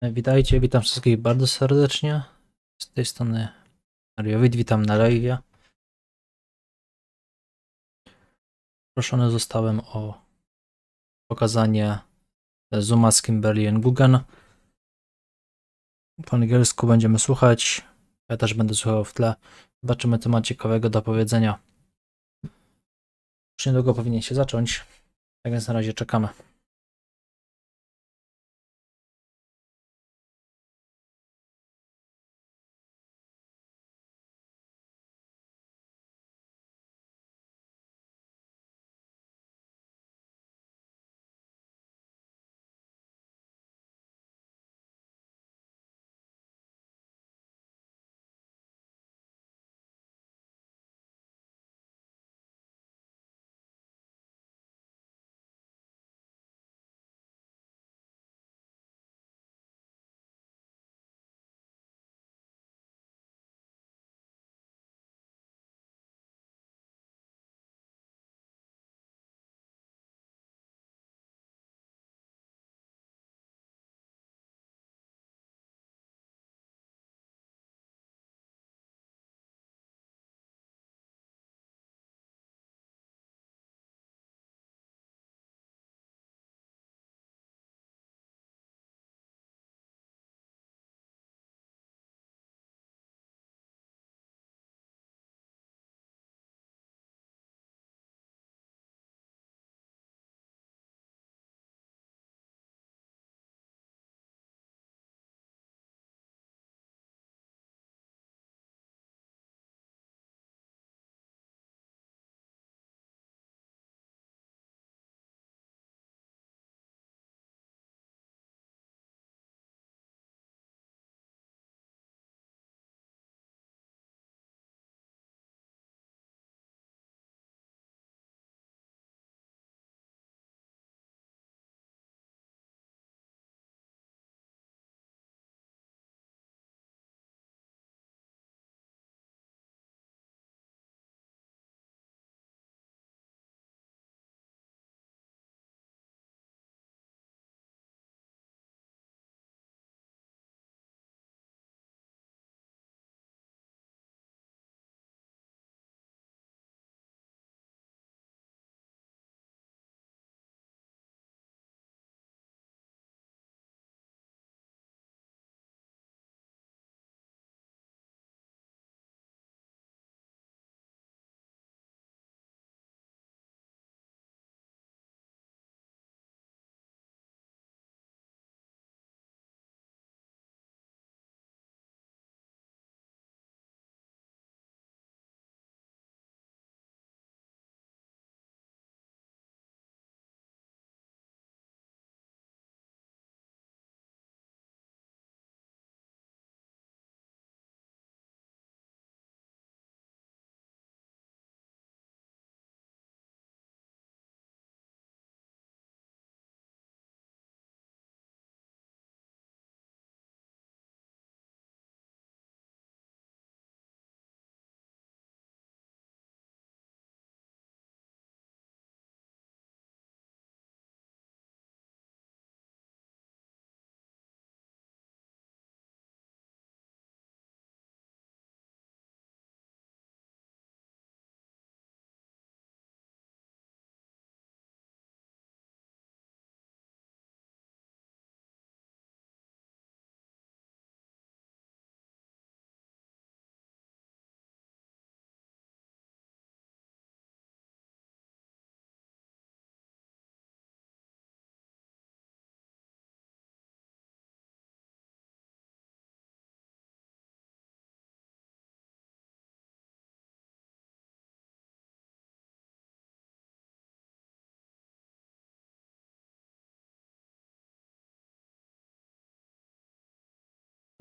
Witajcie, witam wszystkich bardzo serdecznie. Z tej strony Wywiad, witam na Lehii. Proszony zostałem o pokazanie zooma z Kimberly i Gougen. Po angielsku będziemy słuchać. Ja też będę słuchał w tle. Zobaczymy, co ma ciekawego do powiedzenia. Już niedługo powinien się zacząć. Tak więc na razie czekamy.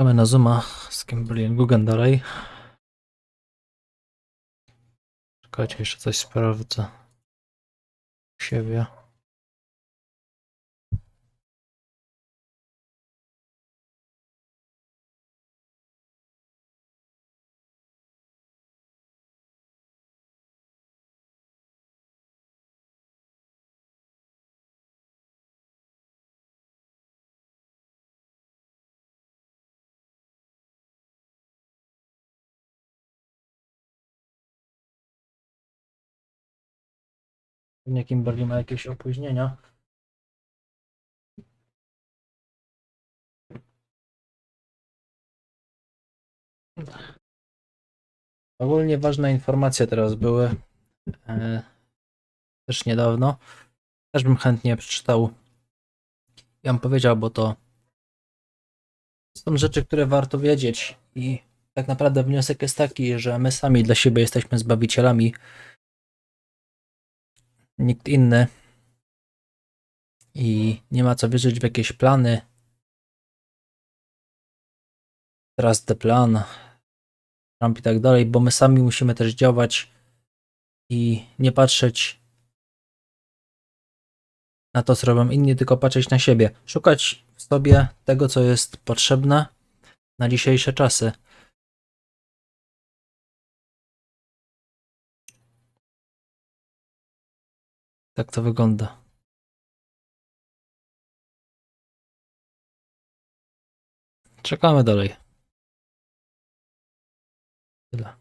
Czekamy na zooma z Kimberly i Gougen dalej. Czekajcie, jeszcze coś sprawdzę u siebie. Pewnie Kimberly ma jakieś opóźnienia. Ogólnie ważne informacje teraz były. Też niedawno. Też bym chętnie przeczytał. Ja bym powiedział, bo to są rzeczy, które warto wiedzieć i tak naprawdę wniosek jest taki, że my sami dla siebie jesteśmy zbawicielami. Nikt inny. I nie ma co wierzyć w jakieś plany. Teraz the plan, Trump i tak dalej, bo my sami musimy też działać i nie patrzeć na to, co robią inni, tylko patrzeć na siebie. Szukać w sobie tego, co jest potrzebne na dzisiejsze czasy. Tak to wygląda. Czekamy dalej. Tyle.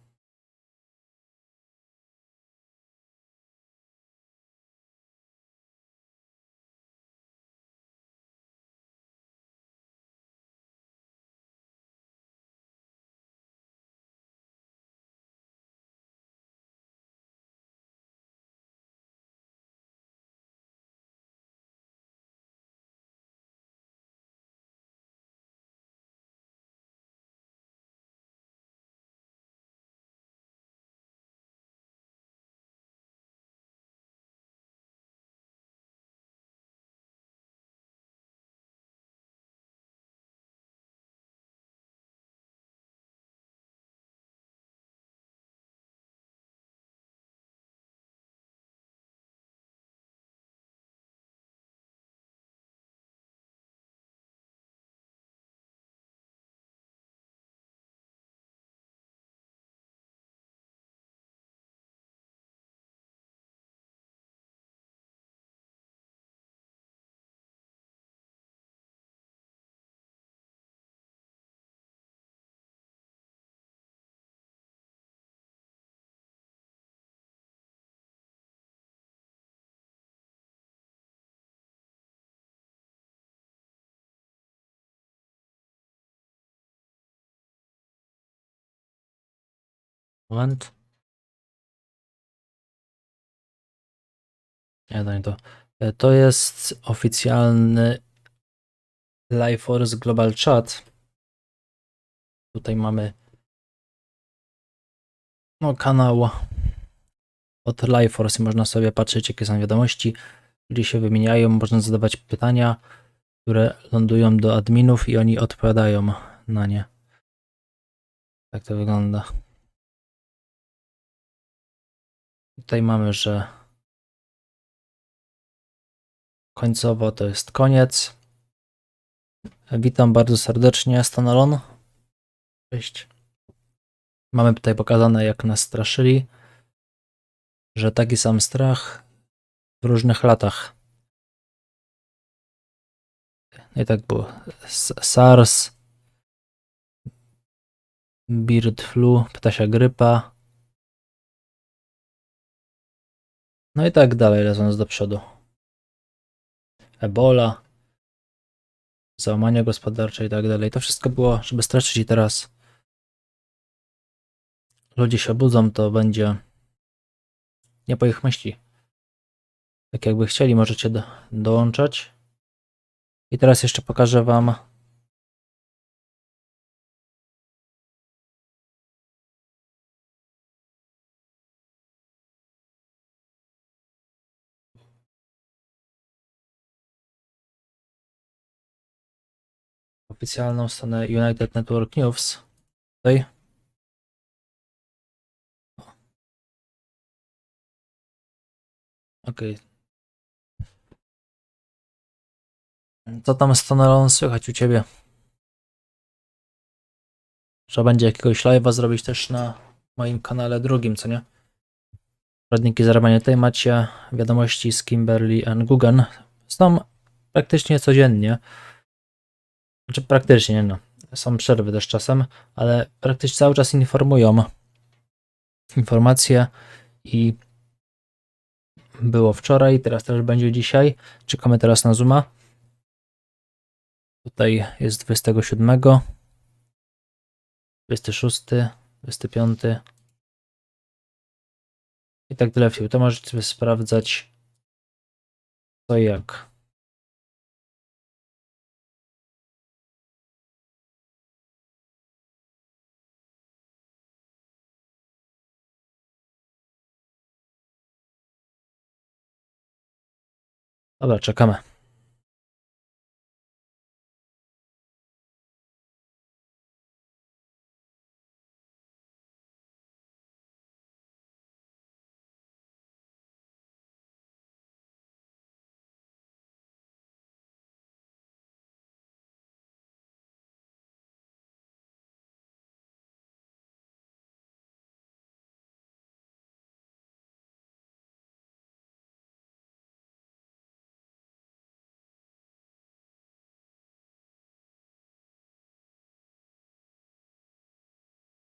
Moment. Nie, to nie to. To jest oficjalny LifeForce Global Chat. Tutaj mamy kanał od LifeForce. Można sobie patrzeć, jakie są wiadomości, gdzie się wymieniają. Można zadawać pytania, które lądują do adminów i oni odpowiadają na nie. Tak to wygląda. Tutaj mamy, że końcowo to jest koniec. Witam bardzo serdecznie, Stanalon. Cześć. Mamy tutaj pokazane, jak nas straszyli, że taki sam strach w różnych latach. I tak było. SARS, bird flu, ptasia grypa. No i tak dalej, lecąc do przodu. Ebola, załamania gospodarcze i tak dalej. To wszystko było, żeby straszyć i teraz ludzie się obudzą, to będzie nie po ich myśli. Tak jakby chcieli, możecie dołączać. I teraz jeszcze pokażę Wam oficjalną stronę United Network News. Tutaj. Ok. Co tam, Stanalon, słychać u Ciebie? Trzeba będzie jakiegoś live'a zrobić też na moim kanale drugim, co nie? Poradniki zarabiania. Tutaj macie wiadomości z Kimberly and Gougen. Są praktycznie codziennie. Znaczy praktycznie, no. Są przerwy też czasem, ale praktycznie cały czas informują informacje i było wczoraj, teraz też będzie dzisiaj. Czekamy teraz na Zooma. Tutaj jest 27, 26, 25 i tak dalej. To możecie sobie sprawdzać co i jak. Dobra, czekamy.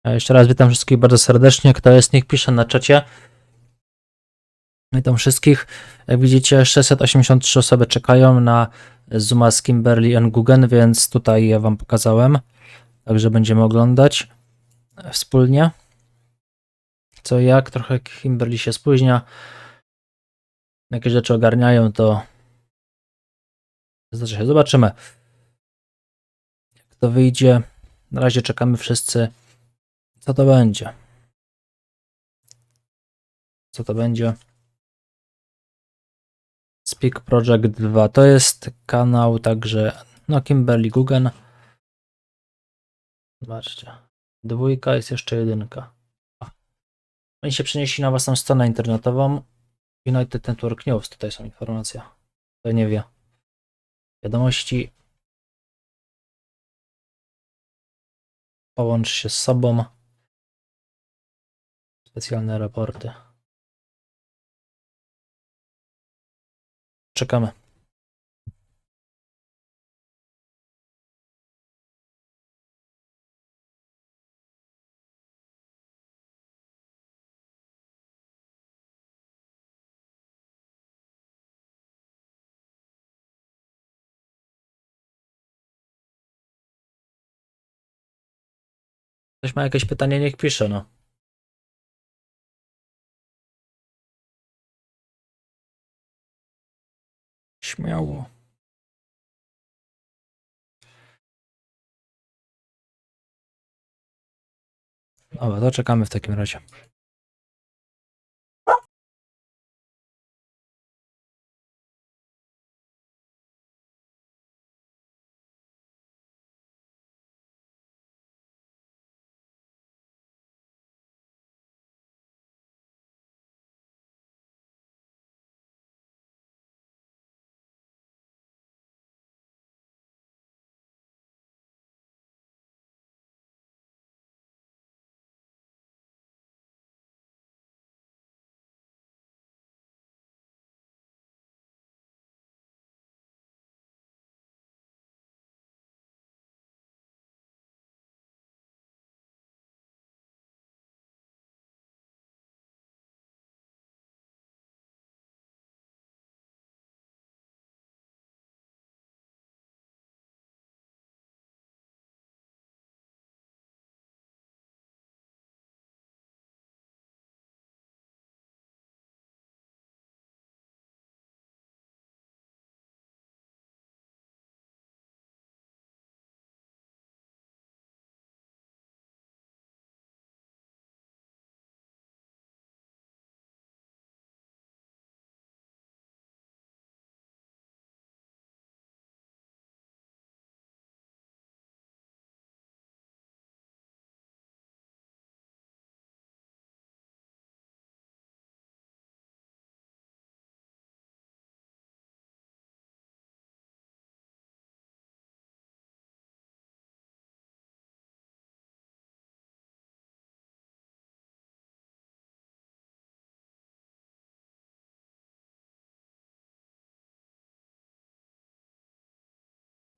A jeszcze raz witam wszystkich bardzo serdecznie. Kto jest, niech pisze na czacie. Witam wszystkich. Jak widzicie, 683 osoby czekają na Zooma z Kimberly and Gougen, więc tutaj ja wam pokazałem. Także będziemy oglądać wspólnie. Co i jak, trochę Kimberly się spóźnia. Jakie rzeczy ogarniają, to zdarzy się. Zobaczymy. Jak to wyjdzie. Na razie czekamy wszyscy. Co to będzie? Co to będzie? Speak Project 2. To jest kanał także no Kimberly Gougen. Zobaczcie. Dwójka, jest jeszcze jedynka. Oni się przenieśli na własną stronę internetową. United Network News. Tutaj są informacje. Kto nie wie. Wiadomości. Połącz się z sobą. Specjalne raporty. Czekamy. Ktoś ma jakieś pytanie, niech pisze, no. Śmiało. Dobra, to czekamy w takim razie.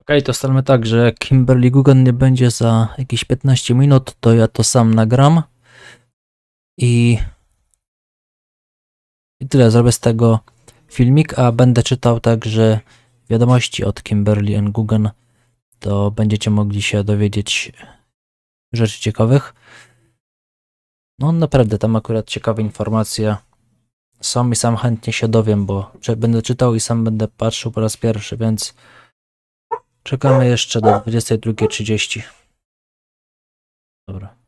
Okej, to ustalmy tak, że Kimberly Gougen nie będzie za jakieś 15 minut, to ja to sam nagram i I tyle, zrobię z tego filmik, a będę czytał także wiadomości od Kimberly and Gougen, to będziecie mogli się dowiedzieć rzeczy ciekawych. No naprawdę, tam akurat ciekawe informacje są i sam chętnie się dowiem, bo będę czytał i sam będę patrzył po raz pierwszy, więc czekamy jeszcze do 22:30. Dobra.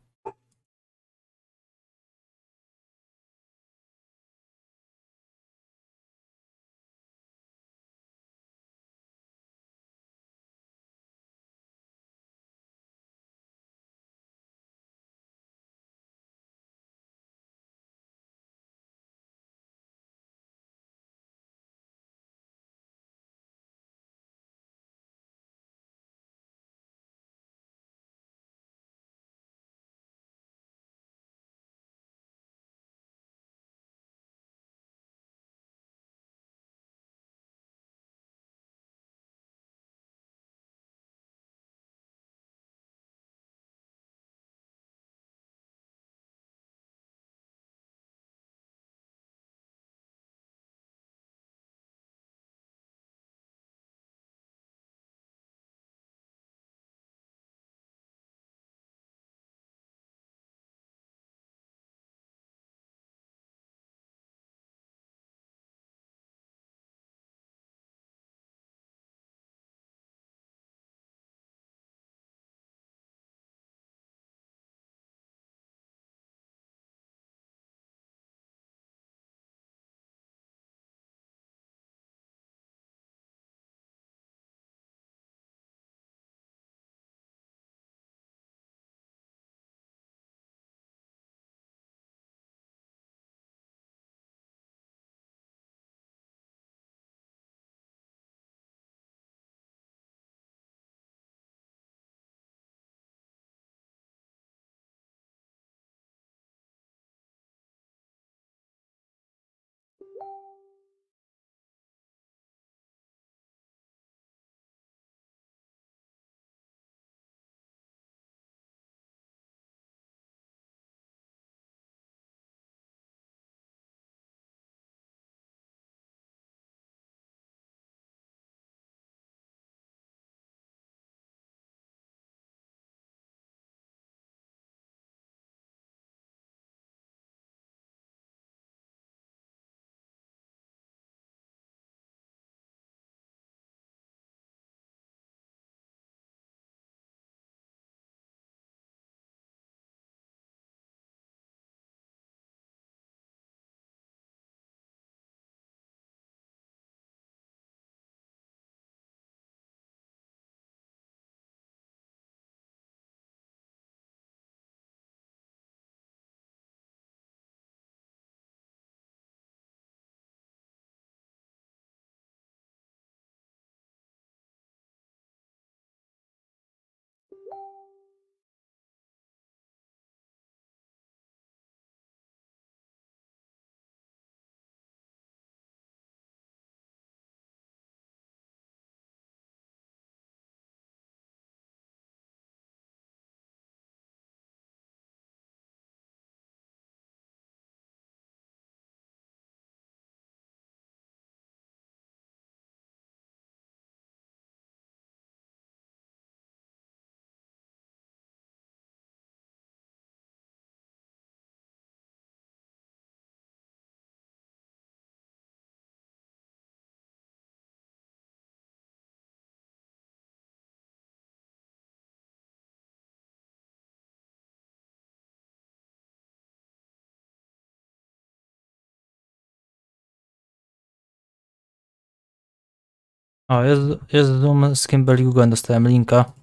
O, jest Zoom z Kimberly Gougen, dostałem linka.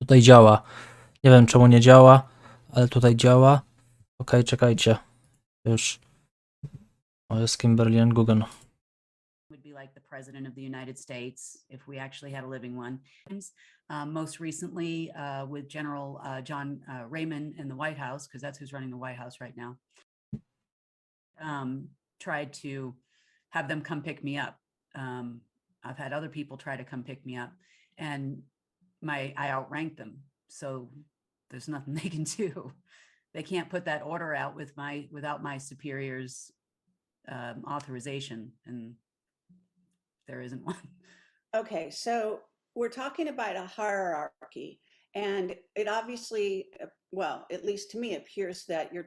Tutaj działa. Nie wiem czemu nie działa, ale tutaj działa. Okej, czekajcie. Już. O, jest Kimberly and Gougen. Would be like the president of the United States if we actually had a living one. Most recently with General John Raymond in the White House, because that's who's running the White House right now, tried to have them come pick me up. I've had other people try to come pick me up, and I outranked them. So there's nothing they can do. They can't put that order out without my superiors authorization, and there isn't one. Okay, so we're talking about a hierarchy, and it obviously, well, at least to me, appears that you're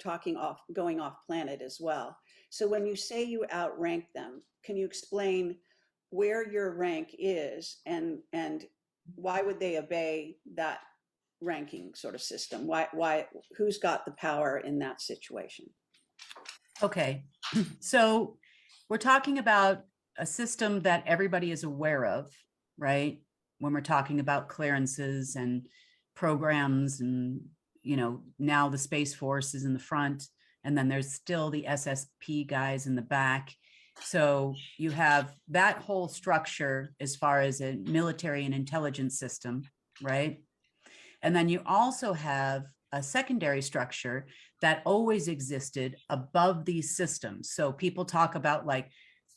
going off planet as well. So when you say you outrank them, can you explain where your rank is, and why would they obey that ranking sort of system? Why, who's got the power in that situation? Okay, so we're talking about a system that everybody is aware of, right? When we're talking about clearances and programs, and, you know, now the Space Force is in the front, and then there's still the SSP guys in the back. So you have that whole structure as far as a military and intelligence system, right? And then you also have a secondary structure that always existed above these systems. So people talk about, like,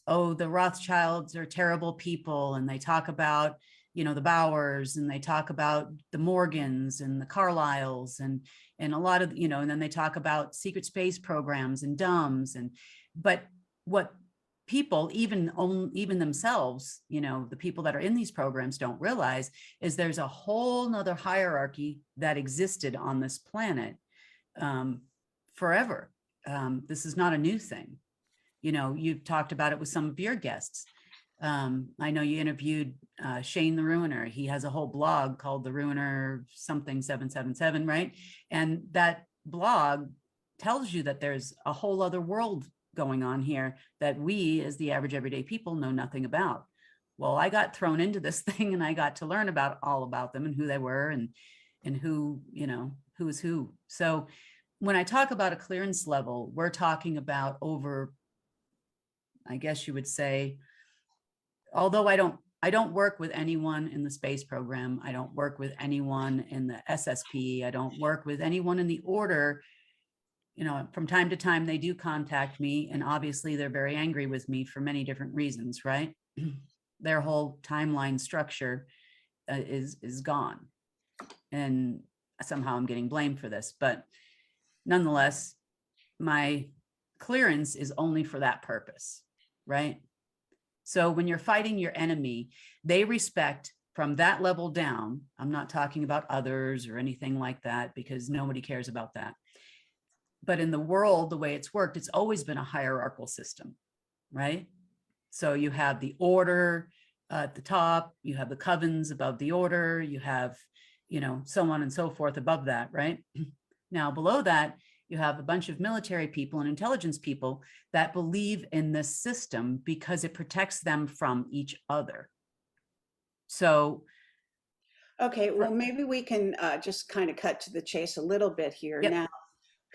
oh, the Rothschilds are terrible people, and they talk about, you know, the Bowers, and they talk about the Morgans and the Carlyles, and a lot of, you know, and then they talk about secret space programs and DUMBs, but what people, even themselves, you know, the people that are in these programs don't realize is there's a whole nother hierarchy that existed on this planet forever. This is not a new thing. You know, you've talked about it with some of your guests. I know you interviewed Shane the Ruiner. He has a whole blog called The Ruiner something 777, right? And that blog tells you that there's a whole other world going on here that we, as the average everyday people, know nothing about. Well, I got thrown into this thing, and I got to learn all about them and who they were, and who, you know, who is who. So when I talk about a clearance level, we're talking about over, I guess you would say, although I don't work with anyone in the space program, I don't work with anyone in the SSP, I don't work with anyone in the order. You know, from time to time, they do contact me, and obviously they're very angry with me for many different reasons, right? Their whole timeline structure is gone, and somehow I'm getting blamed for this, but nonetheless, my clearance is only for that purpose, right? So when you're fighting your enemy, they respect from that level down. I'm not talking about others or anything like that, because nobody cares about that. But in the world, the way it's worked, it's always been a hierarchical system, right? So you have the order at the top, you have the covens above the order, you have, you know, so on and so forth above that, right? Now, below that, you have a bunch of military people and intelligence people that believe in this system because it protects them from each other. So, okay, well, maybe we can just kind of cut to the chase a little bit here. Yep. Now,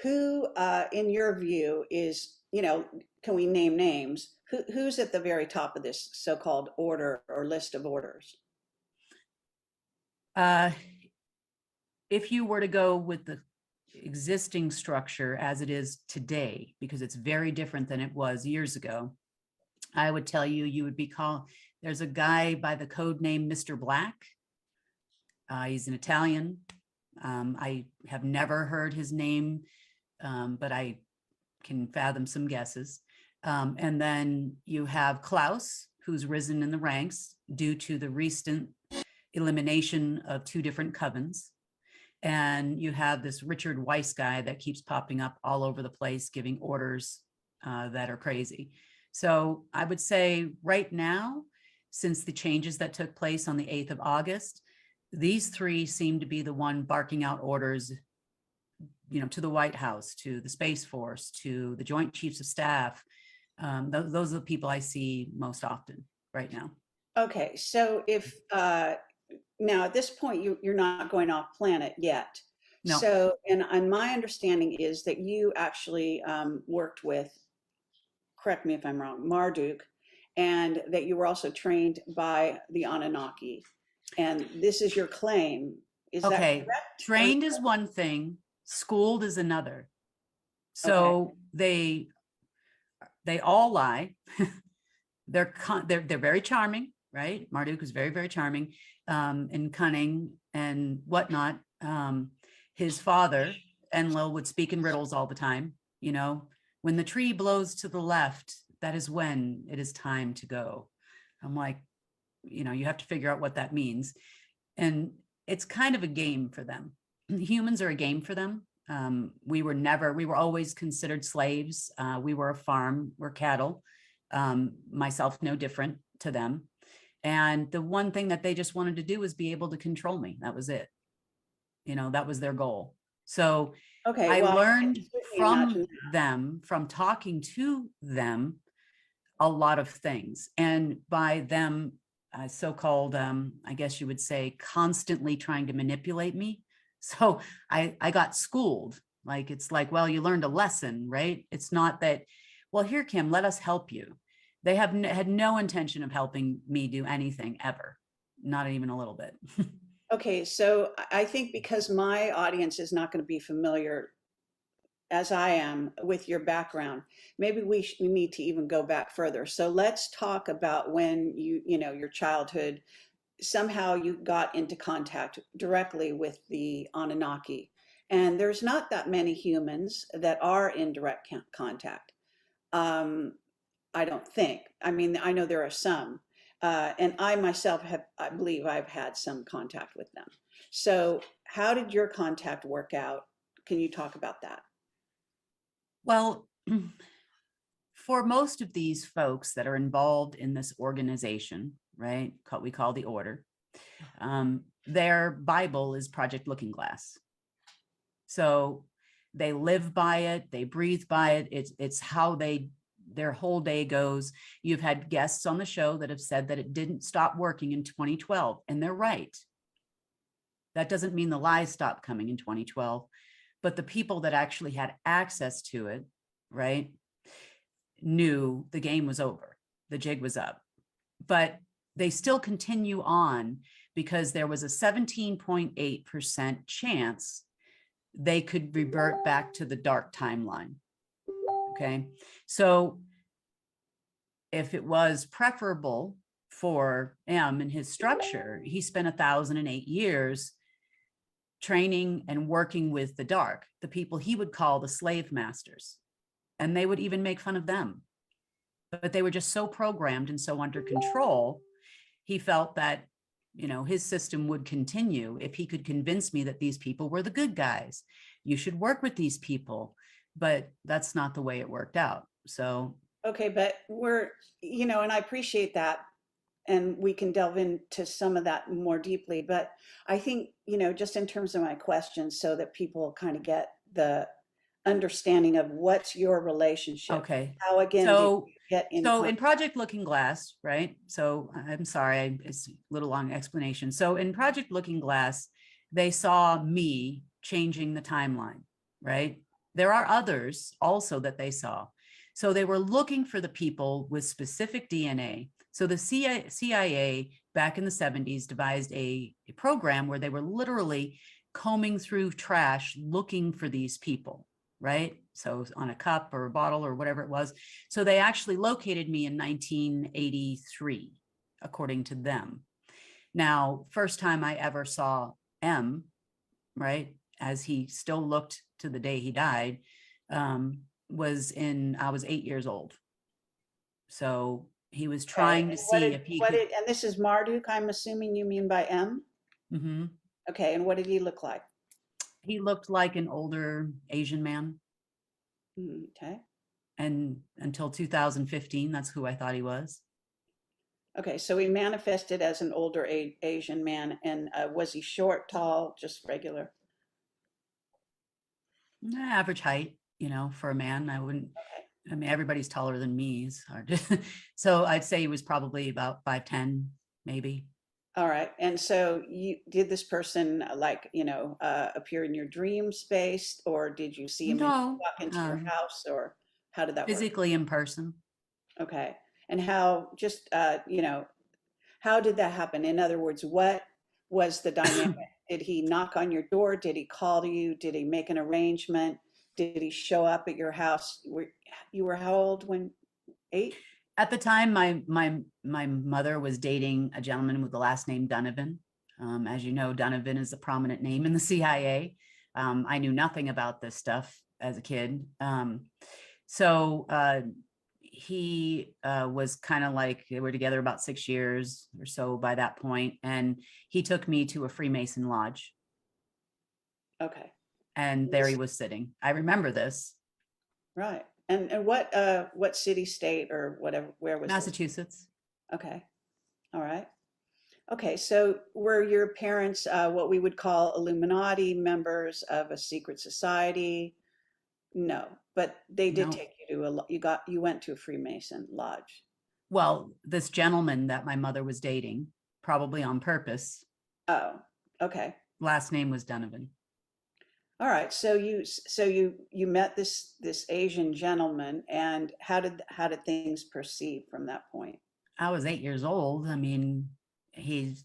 who, in your view, is, you know, can we name names? Who's at the very top of this so-called order or list of orders? if you were to go with the existing structure as it is today, because it's very different than it was years ago, I would tell you, you would be called, there's a guy by the code name Mr. Black. He's an Italian. I have never heard his name, but I can fathom some guesses. And then you have Klaus, who's risen in the ranks due to the recent elimination of 2 different covens. And you have this Richard Weiss guy that keeps popping up all over the place, giving orders that are crazy. So I would say right now, since the changes that took place on the 8th of August, these 3 seem to be the one barking out orders, you know, to the White House, to the Space Force, to the Joint Chiefs of Staff. Those are the people I see most often right now. Okay, so if now at this point you're not going off planet yet. No. So, and my understanding is that you actually worked with, correct me if I'm wrong, Marduk, and that you were also trained by the Anunnaki. And this is your claim. Is Okay, that correct? trained is one thing, schooled is another. So they all lie. They're very charming, right? Marduk is very, very charming, and cunning and whatnot. His father, Enlil, would speak in riddles all the time. You know, when the tree blows to the left, that is when it is time to go. I'm like, you know, you have to figure out what that means. And it's kind of a game for them. Humans are a game for them. We were always considered slaves. We were a farm, we're cattle. Myself, no different to them. And the one thing that they just wanted to do was be able to control me. That was it. You know, that was their goal. So Okay, I well, learned certainly from imagine them, from talking to them, a lot of things. And by them, so-called, I guess you would say, constantly trying to manipulate me. So I got schooled. Like, it's like, well, you learned a lesson, right? It's not that, well, here, Kim, let us help you. They have had no intention of helping me do anything ever, not even a little bit. Okay, so I think because my audience is not going to be familiar as I am with your background, maybe we need to even go back further. So let's talk about when you know, your childhood, somehow you got into contact directly with the Anunnaki. And there's not that many humans that are in direct contact. I don't think. I mean, I know there are some. And I myself I believe I've had some contact with them. So how did your contact work out? Can you talk about that? Well, for most of these folks that are involved in this organization, right, we call the order, their Bible is Project Looking Glass. So they live by it, they breathe by it. It's how their whole day goes. You've had guests on the show that have said that it didn't stop working in 2012, and they're right. That doesn't mean the lies stopped coming in 2012, but the people that actually had access to it, right, knew the game was over, the jig was up. But they still continue on because there was a 17.8% chance they could revert back to the dark timeline. Okay, so if it was preferable for M and his structure, he spent 1,008 years training and working with the dark, the people he would call the slave masters. And they would even make fun of them. But they were just so programmed and so under control, he felt that, you know, his system would continue if he could convince me that these people were the good guys. You should work with these people. But that's not the way it worked out. So. Okay, but we're, you know, and I appreciate that. And we can delve into some of that more deeply. But I think, you know, just in terms of my questions, so that people kind of get the understanding of what's your relationship. Okay. How, again, So, did you get in so in contact? Project Looking Glass, right? So I'm sorry, it's a little long explanation. So in Project Looking Glass, they saw me changing the timeline, right? There are others also that they saw. So they were looking for the people with specific DNA. So the CIA back in the 70s devised a program where they were literally combing through trash looking for these people, right? So on a cup or a bottle or whatever it was. So they actually located me in 1983, according to them. Now, first time I ever saw M, right, as he still looked to the day he died, I was 8 years old. So he was trying to see if he could. And this is Marduk, I'm assuming you mean by M? Mm-hmm. Okay, and what did he look like? He looked like an older Asian man. Okay. And until 2015, that's who I thought he was. Okay, so he manifested as an older Asian man. And was he short, tall, just regular? Average height, you know, for a man. I wouldn't, I mean, everybody's taller than me. It's hard to, so I'd say he was probably about 5'10", maybe. All right. And so did this person, like, you know, appear in your dream space, or did you see him No, walk into your house, or how did that work? physically in person. Okay. And how, just, you know, how did that happen? In other words, what was the dynamic? Did he knock on your door? Did he call you? Did he make an arrangement? Did he show up at your house? You were how old when? 8? At the time, my mother was dating a gentleman with the last name Donovan. As you know, Donovan is a prominent name in the CIA. I knew nothing about this stuff as a kid. So he was kind of like, they were together about 6 years or so by that point, and he took me to a Freemason lodge, Okay. and there he was sitting. I remember this. Right. And what city, state, or whatever, where was this? Massachusetts. Okay. All right. Okay. So were your parents what we would call Illuminati, members of a secret society? No, but they did No. take you to you went to a Freemason lodge. Well, this gentleman that my mother was dating, probably on purpose, Oh, okay. last name was Donovan. All right. So you met this Asian gentleman, and how did things proceed from that point? I was 8 years old. I mean, he,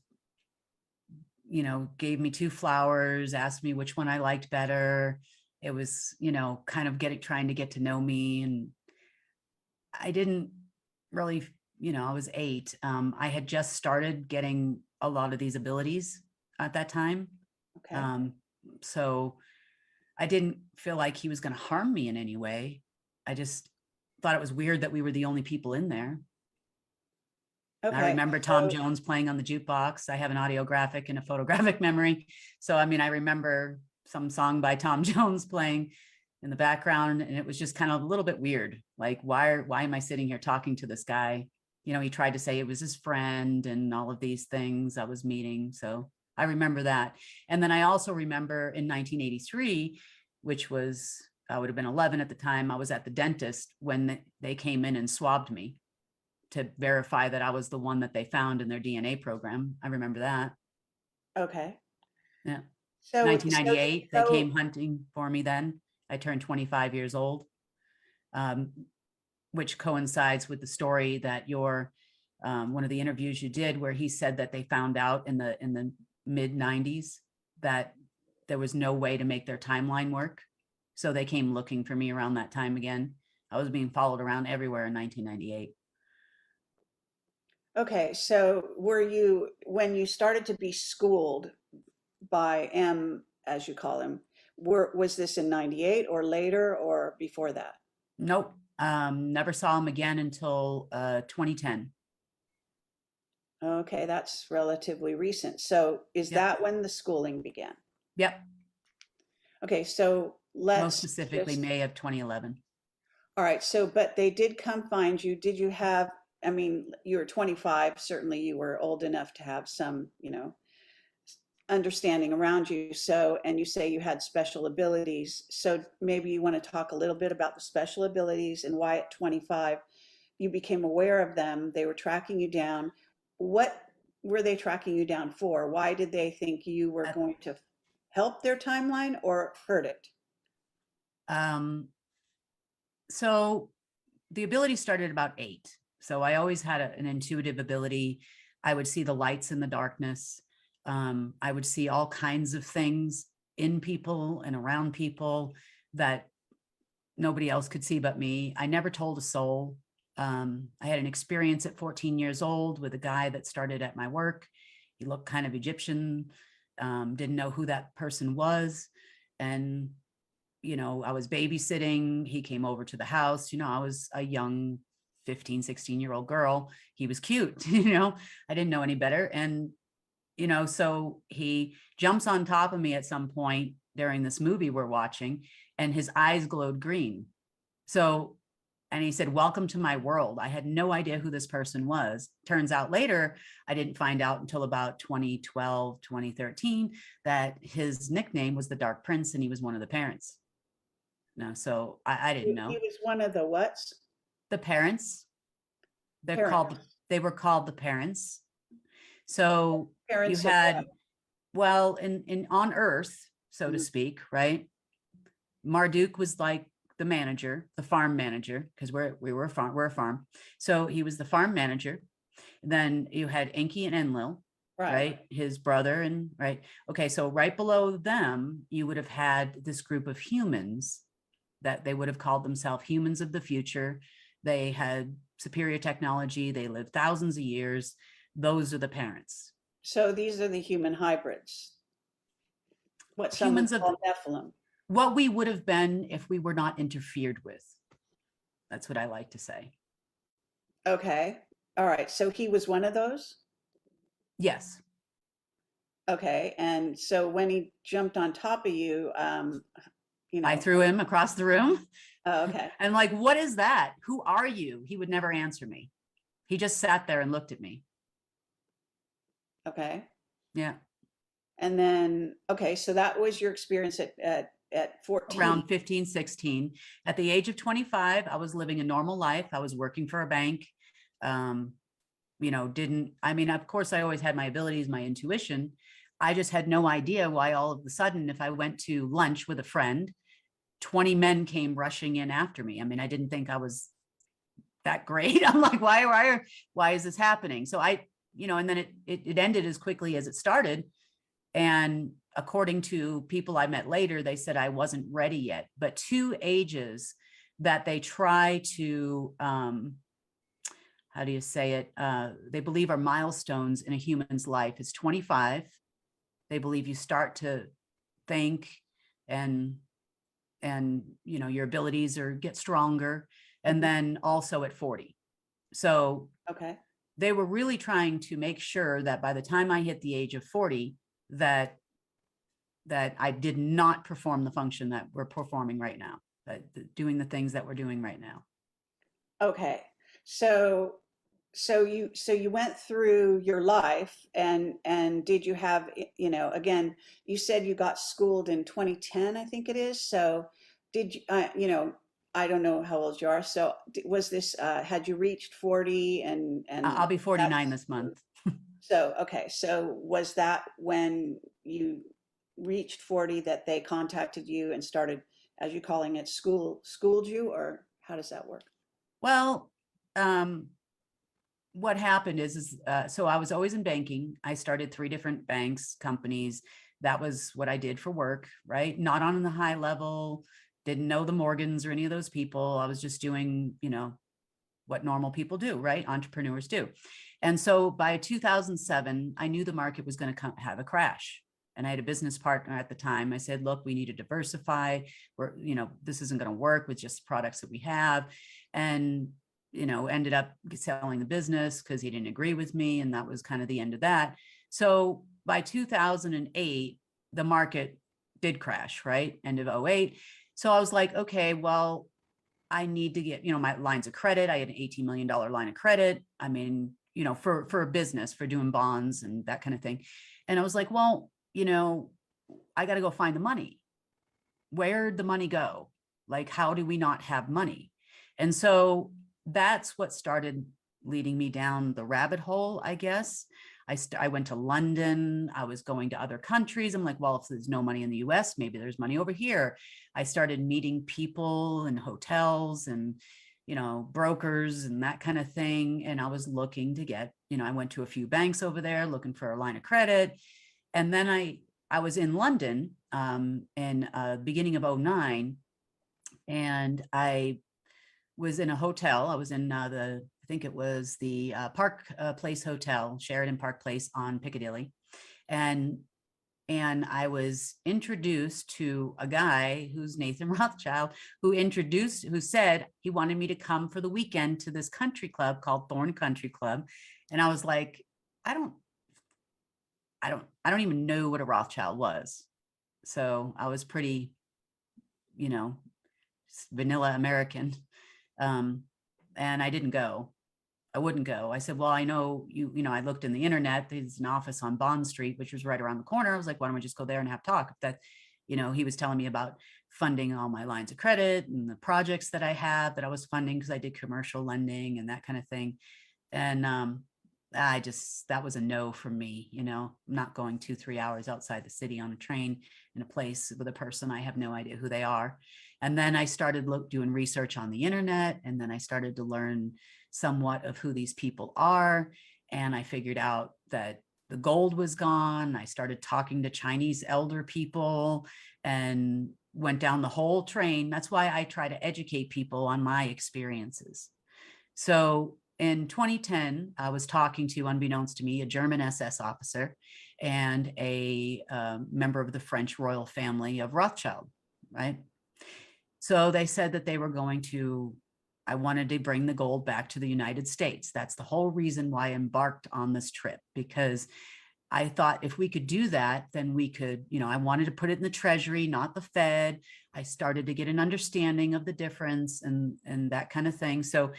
gave me 2 flowers, asked me which one I liked better. It was, kind of trying to get to know me. And I didn't really, I was 8. I had just started getting a lot of these abilities at that time. Okay. So I didn't feel like he was going to harm me in any way. I just thought it was weird that we were the only people in there. Okay. I remember Tom So- Jones playing on the jukebox. I have an audiographic and a photographic memory. So, I mean, I remember some song by Tom Jones playing in the background, and it was just kind of a little bit weird. Like, why am I sitting here talking to this guy? He tried to say it was his friend and all of these things I was meeting. So I remember that. And then I also remember in 1983, which was, I would have been 11 at the time, I was at the dentist when they came in and swabbed me to verify that I was the one that they found in their DNA program. I remember that. Okay. Yeah. So 1998, so- they came hunting for me then. I turned 25 years old, which coincides with the story that your one of the interviews you did, where he said that they found out in the mid 90s that there was no way to make their timeline work. So they came looking for me around that time again. I was being followed around everywhere in 1998. Okay, so when you started to be schooled by M, as you call him, was this in 98 or later or before that? Nope. Never saw him again until 2010. Okay, that's relatively recent. So is Yep. that when the schooling began? Yep. Okay, so let's Most specifically just- May of 2011. All right, so but they did come find you. Did you have, I mean, you were 25, certainly you were old enough to have some, understanding around you. So, and you say you had special abilities. So maybe you want to talk a little bit about the special abilities and why at 25 you became aware of them. They were tracking you down. What were they tracking you down for? Why did they think you were going to help their timeline or hurt it? So the ability started about 8. So I always had an intuitive ability. I would see the lights in the darkness. I would see all kinds of things in people and around people that nobody else could see but me. I never told a soul. I had an experience at 14 years old with a guy that started at my work. He looked kind of Egyptian, didn't know who that person was. And, I was babysitting. He came over to the house. I was a young 15, 16-year-old girl. He was cute. I didn't know any better. And, so he jumps on top of me at some point during this movie we're watching, and his eyes glowed green. So, and he said, "Welcome to my world." I had no idea who this person was. Turns out later, I didn't find out until about 2012, 2013, that his nickname was the Dark Prince, and he was one of the parents. No, so I didn't know. He was one of the whats? The parents. They Parents. were called the parents. So Parents you of had, what? well, in on Earth, so to Mhm. speak, right? Marduk was like the manager, the farm manager, because we're a farm. So he was the farm manager. Then you had Enki and Enlil, right? His brother, and right. Okay, so right below them, you would have had this group of humans that they would have called themselves humans of the future. They had superior technology. They lived thousands of years. Those are the parents. So these are the human hybrids. What some Humans would of call Nephilim. What we would have been if we were not interfered with. That's what I like to say. Okay. All right. So he was one of those? Yes. Okay. And so when he jumped on top of you, I threw him across the room. oh, okay. And like, what is that? Who are you? He would never answer me. He just sat there and looked at me. Okay. Yeah. And then, okay, so that was your experience at 14. Around 15, 16. At the age of 25, I was living a normal life. I was working for a bank. You know, I mean, of course, I always had my abilities, my intuition. I just had no idea why all of a sudden, if I went to lunch with a friend, 20 men came rushing in after me. I mean, I didn't think I was that great. I'm like, why is this happening? So you know, and then it ended as quickly as it started. And according to people I met later, they said I wasn't ready yet. But 2 ages that they try to, how do you say it? They believe are milestones in a human's life is 25. They believe you start to think and you know, your abilities get stronger. And then also at 40. So Okay. they were really trying to make sure that by the time I hit the age of 40, that I did not perform the function that we're performing right now, doing the things that we're doing right now. Okay. So you went through your life and did you have, you know, again, you said you got schooled in 2010, I think it is. So did you, you know, I don't know how old you are. So was this, had you reached 40 and I'll be 49 this month. So, okay. So was that when you reached 40 that they contacted you and started, as you calling it, schooled you, or how does that work? Well, what happened is so I was always in banking. I started 3 different banks, companies. That was what I did for work, right? Not on the high level, didn't know the Morgans or any of those people. I was just doing, you know, what normal people do, right? Entrepreneurs do. And so by 2007, I knew the market was going to have a crash. And I had a business partner at the time. I said, look, we need to diversify. You know, this isn't going to work with just products that we have. And, you know, ended up selling the business because he didn't agree with me. And that was kind of the end of that. So by 2008, the market did crash, right? End of 08. So I was like, okay, well, I need to get, you know, my lines of credit. I had an $18 million line of credit. I mean, you know, for a business, for doing bonds and that kind of thing. And I was like, well, you know, I got to go find the money. Where'd the money go? Like, how do we not have money? And so that's what started leading me down the rabbit hole, I guess. I went to London. I was going to other countries. I'm like, well, if there's no money in the US, maybe there's money over here. I started meeting people in hotels and, you know, brokers and that kind of thing. And I was looking to get, you know, I went to a few banks over there looking for a line of credit. And then I was in London in beginning of 09. And I was in a hotel. I was in I think it was the Park Place Hotel, Sheridan Park Place on Piccadilly. And I was introduced to a guy who's Nathan Rothschild, who said he wanted me to come for the weekend to this country club called Thorn Country Club. And I was like, I don't even know what a Rothschild was. So I was pretty, you know, vanilla American. And I didn't go. I wouldn't go. I said, well, I know you know, I looked in the internet, there's an office on Bond Street, which was right around the corner. I was like, why don't we just go there and have talk? That, you know, he was telling me about funding all my lines of credit and the projects that I had that I was funding because I did commercial lending and that kind of thing. And that was a no for me. You know, I'm not going 2-3 hours outside the city on a train in a place with a person I have no idea who they are. And then I started doing research on the internet, and then I started to learn somewhat of who these people are. And I figured out that the gold was gone. I started talking to Chinese elder people and went down the whole train. That's why I try to educate people on my experiences. So in 2010, I was talking to, unbeknownst to me, a German SS officer and a member of the French royal family of Rothschild, right? So they said that they were going to I wanted to bring the gold back to the United States. That's the whole reason why I embarked on this trip, because I thought if we could do that, then we could, I wanted to put it in the Treasury, not the Fed. I started to get an understanding of the difference and that kind of thing. So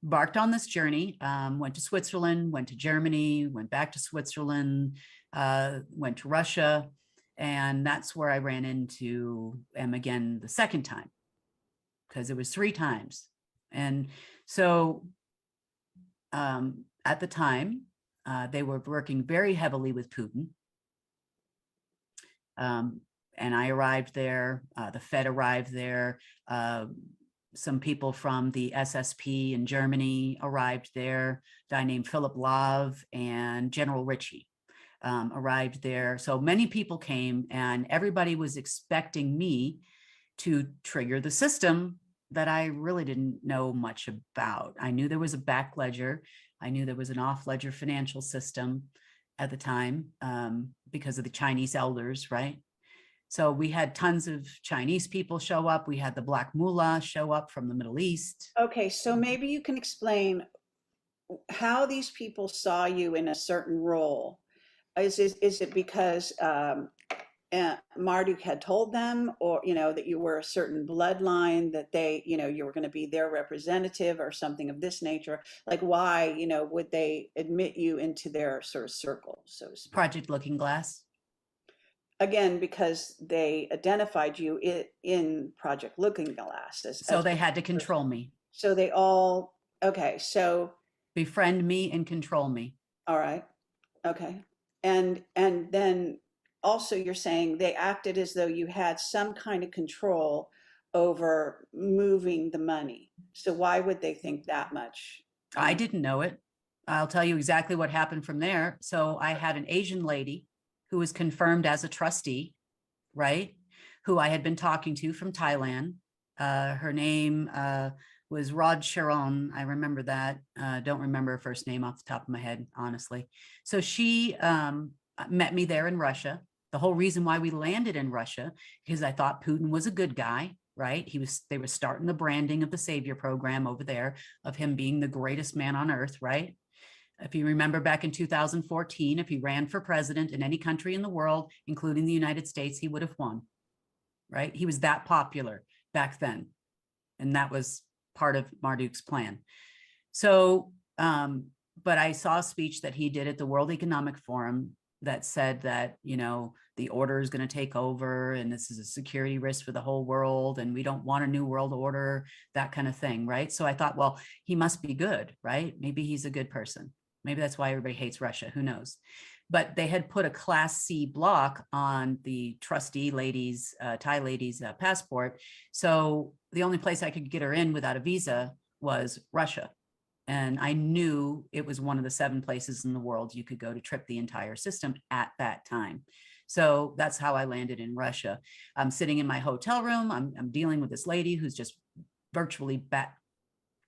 embarked on this journey, went to Switzerland, went to Germany, went back to Switzerland, went to Russia. And that's where I ran into M again the second time, because it was 3 times. And so at the time, they were working very heavily with Putin. And I arrived there, the Fed arrived there, some people from the SSP in Germany arrived there, a guy named Philip Love and General Ritchie arrived there. So many people came, and everybody was expecting me to trigger the system that I really didn't know much about. I knew there was a back ledger. I knew there was an off ledger financial system at the time because of the Chinese elders, right? So we had tons of Chinese people show up. We had the Black Mullah show up from the Middle East. Okay, so maybe you can explain how these people saw you in a certain role. Is it because Marduk had told them, or that you were a certain bloodline, that they, you were going to be their representative or something of this nature? Like, why, would they admit you into their sort of circle, so to speak? Project Looking Glass. Again, because they identified you in Project Looking Glass. So they had to control me. So they all, okay, so. Befriend me and control me. All right, okay. And then also you're saying they acted as though you had some kind of control over moving the money. So why would they think that much? I didn't know it. I'll tell you exactly what happened from there. So I had an Asian lady who was confirmed as a trustee, right? Who I had been talking to from Thailand. Her name was Rod Sharon. I remember that. Don't remember her first name off the top of my head, honestly. So she met me there in Russia. The whole reason why we landed in Russia, because I thought Putin was a good guy, right? They were starting the branding of the Savior program over there, of him being the greatest man on earth, right? If you remember back in 2014, if he ran for president in any country in the world, including the United States, he would have won, right? He was that popular back then. And that was part of Marduk's plan. So, but I saw a speech that he did at the World Economic Forum that said that, the order is going to take over and this is a security risk for the whole world and we don't want a new world order, that kind of thing, right? So I thought, well, he must be good, right? Maybe he's a good person. Maybe that's why everybody hates Russia, who knows? But they had put a Class C block on the trustee lady's, Thai lady's passport. So the only place I could get her in without a visa was Russia. And I knew it was one of the 7 places in the world you could go to trip the entire system at that time. So that's how I landed in Russia. I'm sitting in my hotel room. I'm dealing with this lady who's just virtually bat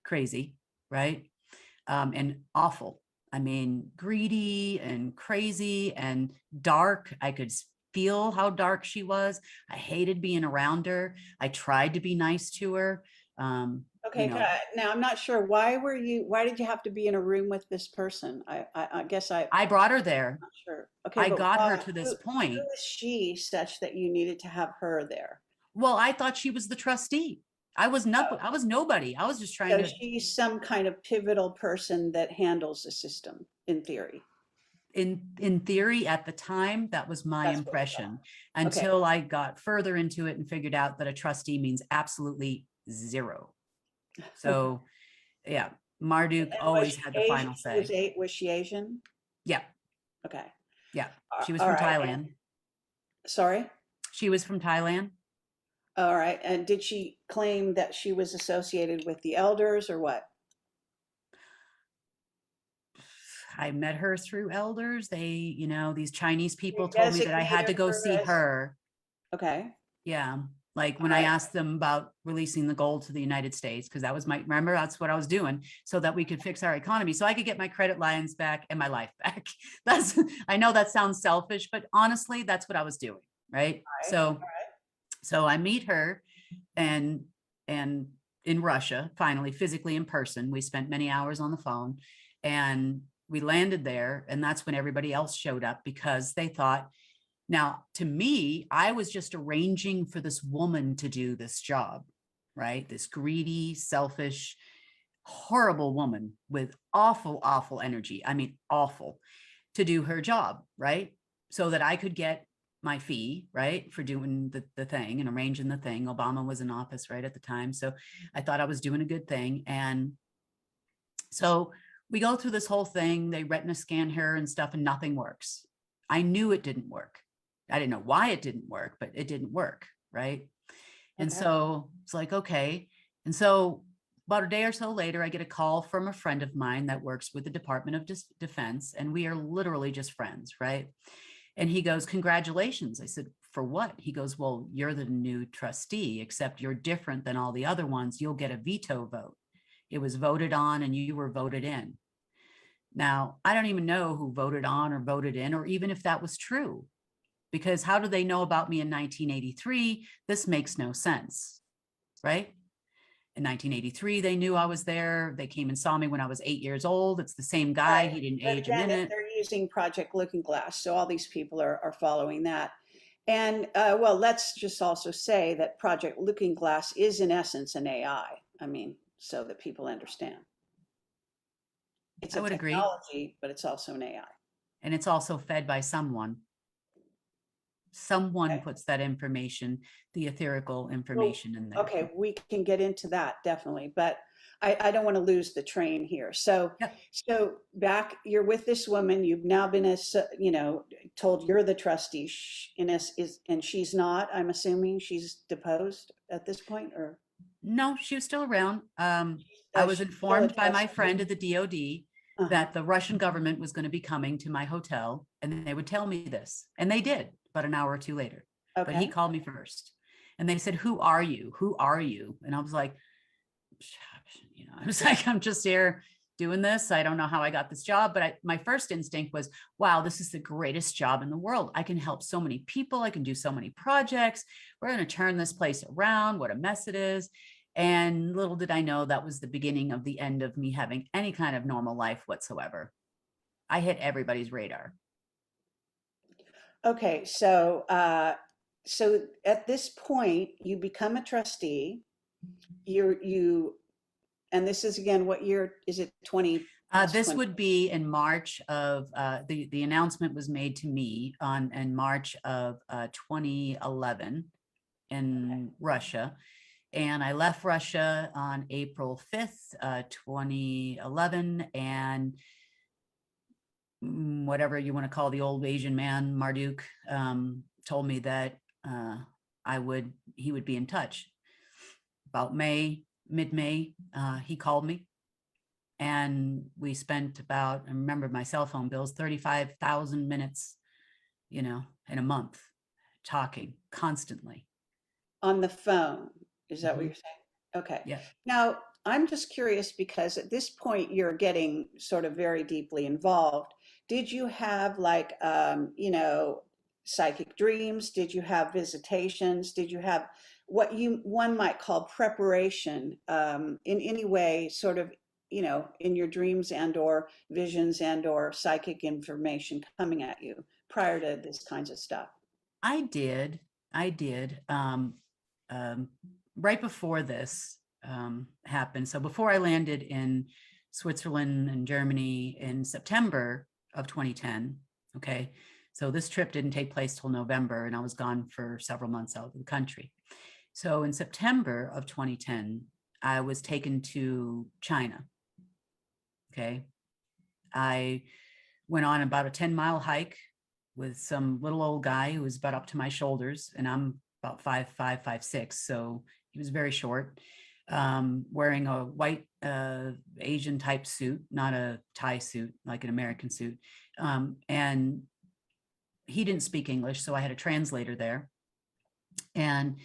crazy, right? And awful. I mean, greedy and crazy and dark. I could feel how dark she was. I hated being around her. I tried to be nice to her. Okay, now I'm not sure, why did you have to be in a room with this person? I guess I brought her there. I'm not sure. Okay, I got her to this who point. is she such that you needed to have her there? Well, I thought she was the trustee. I was nobody. I was just trying So to. she's some kind of pivotal person that handles the system, in theory. In theory, at the time, that was my impression, until I got further into it and figured out that a trustee means absolutely zero. So yeah, Marduk always had the final say. Was she Asian? Yeah. Okay. Yeah. She was from Thailand. Sorry? She was from Thailand. All right. And did she claim that she was associated with the elders or what? I met her through elders. They, these Chinese people told me that I had to go see her. Okay. Yeah. Like when I asked them about releasing the gold to the United States, because that was remember, that's what I was doing, so that we could fix our economy, so I could get my credit lines back and my life back. I know that sounds selfish, but honestly, that's what I was doing. Right. So I meet her and in Russia, finally, physically in person. We spent many hours on the phone, and we landed there. And that's when everybody else showed up, because they thought, now to me, I was just arranging for this woman to do this job, right? This greedy, selfish, horrible woman with awful, awful energy. I mean, awful, to do her job, right? So that I could get my fee, right, for doing the thing and arranging the thing. Obama was in office right at the time. So I thought I was doing a good thing. And so we go through this whole thing. They retina scan her and stuff, and nothing works. I knew it didn't work. I didn't know why it didn't work, but it didn't work, right? And Okay. so it's like, okay. And so about a day or so later, I get a call from a friend of mine that works with the Department of Defense, and we are literally just friends, right? And he goes, congratulations. I said, for what? He goes, well, you're the new trustee, except you're different than all the other ones. You'll get a veto vote. It was voted on and you were voted in. Now, I don't even know who voted on or voted in, or even if that was true, because how do they know about me in 1983? This makes no sense, right? In 1983, they knew I was there. They came and saw me when I was 8 years old. It's the same guy. Right. He didn't But age a again, minute. they're using Project Looking Glass, so all these people are following that. And well, let's just also say that Project Looking Glass is in essence an AI. I mean, so that people understand. It's I a would agree. technology, but it's also an AI. And it's also fed by someone. Someone Okay. puts that information, the etherical information in there. Okay, we can get into that definitely, but I don't want to lose the train here. So, Yep. so back, you're with this woman. You've now been, told you're the trustee, and she's not. I'm assuming she's deposed at this point, or No, she was still around. I was she's informed still a by my trustee. friend at the DOD Uh-huh. that the Russian government was going to be coming to my hotel, and they would tell me this. And they did, about an hour or two later. But he Okay. called me first. And they said, who are you? Who are you? And I was like, I was like, I'm just here doing this. I don't know how I got this job, but my first instinct was, wow, this is the greatest job in the world. I can help so many people. I can do so many projects. We're going to turn this place around. What a mess it is. And little did I know that was the beginning of the end of me having any kind of normal life whatsoever. I hit everybody's radar. Okay, so so at this point, you become a trustee. And this is again, what year is it? 20? This 20. would be in March of the announcement was made to me in March of 2011 in Russia. And I left Russia on April 5th, 2011. And whatever you want to call the old Asian man, Marduk, told me that he would be in touch. About mid-May, he called me. And we spent about, I remember my cell phone bills, 35,000 minutes, in a month, talking constantly. On the phone. Is that what Mhm. you're saying? Okay. Yeah. Now, I'm just curious because at this point you're getting sort of very deeply involved. Did you have like, psychic dreams? Did you have visitations? Did you have what one might call preparation in any way, sort of, in your dreams and or visions and or psychic information coming at you prior to this kinds of stuff? I did. Right before this happened. So before I landed in Switzerland and Germany in September of 2010, okay, so this trip didn't take place till November, and I was gone for several months out of the country. So in September of 2010, I was taken to China, okay. I went on about a 10-mile hike with some little old guy who was about up to my shoulders, and I'm about 5'5", 5'6", so he was very short, wearing a white Asian type suit, not a Thai suit, like an American suit. And he didn't speak English, so I had a translator there. And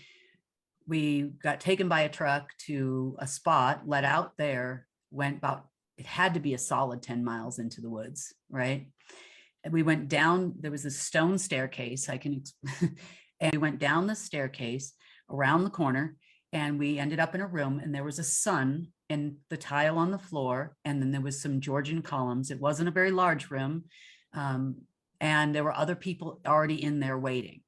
we got taken by a truck to a spot, let out there, went about, it had to be a solid 10 miles into the woods, right? And we went down, there was a stone staircase, and we went down the staircase around the corner, And we ended up in a room, and there was a sun in the tile on the floor, and then there was some Georgian columns. It wasn't a very large room, and there were other people already in there waiting.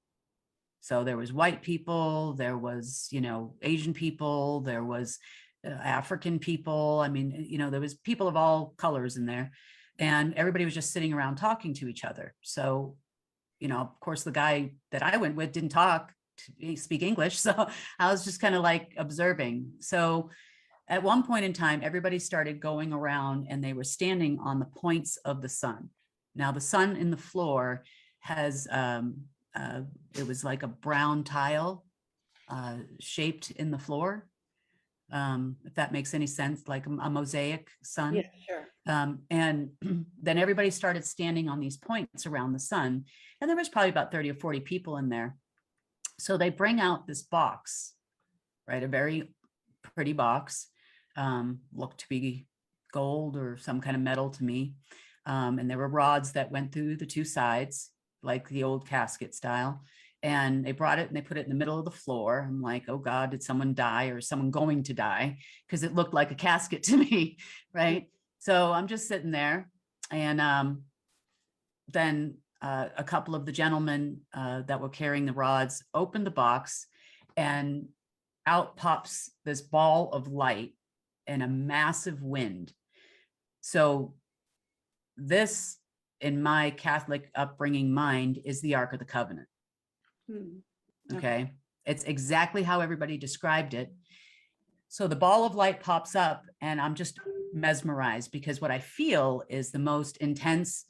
So there was white people, there was, you know, Asian people, there was African people. I mean, you know, there was people of all colors in there, and everybody was just sitting around talking to each other. So, you know, of course, the guy that I went with didn't speak English. So I was just kind of like observing. So at one point in time, everybody started going around, and they were standing on the points of the sun. Now the sun in the floor has, it was like a brown tile shaped in the floor. If that makes any sense, like a mosaic sun. Yeah, sure. And then everybody started standing on these points around the sun. And there was probably about 30 or 40 people in there. So they bring out this box, right? A very pretty box, looked to be gold or some kind of metal to me. And there were rods that went through the two sides, like the old casket style. And they brought it and they put it in the middle of the floor. I'm like, oh God, did someone die, or is someone going to die? Because it looked like a casket to me, right? So I'm just sitting there. And then a couple of the gentlemen that were carrying the rods opened the box, and out pops this ball of light and a massive wind. So this, in my Catholic upbringing mind, is the Ark of the Covenant. Okay. It's exactly how everybody described it. So the ball of light pops up, and I'm just mesmerized, because what I feel is the most intense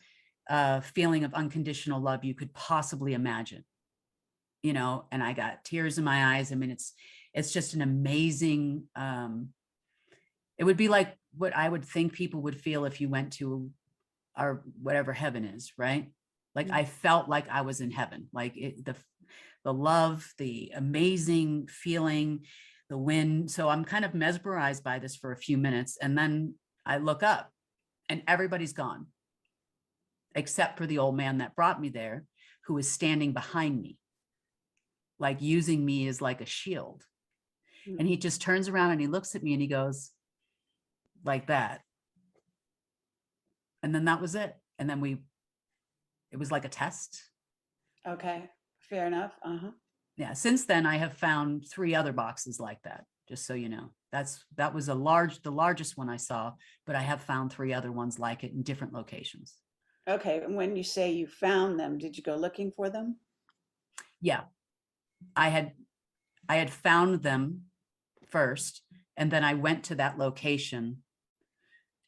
feeling of unconditional love you could possibly imagine, you know, and I got tears in my eyes. I mean, it's just an amazing, it would be like what I would think people would feel if you went to our whatever heaven is, right? Like I felt like I was in heaven, like the love, the amazing feeling, the wind. So I'm kind of mesmerized by this for a few minutes. And then I look up and everybody's gone, except for the old man that brought me there, who is standing behind me, like using me as like a shield. And he just turns around and he looks at me and he goes like that. And then that was it. And then it was like a test. Okay, fair enough. Yeah. Since then, I have found 3 other boxes like that, just so you know. That was the largest one I saw, but I have found 3 other ones like it in different locations. Okay, and when you say you found them, did you go looking for them? Yeah. I had found them first, and then I went to that location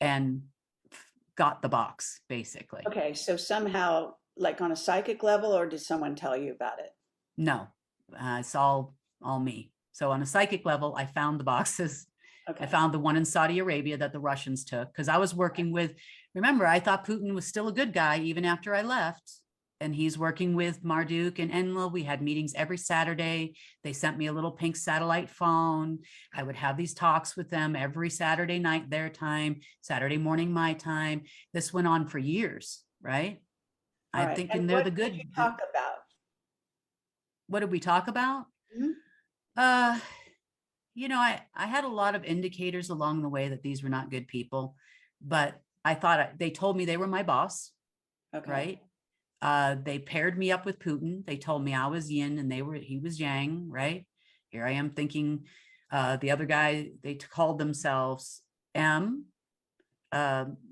and got the box, basically. Okay, so somehow, like on a psychic level, or did someone tell you about it? No, it's all me. So on a psychic level, I found the boxes. Okay. I found the one in Saudi Arabia that the Russians took, because I was working with, remember, I thought Putin was still a good guy even after I left. And he's working with Marduk and Enlil. We had meetings every Saturday. They sent me a little pink satellite phone. I would have these talks with them every Saturday night, their time, Saturday morning, my time. This went on for years, right? All I'm right. thinking And they're what the good. did you talk about? What did we talk about? Mhm. You know, I had a lot of indicators along the way that these were not good people, but I thought they told me they were my boss, Okay. right? They paired me up with Putin. They told me I was yin and he was yang, right? Here I am thinking, the other guy, they called themselves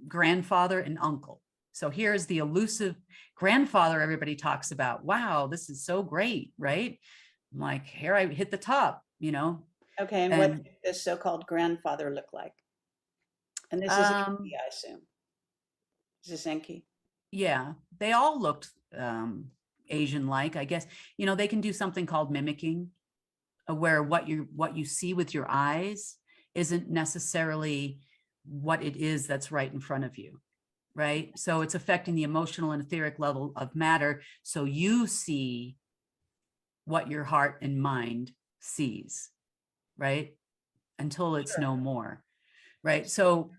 grandfather and uncle. So here's the elusive grandfather everybody talks about. Wow, this is so great, right? I'm like, here I hit the top, you know. Okay, and what did this so-called grandfather look like? And this is Enki, I assume. Is this Enki? Yeah, they all looked Asian-like, I guess. You know, they can do something called mimicking, where what you see with your eyes isn't necessarily what it is that's right in front of you, right? So it's affecting the emotional and etheric level of matter. So you see what your heart and mind sees, right? Until it's no more, right? So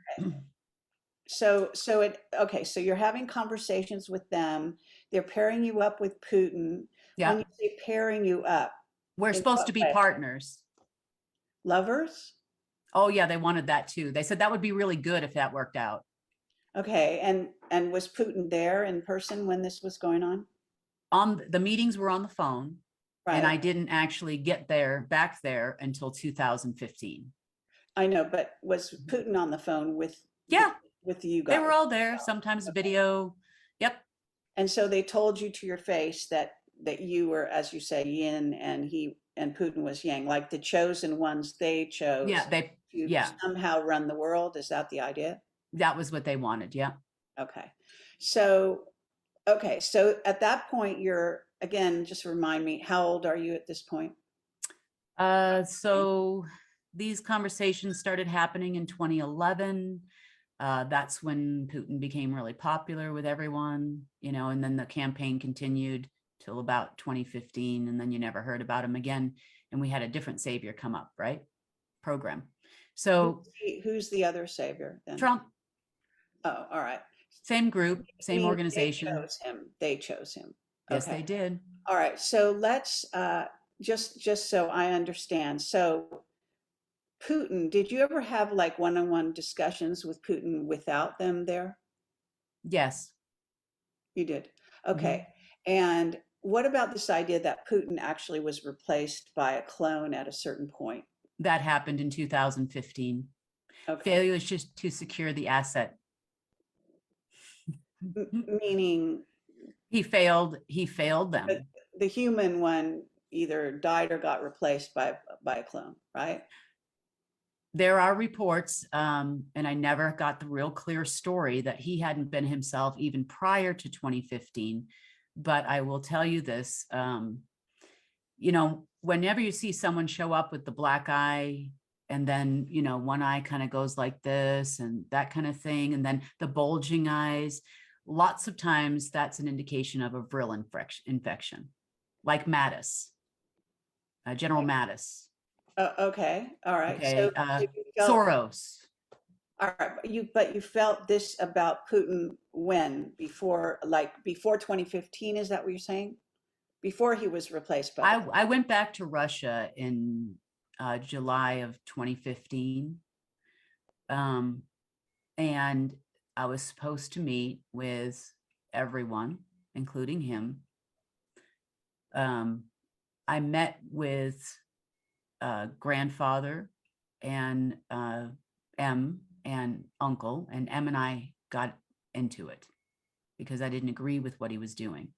okay, so you're having conversations with them. They're pairing you up with Putin. yeah, When you say pairing you up, we're in supposed what to be way? partners. lovers? Oh yeah, they wanted that too. They said that would be really good if that worked out. Okay, and was Putin there in person when this was going on? The meetings were on the phone, and I Right. didn't actually get back there until 2015. I know, but was Putin on the phone Yeah, with you they were guys? all there, sometimes video. Yep. And so they told you to your face that you were, as you say, yin and Putin was yang, like the chosen ones they chose Yeah, to somehow run the world. Is that the idea? that was what they wanted. Yeah. Okay. So okay, so at that point you're again, just remind me, how old are you at this point? So these conversations started happening in 2011. That's when Putin became really popular with everyone, and then the campaign continued till about 2015, and then you never heard about him again. And we had a different savior come up, right? Program. So Who's the other savior then? Trump. Oh, all right. Same group, same organization. They chose him. Yes, Okay. they did. All right. So let's just so I understand. So Putin, did you ever have like one-on-one discussions with Putin without them there? Yes. You did. Okay. And what about this idea that Putin actually was replaced by a clone at a certain point? That happened in 2015. Okay. Failures just to secure the asset. Meaning he failed them. The human one either died or got replaced by a clone, right? There are reports, and I never got the real clear story, that he hadn't been himself even prior to 2015. But I will tell you this, whenever you see someone show up with the black eye, and then, one eye kind of goes like this and that kind of thing, and then the bulging eyes, lots of times that's an indication of a viral infection, like Mattis, General Mattis. Okay. All right. Okay. So Soros. All right. But you felt this about Putin when? Before 2015, is that what you're saying? Before he was replaced by I went back to Russia in July of 2015. And I was supposed to meet with everyone, including him. I met with grandfather and M and uncle, and M and I got into it because I didn't agree with what he was doing.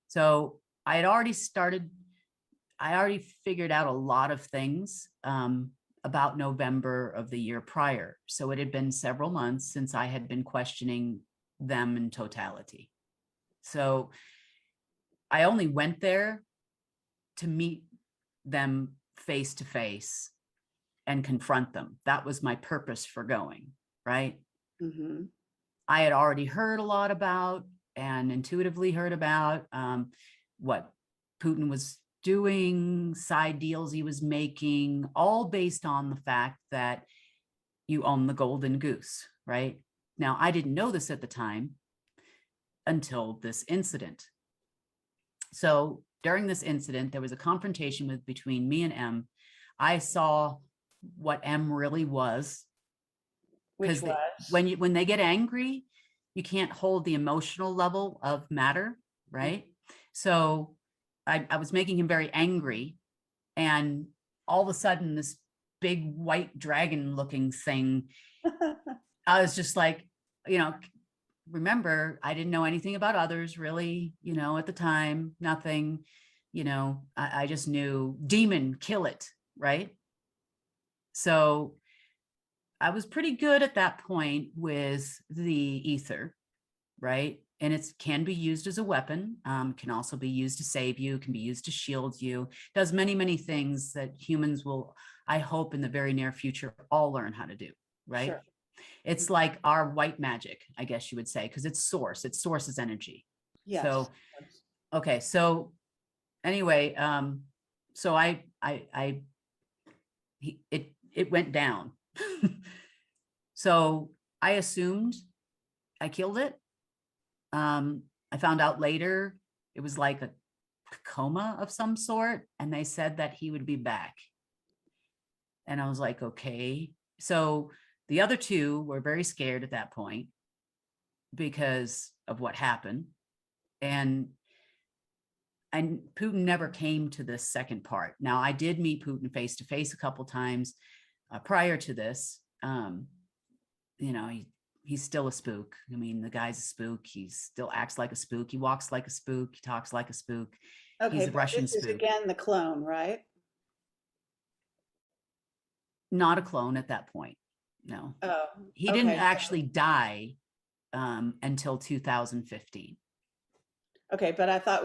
So I already figured out a lot of things about November of the year prior. So it had been several months since I had been questioning them in totality. So I only went there to meet them face to face and confront them. That was my purpose for going, right? Mm-hmm. I had already heard a lot about and intuitively heard about what Putin was doing, side deals he was making, all based on the fact that you own the golden goose, right? Now, I didn't know this at the time until this incident. So during this incident, there was a confrontation between me and M. I saw what M really was. Which was? When they get angry, you can't hold the emotional level of matter, right? So I was making him very angry, and all of a sudden this big white dragon looking thing, I was just like, remember, I didn't know anything about others really, at the time, nothing, I just knew demon, kill it, right? So I was pretty good at that point with the ether, right? And it can be used as a weapon, can also be used to save you, can be used to shield you, does many, many things that humans will, I hope in the very near future, all learn how to do, right? Sure. It's like our white magic, I guess you would say, because it's source's energy. Yes. So, okay. So anyway, so it went down. So I assumed I killed it. I found out later it was like a coma of some sort, and they said that he would be back. And I was like, okay. So the other two were very scared at that point because of what happened. And Putin never came to this second part. Now, I did meet Putin face to face a couple times prior to this. You know, he's still a spook. I mean, the guy's a spook. He still acts like a spook. He walks like a spook. He talks like a spook. Okay, He's a but Russian this is spook. again the clone, right? Not a clone at that point. No. Oh, He okay. didn't actually die until 2015. Okay, but I thought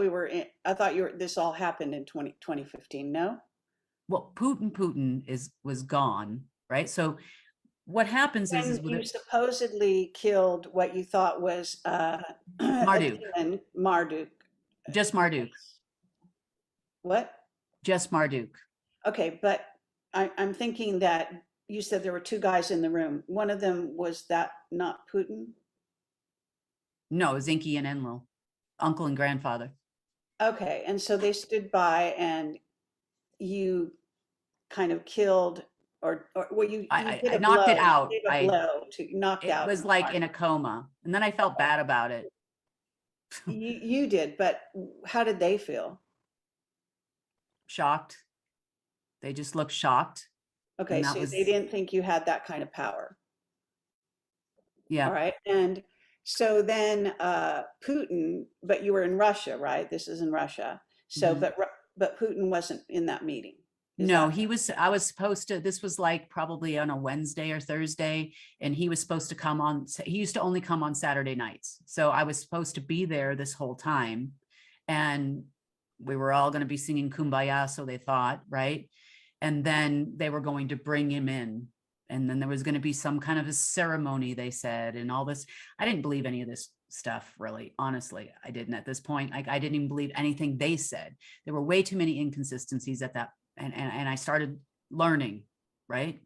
this all happened in 2015, no? Well, Putin was gone, right? So what happens is When with you it, supposedly killed what you thought was a Marduk. demon, Marduk. Just Marduk. What? Just Marduk. Okay, but I'm thinking that you said there were two guys in the room. One of them, was that not Putin? No, Zinke and Enlil, uncle and grandfather. Okay, and so they stood by and you kind of killed, or well, you I did a knocked it blow. out. You gave a blow to knocked It out. was like in a coma. And then I felt bad about it. You did, but how did they feel? Shocked. They just looked shocked. Okay, And that so was- they didn't think you had that kind of power. Yeah. All right. And so then Putin, but you were in Russia, right? This is in Russia. So, Mhm. but Putin wasn't in that meeting. Is No, that- I was supposed to, this was like probably on a Wednesday or Thursday, and he was supposed to come on, he used to only come on Saturday nights. So I was supposed to be there this whole time, and we were all going to be singing Kumbaya, so they thought, right? And then they were going to bring him in, and then there was going to be some kind of a ceremony, they said, and all this. I didn't believe any of this stuff, really. Honestly, I didn't at this point. I didn't even believe anything they said. There were way too many inconsistencies at that. And I started learning, right?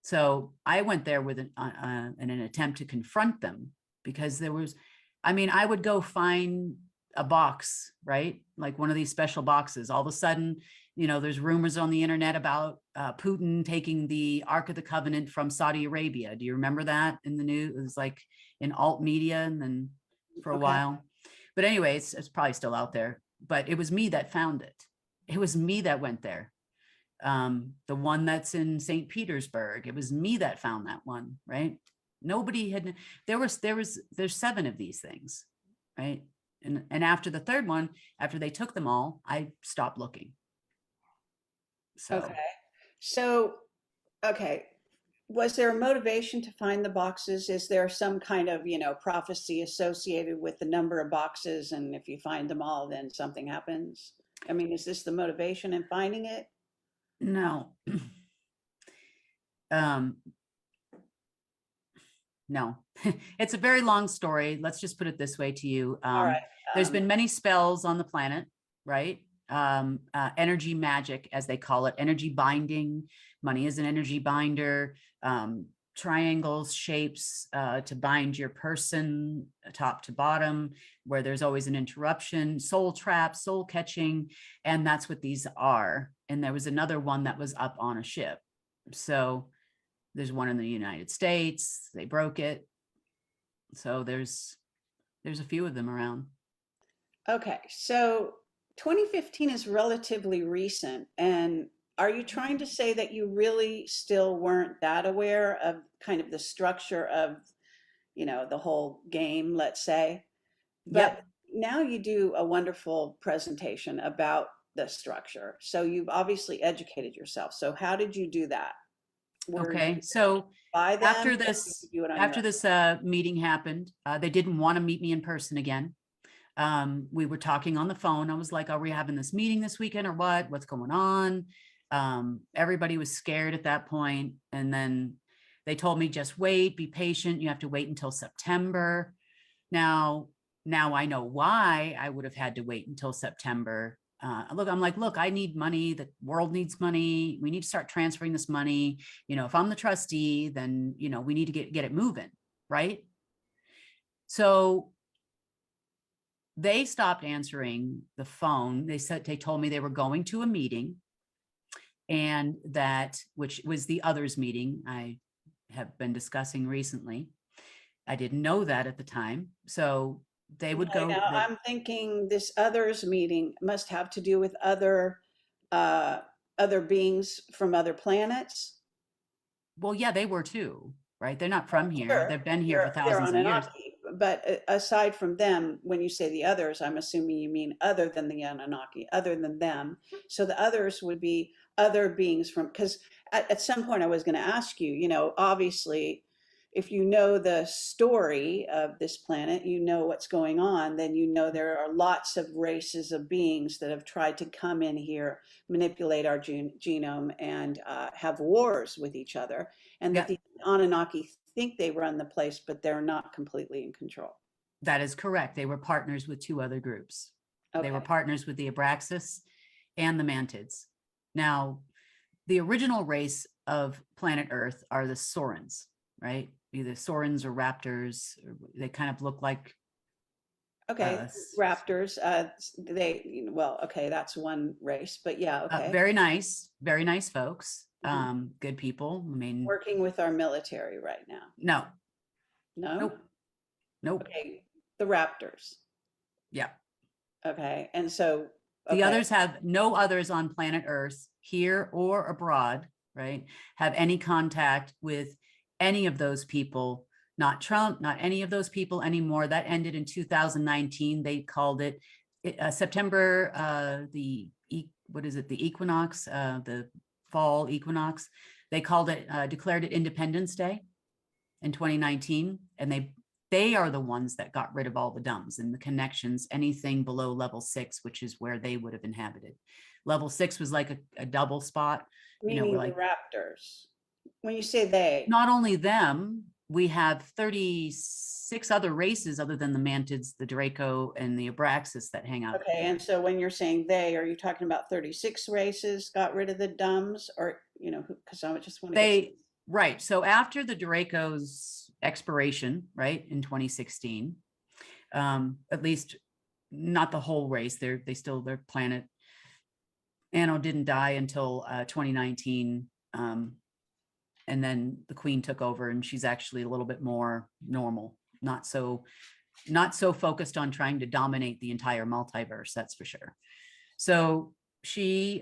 So I went there with in an attempt to confront them, because there was, I mean, I would go find a box, right? Like one of these special boxes. All of a sudden, you know, there's rumors on the internet about Putin taking the Ark of the Covenant from Saudi Arabia. Do you remember that in the news? It was like in alt media, and then for a Okay. while. But anyway, it's probably still out there. But it was me that found it. It was me that went there. The one that's in St. Petersburg, it was me that found that one, right? Nobody had, there's 7 of these things, right? And after the third one, after they took them all, I stopped looking. So, Okay. Was there a motivation to find the boxes? Is there some kind of, prophecy associated with the number of boxes? And if you find them all, then something happens? I mean, is this the motivation in finding it? no. No, it's a very long story. Let's just put it this way to you. All right. There's been many spells on the planet, right? Energy magic, as they call it, energy binding. Money is an energy binder. Triangles, shapes to bind your person top to bottom, where there's always an interruption, soul trap, soul catching. And that's what these are. And there was another one that was up on a ship. So there's one in the United States. They broke it. So there's a few of them around. Okay, so 2015 is relatively recent. And are you trying to say that you really still weren't that aware of kind of the structure of, the whole game, let's say? But Yep. now you do a wonderful presentation about the structure. So you've obviously educated yourself. So how did you do that? Okay, so By them, after or did this, you do it on your own? meeting happened, they didn't want to meet me in person again. We were talking on the phone. I was like, are we having this meeting this weekend or what? What's going on? Everybody was scared at that point. And then they told me, just wait, be patient. You have to wait until September. Now I know why I would have had to wait until September. I'm like, look, I need money. The world needs money. We need to start transferring this money. If I'm the trustee, then, we need to get it moving. Right. So they stopped answering the phone. They told me they were going to a meeting. and that, which was the others meeting I have been discussing recently. I didn't know that at the time. So they would go. Now, I'm thinking this others meeting must have to do with other beings from other planets. Well, yeah, they were too, right? They're not from here. Sure, They've been here for they're thousands of years. Anunnaki, but aside from them, when you say the others, I'm assuming you mean other than the Anunnaki, other than them. So the others would be other beings from, because at some point I was going to ask you, you know, obviously, if you know the story of this planet, you know what's going on, then you know there are lots of races of beings that have tried to come in here, manipulate our genome, and have wars with each other. And that the Anunnaki think they run the place, but they're not completely in control. That is correct. They were partners with two other groups. They were partners with the Abraxas and the Mantids. Now, the original race of planet Earth are the Saurons, right? Either Saurons or Raptors. They kind of look like Raptors. Well, okay, that's one race, but yeah, okay. Very nice folks. Good people. I mean, working with our military right now. No. Nope. Okay, the Raptors. Yeah. Okay, and so the others have no others on planet Earth, here or abroad, right? Have any contact with any of those people, not Trump, not any of those people anymore. That ended in 2019. They called it September, the equinox, the fall equinox. They called it, declared it Independence Day in 2019. And they are the ones that got rid of all the dumbs and the connections, anything below level 6, which is where they would have inhabited. Level 6 was like a double spot. Meaning the Raptors. When you say they, not only them, we have 36 other races other than the Mantids, the Draco, and the Abraxas that hang out. Okay, and so when you're saying they, are you talking about 36 races got rid of the dumbs, or, you know, because I just want to right. So after the Draco's expiration, right, in 2016, at least not the whole race, their planet Anno didn't die until 2019. And then the queen took over, and she's actually a little bit more normal, not so focused on trying to dominate the entire multiverse, that's for sure. So she,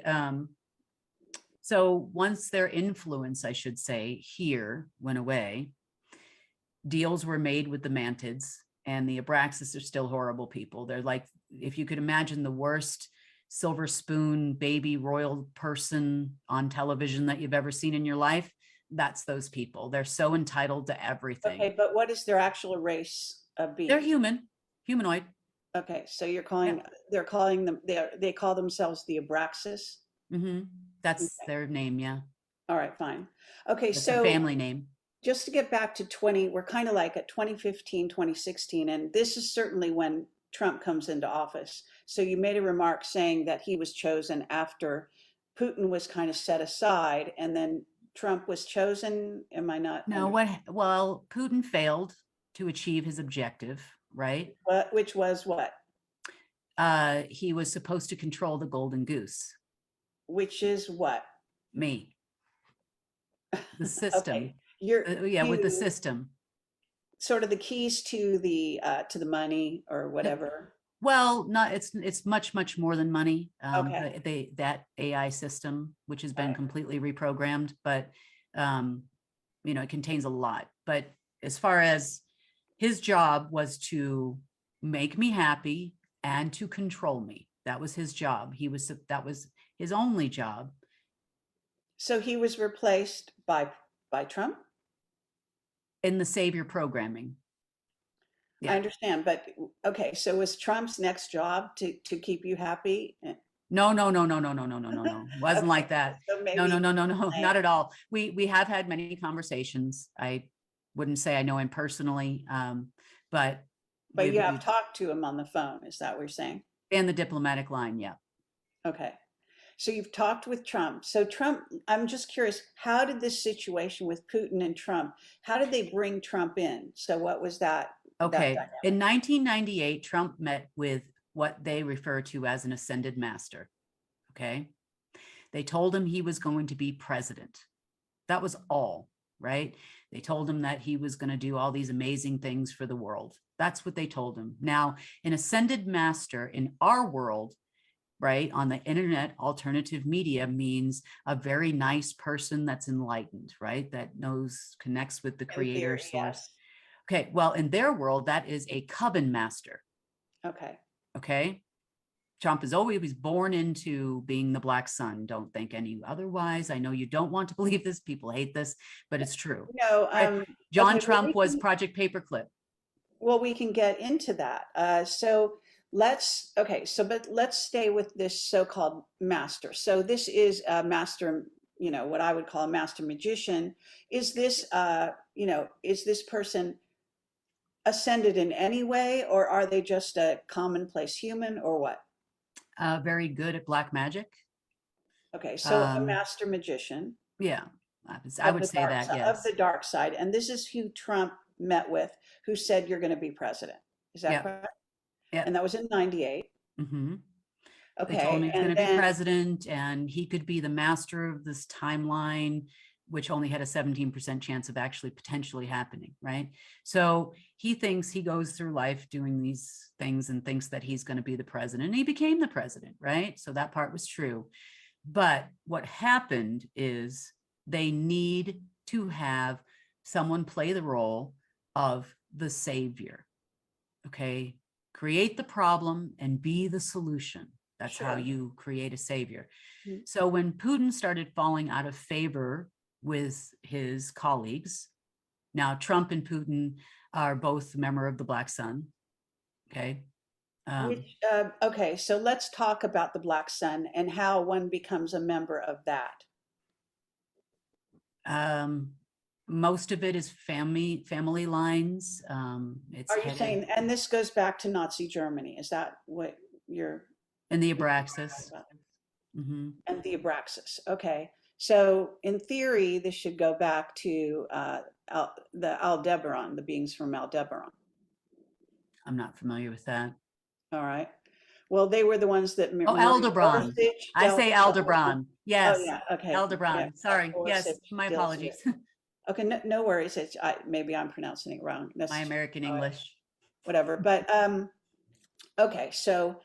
so once their influence, I should say, here went away, deals were made with the Mantids, and the Abraxas are still horrible people. They're like, if you could imagine the worst silver spoon baby royal person on television that you've ever seen in your life, that's those people. They're so entitled to everything. Okay, but what is their actual race of being? They're humanoid. Okay, so you're calling, they're calling them, they call themselves the Abraxas? That's their name, yeah. All right, fine. Okay, that's so a family name. Just to get back to we're kind of like at 2015, 2016, and this is certainly when Trump comes into office. So you made a remark saying that he was chosen after Putin was kind of set aside, and then Trump was chosen. Am I not? No, well, Putin failed to achieve his objective, right? Which was what? He was supposed to control the golden goose. Which is what? Me. The system. Okay. With the system. Sort of the keys to the money or whatever. Well, it's much more than money. Okay. That AI system, which has been completely reprogrammed, but it contains a lot. But as far as his job was to make me happy and to control me, that was his job. That was his only job. So he was replaced by Trump? In the savior programming. Yeah. I understand, but okay, so was Trump's next job to keep you happy? No. Wasn't like that. So no, not at all. We have had many conversations. I wouldn't say I know him personally, but you have talked to him on the phone. Is that what you're saying? And the diplomatic line, yeah. Okay. So you've talked with Trump. So Trump, I'm just curious, how did this situation with Putin and Trump, how did they bring Trump in? So what was that? Okay. In 1998, Trump met with what they refer to as an ascended master. Okay. They told him he was going to be president. That was all, right? They told him that he was going to do all these amazing things for the world. That's what they told him. Now, an ascended master in our world, right, on the internet, alternative media means a very nice person that's enlightened, right? That knows, connects with the creator source. Yes. Okay, well, in their world, that is a coven master. Okay. Okay. Trump is always born into being the black sun. Don't think any otherwise. I know you don't want to believe this. People hate this, but it's true. No, Right? John okay, Trump was Project Paperclip. well, we can get into that. But let's stay with this so-called master. So this is a master, what I would call a master magician. Is this, is this person ascended in any way, or are they just a commonplace human, or what? Very good at black magic. Okay, so a master magician. Yeah, I would say that, yes. Of the dark side. And this is who Trump met with, who said, you're going to be president. Is that correct? Yeah. And that was in 98. Mm-hmm. Okay. They told him he was going to then, be president and he could be the master of this timeline, which only had a 17% chance of actually potentially happening, right? So he thinks he goes through life doing these things and thinks that he's going to be the president. And he became the president, right? So that part was true. But what happened is they need to have someone play the role of the savior, okay? Create the problem and be the solution. That's how you create a savior. Mm-hmm. So when Putin started falling out of favor with his colleagues, now Trump and Putin are both a member of the Black Sun, okay? Okay, so let's talk about the Black Sun and how one becomes a member of that. Most of it is family lines. Are you saying, and this goes back to Nazi Germany? Is that what you're? And the Abraxas. Mm-hmm. And the Abraxas. Okay, so in theory, this should go back to the Aldebaran, the beings from Aldebaran. I'm not familiar with that. All right. Well, they were the ones that. Oh, Aldebaran. I say Aldebaran. Yes. Oh, yeah. Okay. Aldebaran. Yeah. Sorry. Yes. My apologies. Okay. No worries. Maybe I'm pronouncing it wrong. My American English. Whatever. But okay. So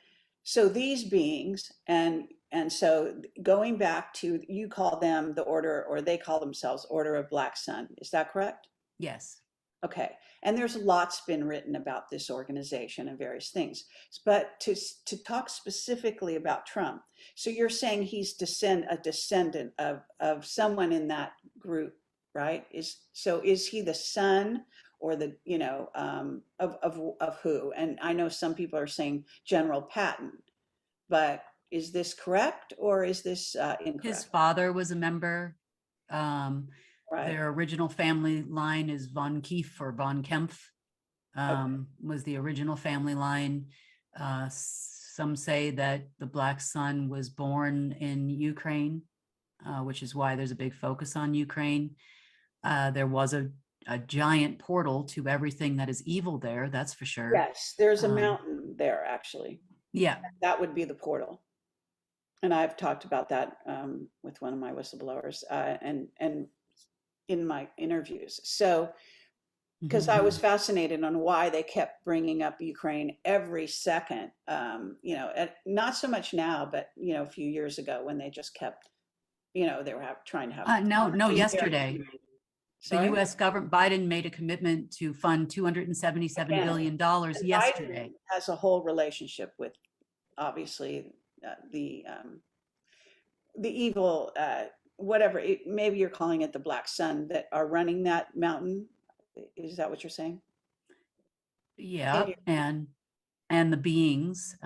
these beings and so going back to, you call them the order, or they call themselves Order of Black Sun. Is that correct? Yes. Okay. And there's lots been written about this organization and various things. But to talk specifically about Trump, so you're saying he's a descendant of someone in that group, right? Is he the son or the, of who? And I know some people are saying General Patton, but is this correct or is this incorrect? His father was a member. Right. Their original family line is von Kief or von Kempf, was the original family line. Some say that the Black Sun was born in Ukraine, which is why there's a big focus on Ukraine. There was a giant portal to everything that is evil there, that's for sure. Yes, there's a mountain there, actually. Yeah. That would be the portal. And I've talked about that with one of my whistleblowers and in my interviews. So, because I was fascinated on why they kept bringing up Ukraine every second, not so much now, but, a few years ago when they just kept, they were trying to have. No, yesterday. Sorry? The U.S. government, Biden made a commitment to fund $277 billion yesterday. Biden has a whole relationship with, obviously, the evil, whatever, maybe you're calling it the Black Sun, that are running that mountain. Is that what you're saying? Yeah, and the beings,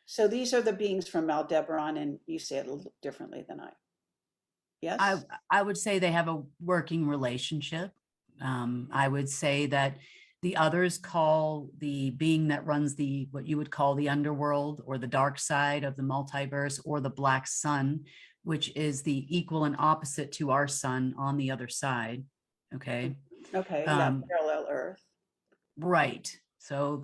So these are the beings from Aldebaran, and you say it a little differently than I. Yes? I would say they have a working relationship. I would say that the others call the being that runs what you would call the underworld or the dark side of the multiverse, or the Black Sun, which is the equal and opposite to our sun on the other side. Okay. Okay. That parallel Earth. Right. So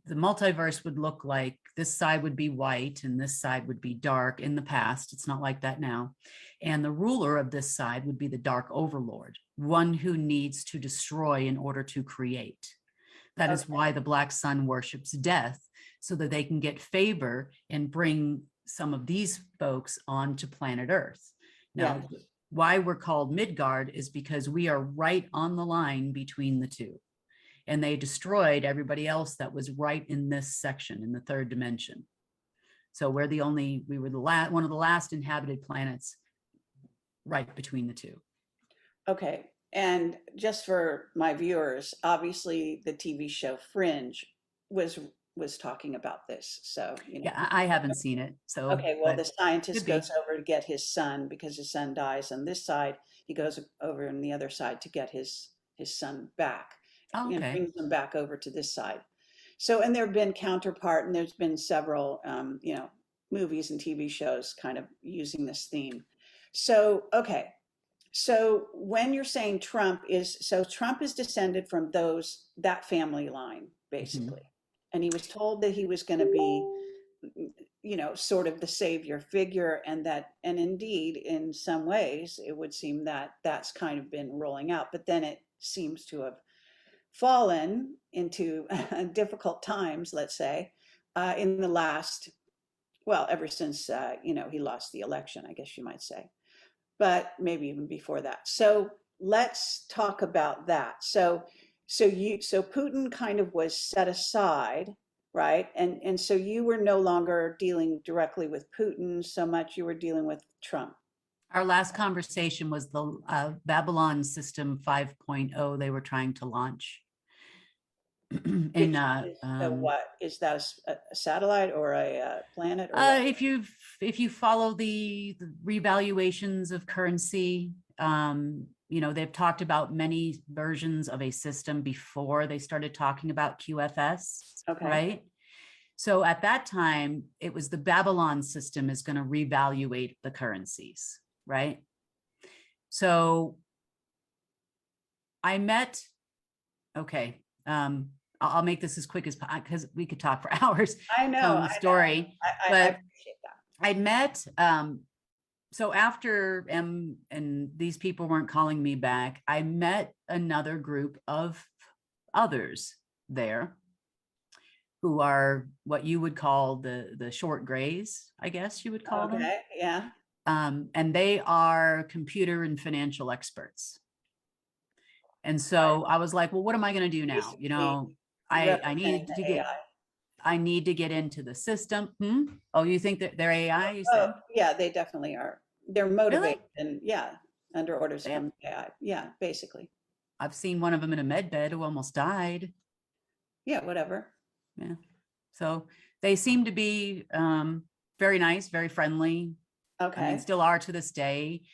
the multiverse would look like this side would be white and this side would be dark in the past. It's not like that now. And the ruler of this side would be the dark overlord, one who needs to destroy in order to create. That is why the black sun worships death, so that they can get favor and bring some of these folks onto planet Earth. Now, why we're called Midgard is because we are right on the line between the two. And they destroyed everybody else that was right in this section, in the third dimension. So we were one of the last inhabited planets right between the two. Okay. And just for my viewers, obviously the TV show Fringe was talking about this. So, you know. Yeah, I haven't seen it. So okay, well, the scientist goes over to get his son because his son dies on this side. He goes over on the other side to get his son back. Oh, okay. And brings them back over to this side. So, and there have been counterpart, and there's been several, you know, movies and TV shows kind of using this theme. So, okay. So when you're saying Trump is descended from that family line, basically. And he was told that he was going to be, you know, sort of the savior figure, and indeed, in some ways, it would seem that that's kind of been rolling out, but then it seems to have fallen into difficult times, let's say, in the last, well, ever since, you know, he lost the election, I guess you might say, but maybe even before that. So let's talk about that. So Putin kind of was set aside, right? And so you were no longer dealing directly with Putin so much, you were dealing with Trump. Our last conversation was the Babylon system 5.0 they were trying to launch. What is that, a satellite or a planet? Or if you follow the revaluations of currency, you know, they've talked about many versions of a system before they started talking about QFS, right? So at that time, it was the Babylon system is going to revaluate the currencies, right? So I met, I'll make this as quick as because we could talk for hours. I know telling the story, I appreciate that. I met, so after and these people weren't calling me back, I met another group of others there who are what you would call the short grays, I guess you would call them. Yeah. And they are computer and financial experts. And so I was like, well, what am I going to do now? Basically, you know, I need to get into the system. Oh, you think that they're AI? You said? Yeah, they definitely are. They're motivated and under orders from AI. Yeah, basically. I've seen one of them in a med bed who almost died. Yeah, whatever. Yeah. So they seem to be very nice, very friendly. Okay. I mean, still are to this day.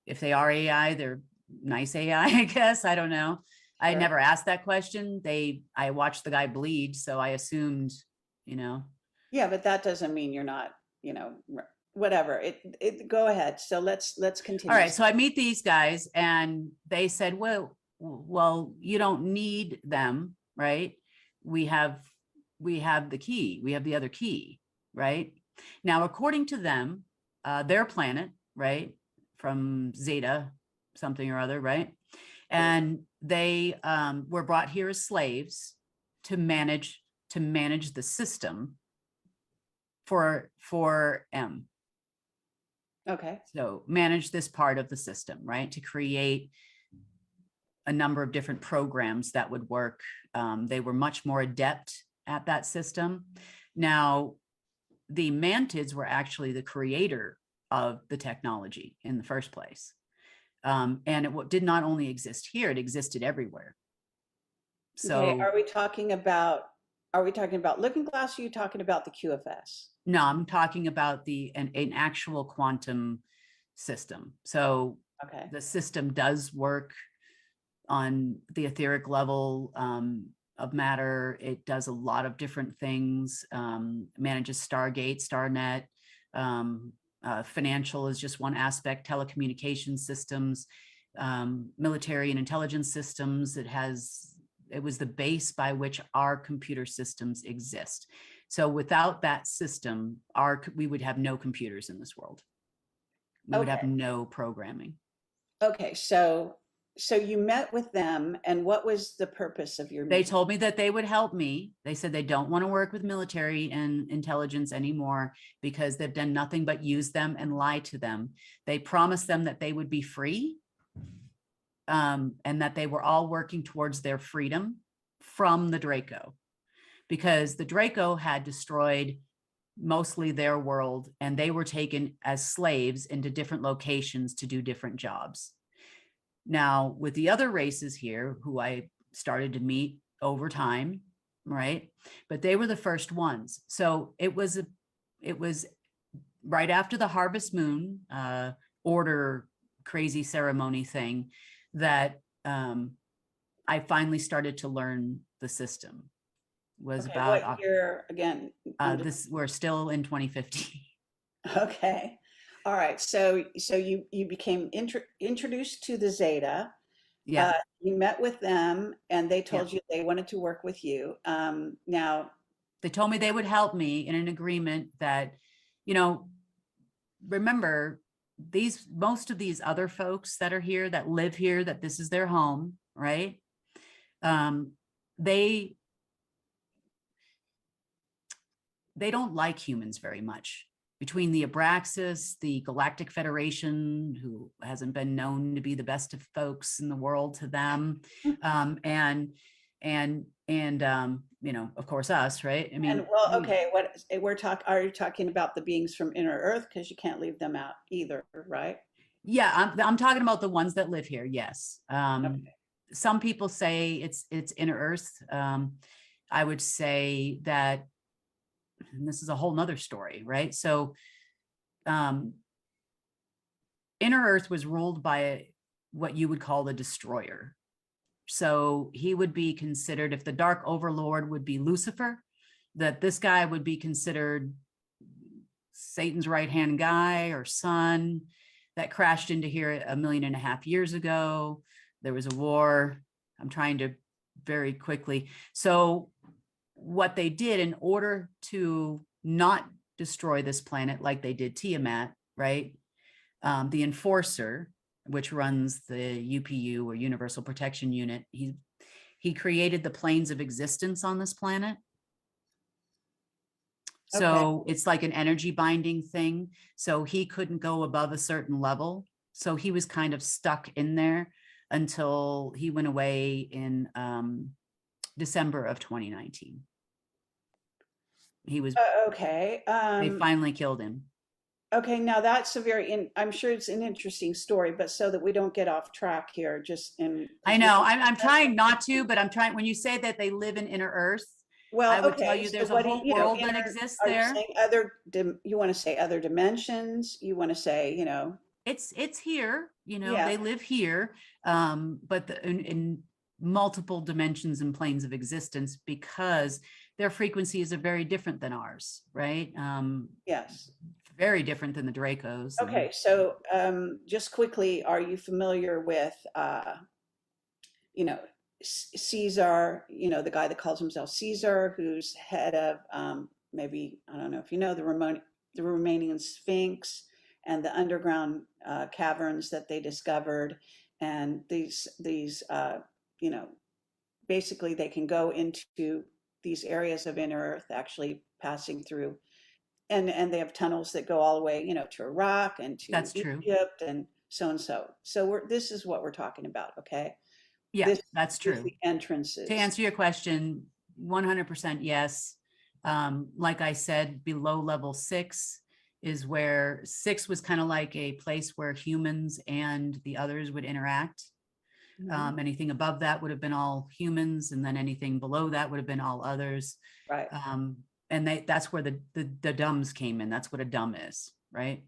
If they are AI, they're nice AI, I guess. I don't know. Sure. I never asked that question. I watched the guy bleed, so I assumed, you know. Yeah, but that doesn't mean you're not, you know, whatever. Go ahead. So let's continue. All right. So I meet these guys and they said, well, you don't need them, right? We have the key. We have the other key, right? Now, according to them, their planet, right, from Zeta, something or other, right? And they were brought here as slaves to manage the system for M. Okay. So manage this part of the system, right? To create a number of different programs that would work. They were much more adept at that system. Now, the Mantids were actually the creator of the technology in the first place. And it did not only exist here, it existed everywhere. So okay, are we talking about Looking Glass, or are you talking about the QFS? No, I'm talking about an actual quantum system. So the system does work on the etheric level of matter. It does a lot of different things, manages Stargate, Starnet, financial is just one aspect, telecommunication systems, military and intelligence systems. It was the base by which our computer systems exist. So without that system, we would have no computers in this world. We would have Okay. no programming. Okay, so you met with them, and what was the purpose of your They meeting? told me that they would help me. They said they don't want to work with military and intelligence anymore because they've done nothing but use them and lie to them. They promised them that they would be free, and that they were all working towards their freedom from the Draco, because the Draco had destroyed mostly their world, and they were taken as slaves into different locations to do different jobs. Now, with the other races here, who I started to meet over time, right? But they were the first ones. So it was right after the harvest moon order crazy ceremony thing that I finally started to learn the system. Was Okay, about what year again? we're still in 2015. Okay. All right. So you became introduced to the Zeta. Yeah. You met with them, and they told you they wanted to work with you. Now, They told me they would help me in an agreement that, you know, remember most of these other folks that are here, that live here, that this is their home, right? They don't like humans very much. Between the Abraxas, the Galactic Federation, who hasn't been known to be the best of folks in the world to them, and you know, of course, us, right? I mean, and well, okay, are you talking about the beings from inner Earth? Because you can't leave them out either, right? yeah, I'm talking about the ones that live here. Yes. Okay. Some people say it's inner Earth. I would say that, and this is a whole nother story, right? So inner Earth was ruled by what you would call the destroyer. So he would be considered, if the dark overlord would be Lucifer, that this guy would be considered Satan's right-hand guy or son that crashed into here 1.5 million years ago. There was a war. I'm trying to very quickly. So what they did in order to not destroy this planet like they did Tiamat, right? The enforcer, which runs the UPU, or Universal Protection Unit, he created the planes of existence on this planet. So it's like an energy binding thing. So he couldn't go above a certain level. So he was kind of stuck in there until he went away in December of 2019. He was Okay. they finally killed him. Okay, now that's I'm sure it's an interesting story, but so that we don't get off track here, I know, I'm trying not to, but I'm trying, when you say that they live in inner Earth, well, I would okay, tell you there's a whole world that exists there. You want to say other dimensions? You want to say, you know? It's here, you know, Yeah. they live here, but in multiple dimensions and planes of existence, because their frequencies are very different than ours, right? Yes. Very different than the Dracos. Okay, so just quickly, are you familiar with, you know, Caesar, you know, the guy that calls himself Caesar, who's head of, maybe, I don't know if you know, the Romanian Sphinx and the underground caverns that they discovered. And these you know, basically they can go into these areas of inner Earth, actually passing through. And they have tunnels that go all the way, you know, to Iraq and to That's true. Egypt and so and so. So this is what we're talking about, okay? Yeah, that's true. The entrances. To answer your question, 100% yes. Like I said, below level 6 is where 6 was kind of like a place where humans and the others would interact. Mhm. Anything above that would have been all humans, and then anything below that would have been all others. Right. And that's where the dumbs came in. That's what a dumb is, right?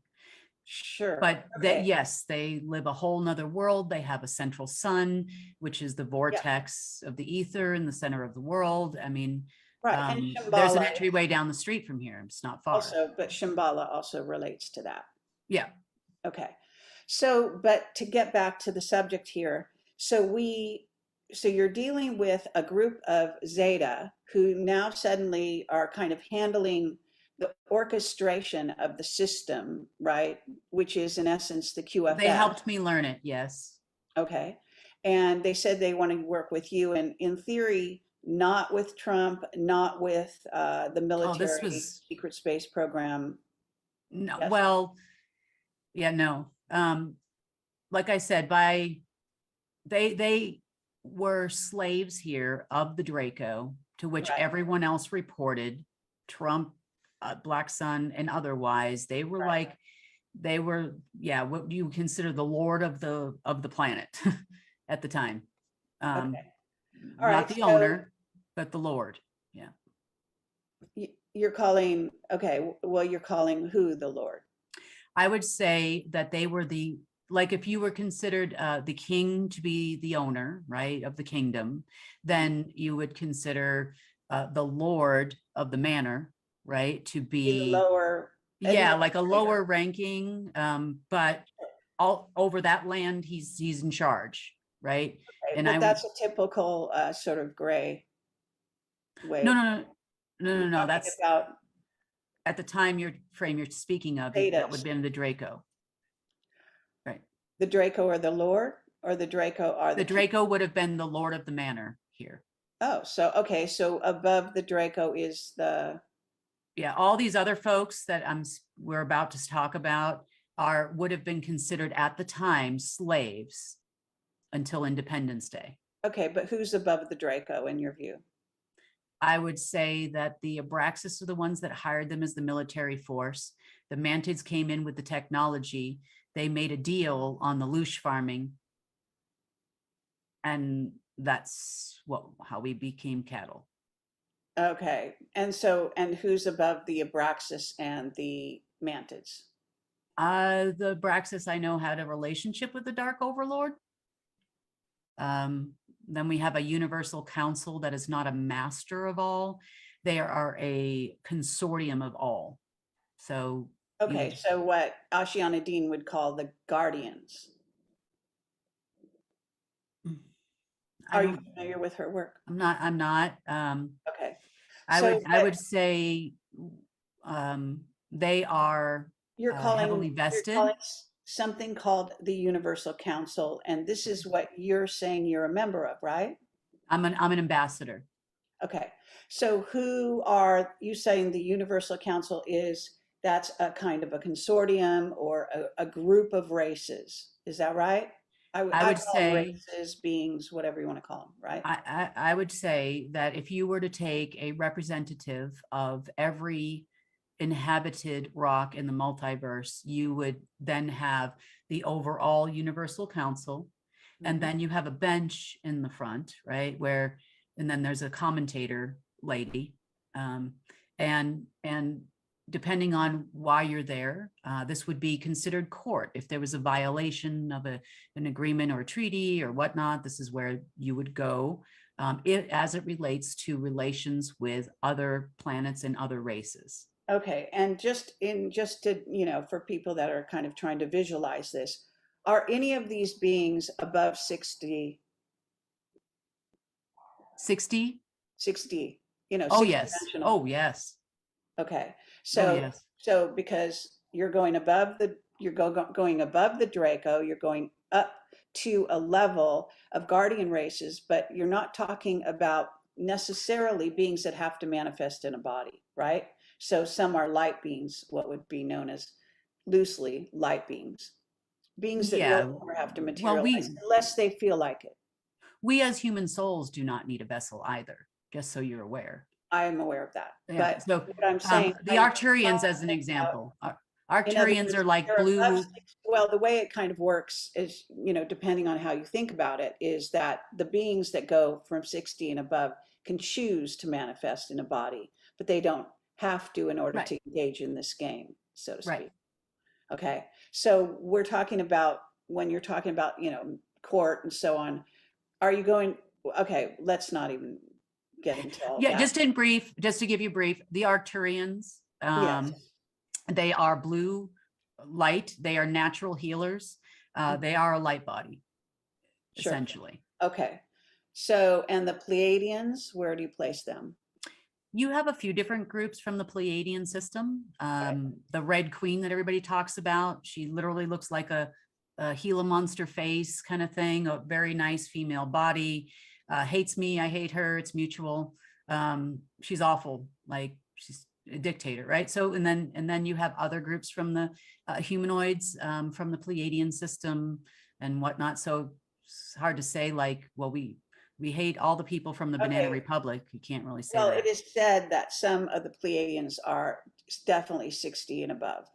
Sure. But Okay. yes, they live a whole nother world. They have a central sun, which is the vortex of the ether in the center of the world. I mean, Right. And there's an Shambhala entryway down the street from here. It's not far. also, but Shambhala also relates to that. Yeah. Okay. So, but to get back to the subject here, so we so you're dealing with a group of Zeta who now suddenly are kind of handling the orchestration of the system, right? Which is in essence the QFS. They helped me learn it, yes. Okay. And they said they want to work with you, and in theory, not with Trump, not with the military secret space program. No, Yes. well, yeah, no. Like I said, they were slaves here of the Draco, to which Right. everyone else reported, Trump, Black Sun, and otherwise. They were Right. like, they were, yeah, what you consider the lord of the planet at the time. Okay. All Not right, the so owner, but the Lord. Yeah. you're calling, okay, well, you're calling who the Lord? I would say that they were like if you were considered the king to be the owner, right, of the kingdom, then you would consider the Lord of the manor, right, to The be lower, yeah, like a administrator. lower ranking, but all over that land, he's in charge, right? Okay, And but I that's a typical sort of gray way. no, of- no, no, no, no, no. talking That's about at the time you're speaking of, that Zetas. would have been the Draco, right? The Draco or the Lord, or the Draco are The king? Draco would have been the lord of the manor here. Oh, so, okay, so above the Draco is the, Yeah, all these other folks that we're about to talk about would have been considered at the time slaves until Independence Day. okay, but who's above the Draco in your view? I would say that the Abraxas are the ones that hired them as the military force. The Mantids came in with the technology. They made a deal on the loosh farming. And that's how we became cattle. Okay, and so, and who's above the Abraxas and the Mantids? The Abraxas, I know, had a relationship with the Dark Overlord. Then we have a universal council that is not a master of all. They are a consortium of all. So Okay, so what Ashiana Dean would call the guardians. Are you familiar with her work? I'm not. Okay. I So, would say they are you're calling, heavily you're vested. calling something called the Universal Council, and this is what you're saying you're a member of, right? I'm an ambassador. Okay, so who are you saying the Universal Council is? That's a kind of a consortium or a group of races. Is that right? I would call them say races, beings, whatever you want to call them, right? I would say that if you were to take a representative of every inhabited rock in the multiverse, you would then have the overall Universal Council, and then you have a bench in the front, right, and then there's a commentator lady, and depending on why you're there, this would be considered court. If there was a violation of an agreement or a treaty or whatnot, this is where you would go, as it relates to relations with other planets and other races. Okay, and just to, for people that are kind of trying to visualize this, are any of these beings above 60? 60? 60, Oh, 60 yes. dimensional. Oh, yes. Okay, so yes. so because you're going above going above the Draco, you're going up to a level of guardian races, but you're not talking about necessarily beings that have to manifest in a body, right? So some are light beings, what would be known as loosely light beings that don't ever have to materialize unless they feel like it. We as human souls do not need a vessel either, just so you're aware. I am aware of that. Yeah. But So what I'm saying, the Arcturians, as an example, Arcturians are like blue. Well, the way it kind of works is, depending on how you think about it, is that the beings that go from 60 and above can choose to manifest in a body, but they don't have to in order to engage in this game, so to speak. Right. Okay. So we're talking about, when you're talking about, court and so on, are you going, okay, let's not even get into all that. Just in brief, just to give you brief, the Arcturians, Yes. they are blue light. They are natural healers. They are a light body, Sure. essentially. Okay. So, and the Pleiadians, where do you place them? You have a few different groups from the Pleiadian system. The Red Queen that everybody talks about, she literally looks like a Gila monster face kind of thing, a very nice female body, hates me, I hate her, it's mutual. She's awful, like she's a dictator, right? So, and then you have other groups from the humanoids from the Pleiadian system and whatnot. So it's hard to say, like, well, we hate all the people from the Banana Republic. You can't really say Well, that. it is said that some of the Pleiadians are definitely 60 and above.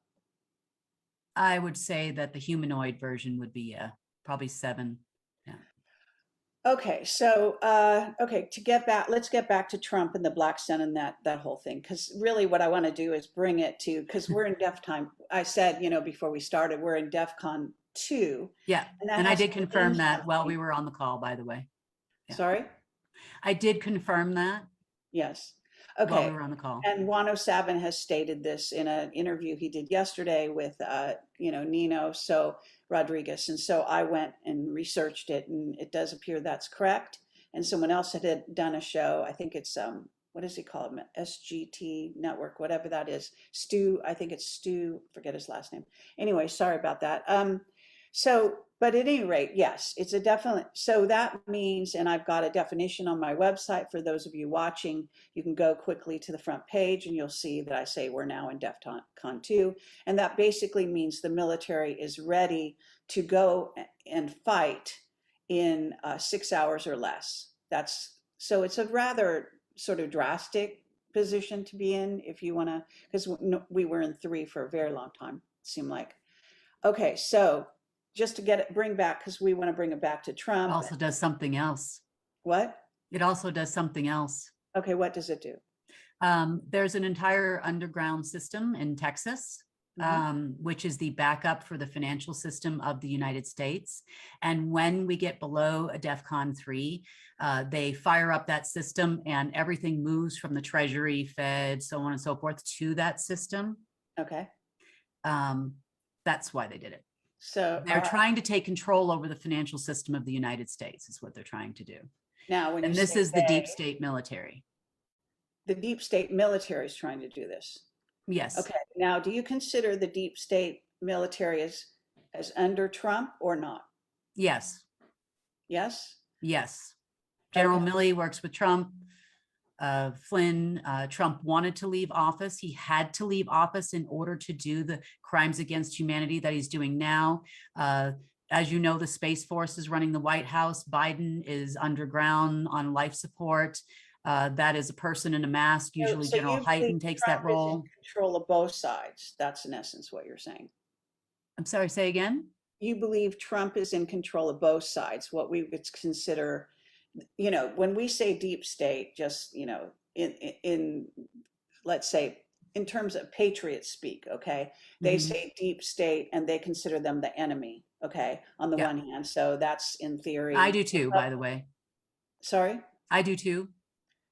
I would say that the humanoid version would be probably 7. Yeah. Okay, so to get back, let's get back to Trump and the Black Sun and that whole thing, because really what I want to do is bring it to, because we're in DEF time. I said, before we started, we're in DEF CON 2. Yeah, and I has did to confirm mean that while something. we were on the call, by the way. Yeah. Sorry? I did confirm that Yes. while Okay. we were on the call. And Wano Savin has stated this in an interview he did yesterday with, Nino Rodriguez. And so I went and researched it, and it does appear that's correct. And someone else had done a show. I think it's, what does he call it? SGT Network, whatever that is. Stu, I think it's Stu, forget his last name. Anyway, sorry about that. But at any rate, yes, it's a definite. So that means, and I've got a definition on my website for those of you watching, you can go quickly to the front page and you'll see that I say we're now in DEF CON 2. And that basically means the military is ready to go and fight in 6 hours or less. So it's a rather sort of drastic position to be in if you want to, because we were in 3 for a very long time, it seemed like. Okay, so just to bring back, because we want to bring it back to Trump. It also does something else. What? It also does something else. Okay, what does it do? There's an entire underground system in Texas, which is the backup for the financial system of the United States. And when we get below a DEF CON 3, they fire up that system and everything moves from the Treasury, Fed, so on and so forth to that system. Okay. That's why they did it. So they're trying to take control over the financial system of the United States is what they're trying to do. Now, when and you this say is the deep state military. The deep state military is trying to do this. Yes. Okay. Now, do you consider the deep state military as under Trump or not? Yes. Yes? Yes. General Okay. Milley works with Trump. Flynn, Trump wanted to leave office. He had to leave office in order to do the crimes against humanity that he's doing now. As you know, the Space Force is running the White House. Biden is underground on life support. That is a person in a mask. Usually So General you Hyten believe takes Trump that is role. in control of both sides. That's in essence what you're saying. I'm sorry, say again? You believe Trump is in control of both sides, what we would consider, when we say deep state, just, in let's say, in terms of patriot speak, okay? They say deep state and they consider them the enemy, okay? On the one hand, so that's in theory. I do too, by the way. Sorry? I do too.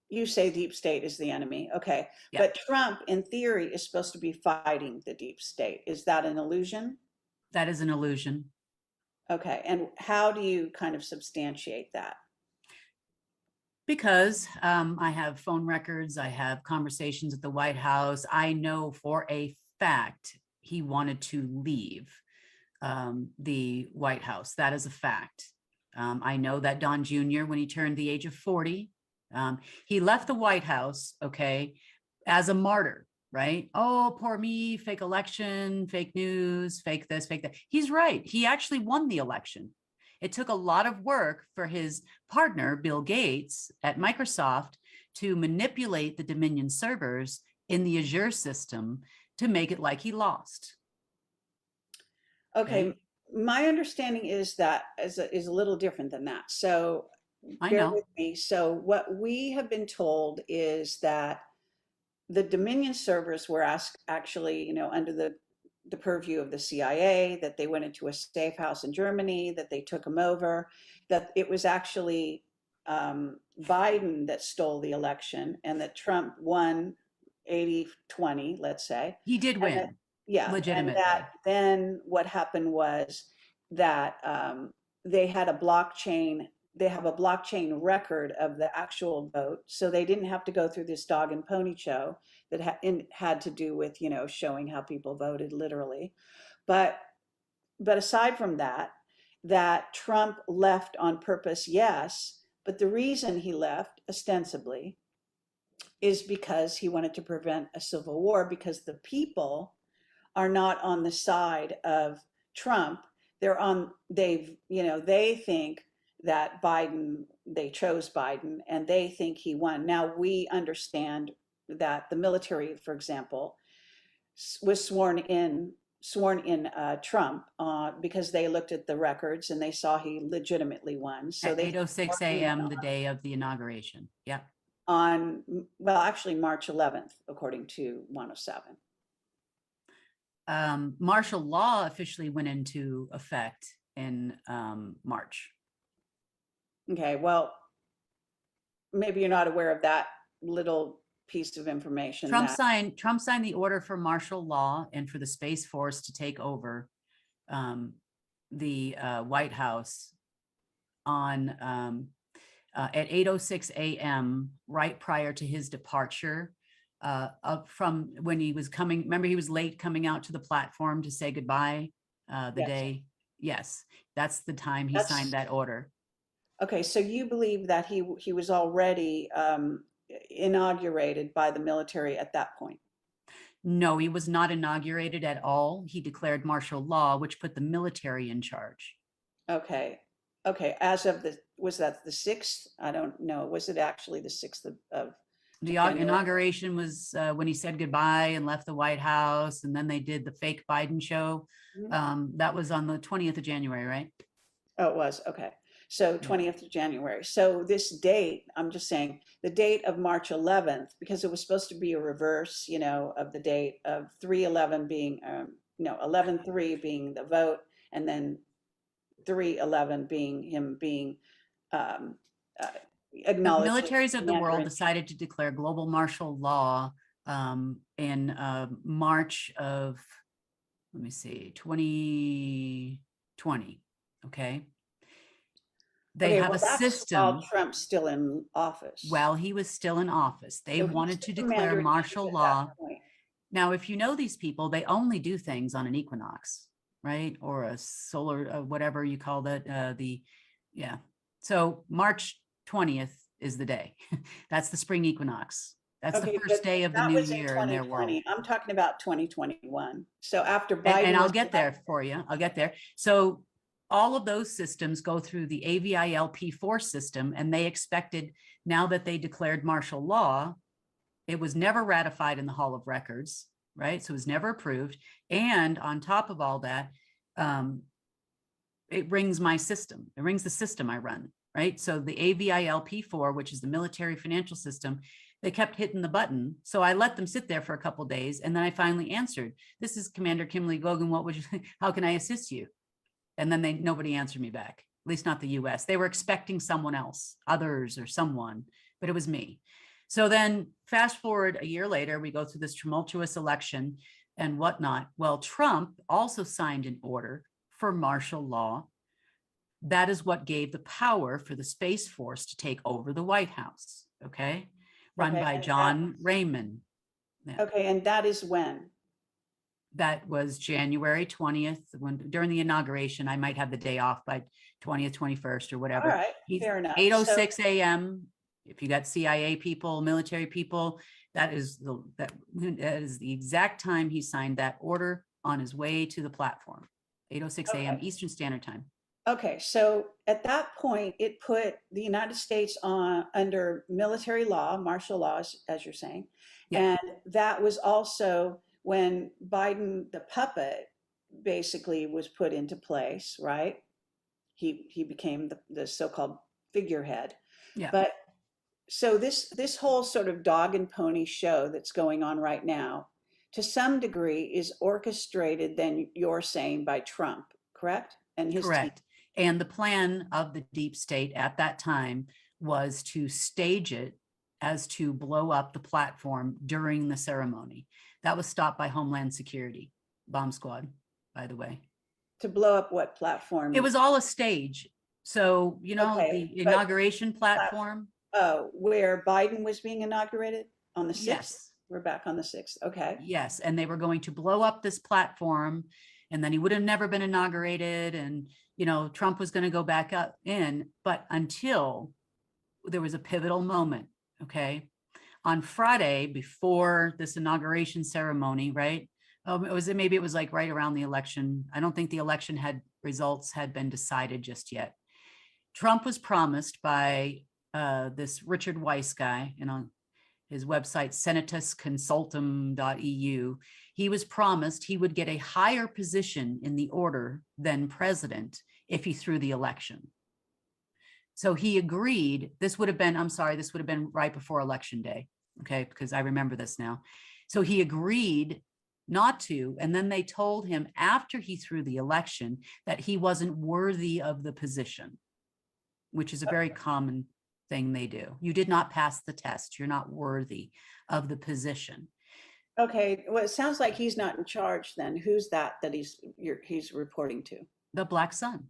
You say deep state is the enemy, okay? Yeah. But Trump, in theory, is supposed to be fighting the deep state. Is that an illusion? That is an illusion. Okay, and how do you kind of substantiate that? Because I have phone records, I have conversations at the White House. I know for a fact he wanted to leave the White House. That is a fact. I know that Don Jr., when he turned the age of 40, he left the White House, okay, as a martyr, right? Oh, poor me, fake election, fake news, fake this, fake that. He's right. He actually won the election. It took a lot of work for his partner, Bill Gates at Microsoft, to manipulate the Dominion servers in the Azure system to make it like he lost. Okay. My understanding is that is a little different than that. So bear with me. So what we have been told is that the Dominion servers were actually, under the purview of the CIA, that they went into a safe house in Germany, that they took them over, that it was actually Biden that stole the election and that Trump won 80-20, let's say. He did win. Yeah. Legitimately. And then what happened was that they had a blockchain they have a blockchain record of the actual vote. So they didn't have to go through this dog and pony show that had to do with, you know, showing how people voted literally. But aside from that, that Trump left on purpose, yes, but the reason he left ostensibly is because he wanted to prevent a civil war, because the people are not on the side of Trump. They think that they chose Biden and they think he won. Now we understand that the military, for example, was sworn in Trump because they looked at the records and they saw he legitimately won. So at 8:06 a.m. the day of the inauguration. Yep. Actually March 11th, according to 107. Martial law officially went into effect in March. Okay, well, maybe you're not aware of that little piece of information. Trump signed the order for martial law and for the Space Force to take over the White House on at 8:06 a.m. right prior to his departure from when he was coming. Remember, he was late coming out to the platform to say goodbye day. Yes, that's the time he signed that order. Okay, so you believe that he was already inaugurated by the military at that point? No, he was not inaugurated at all. He declared martial law, which put the military in charge. Okay. As of was that the 6th? I don't know. Was it actually the 6th of the January? Inauguration was when he said goodbye and left the White House, and then they did the fake Biden show. That was on the 20th of January, right? Oh, it was. Okay. So 20th of January. So this date, I'm just saying the date of March 11th, because it was supposed to be a reverse, you know, of the date of 3/11 being, 11/3 being the vote, and then 3/11 being him being acknowledged. The militaries of the world decided to declare global martial law in March of, 2020. Okay. They have a system. While Trump's still in office. While he was still in office, they wanted to declare martial law. Now, if you know these people, they only do things on an equinox, right? Or a solar, whatever you call that. So March 20th is the day. That's the spring equinox. That's the first day of the new year in their world. I'm talking about 2021. So after Biden. And I'll get there for you. I'll get there. So all of those systems go through the AVILP4 system, and they expected, now that they declared martial law, it was never ratified in the Hall of Records, right? So it was never approved. And on top of all that, it rings my system. It rings the system I run, right? So the AVILP4, which is the military financial system, they kept hitting the button. So I let them sit there for a couple of days, and then I finally answered. This is Commander Kimberly Gougen. How can I assist you? And then nobody answered me back, at least not the US. They were expecting someone else, others or someone, but it was me. So then fast forward a year later, we go through this tumultuous election and whatnot. Well, Trump also signed an order for martial law. That is what gave the power for the Space Force to take over the White House, okay? Run by John Raymond. Yeah. Okay, and that is when? That was January 20th, during the inauguration. I might have the day off by 20th, 21st or whatever. All right, fair enough. 8:06 a.m. If you got CIA people, military people, that is the exact time he signed that order on his way to the platform. 8:06 a.m. Eastern Standard Time. Okay, so at that point, it put the United States under military law, martial laws, as you're saying, and that was also when Biden, the puppet, basically was put into place, right? He became the so-called figurehead. Yeah. But so this whole sort of dog and pony show that's going on right now, to some degree, is orchestrated, then you're saying, by Trump, correct? And his correct. team. And the plan of the deep state at that time was to stage it as to blow up the platform during the ceremony. That was stopped by Homeland Security, bomb squad, by the way. To blow up what platform? It was all a stage. So, Okay, the but inauguration platform, where Biden was being inaugurated on the 6th? yes, We're back on the 6th. Okay. yes. And they were going to blow up this platform, and then he would have never been inaugurated. And, Trump was going to go back up in, but until there was a pivotal moment. Okay. On Friday, before this inauguration ceremony, right? Maybe it was like right around the election. I don't think the election results had been decided just yet. Trump was promised by this Richard Weiss guy, on his website, senatusconsultum.eu. He was promised he would get a higher position in the order than president if he threw the election. So he agreed. This would have been right before Election Day. Okay, because I remember this now. So he agreed not to. And then they told him after he threw the election that he wasn't worthy of the position, which is a very common thing they do. You did not pass the test. You're not worthy of the position. Okay. Well, it sounds like he's not in charge then. Who's that he's reporting to? The Black Sun.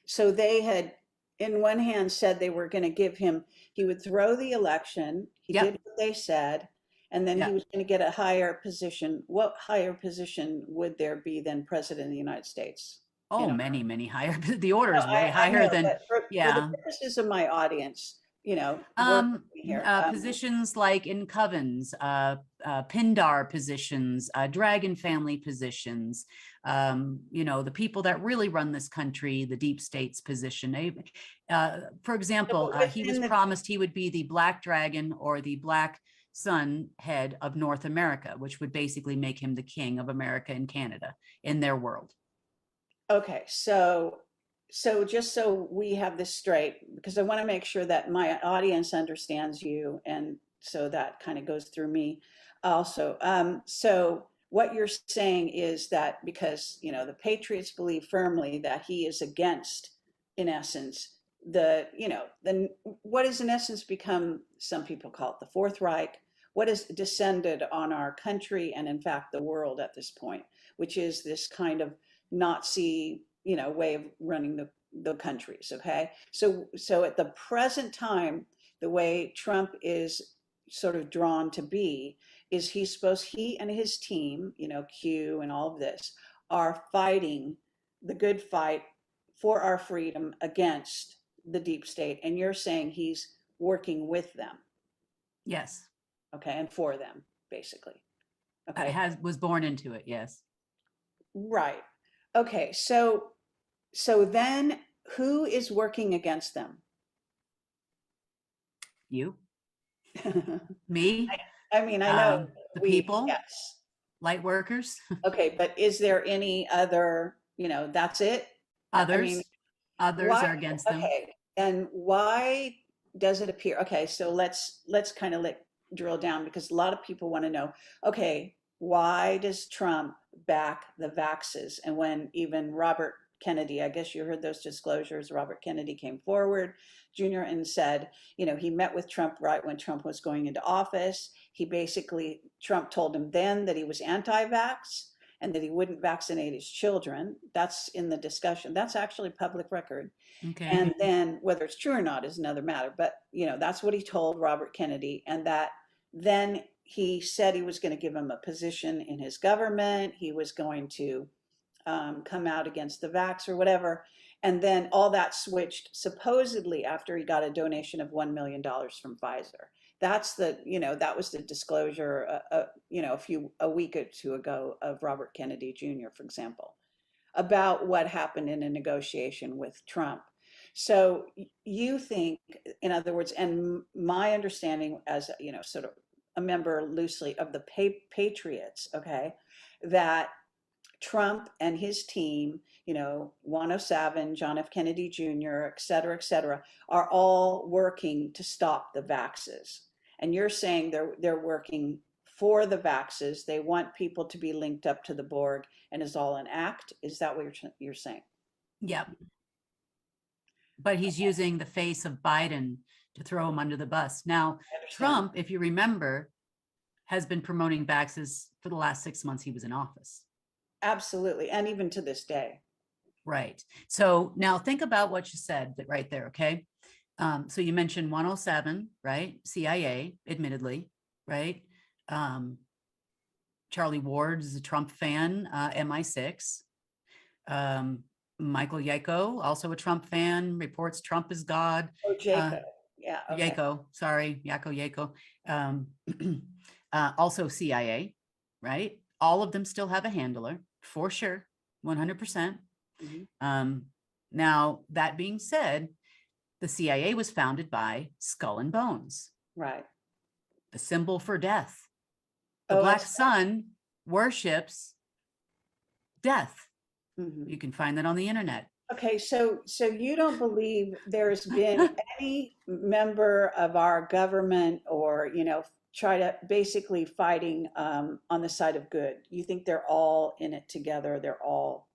So they had, in one hand, said they were going to give him, he would throw the election. He Yep. did what they said, and then Yep. he was going to get a higher position. What higher position would there be than president of the United States? Oh, many, many higher. The order is way I higher know, than, but for yeah. the purposes of my audience, working here, Positions like in covens, Pindar positions, Dragon family positions, the people that really run this country, the deep state's position. For example, he was promised he would be the Black Dragon or the Black Sun head of North America, which would basically make him the king of America and Canada in their world. Okay, so just so we have this straight, because I want to make sure that my audience understands you, and so that kind of goes through me also. So what you're saying is that because, the patriots believe firmly that he is against, in essence, what has in essence become, some people call it the Fourth Reich, what has descended on our country and in fact the world at this point, which is this kind of Nazi, way of running the countries. Okay. So at the present time, the way Trump is sort of drawn to be is he and his team, Q and all of this, are fighting the good fight for our freedom against the deep state. And you're saying he's working with them. Yes. Okay. And for them, basically. Okay. Was born into it. Yes. Right. Okay. So then who is working against them? You. Me. I mean, I know the people. Yes. Light workers. Okay. But is there any other, that's it? Others. Others why, are against them. Okay. And why does it appear? Okay. So let's kind of drill down, because a lot of people want to know, okay, why does Trump back the vaxxers? And when even Robert Kennedy, I guess you heard those disclosures, Robert Kennedy came forward Jr. and said, he met with Trump right when Trump was going into office. Trump told him then that he was anti-vax and that he wouldn't vaccinate his children. That's in the discussion. That's actually public record. Okay. And then whether it's true or not is another matter. But, that's what he told Robert Kennedy. And that then he said he was going to give him a position in his government. He was going to come out against the vax or whatever. And then all that switched supposedly after he got a donation of $1 million from Pfizer. That's that was the disclosure, a week or two ago of Robert Kennedy Jr., for example, about what happened in a negotiation with Trump. So you think, in other words, and my understanding as, sort of a member loosely of the Patriots, okay, that Trump and his team, Juan O'Savin, John F. Kennedy Jr., et cetera, are all working to stop the vaxes. And you're saying they're working for the vaxes. They want people to be linked up to the Borg, and is all an act. Is that what you're saying? Yeah. But he's using the face of Biden to throw him under the bus. Now, Trump, if you remember, has been promoting vaxes for the last 6 months he was in office. Absolutely. And even to this day. Right. So now think about what you said right there. Okay. So you mentioned 107, right? CIA, admittedly, right? Charlie Ward is a Trump fan, MI6. Michael Yako, also a Trump fan, reports Trump is God. Oh, Jacob. Yeah. Okay. Yako, sorry, Yako. Also CIA, right? All of them still have a handler, for sure, 100%. Now, that being said, the CIA was founded by Skull and Bones, Right. the symbol for death. The Oh, Black that's Sun worships death. Mhm. You can find that on the internet. Okay, so you don't believe there's been any member of our government or, try to basically fighting on the side of good. You think they're all in it together. They're all,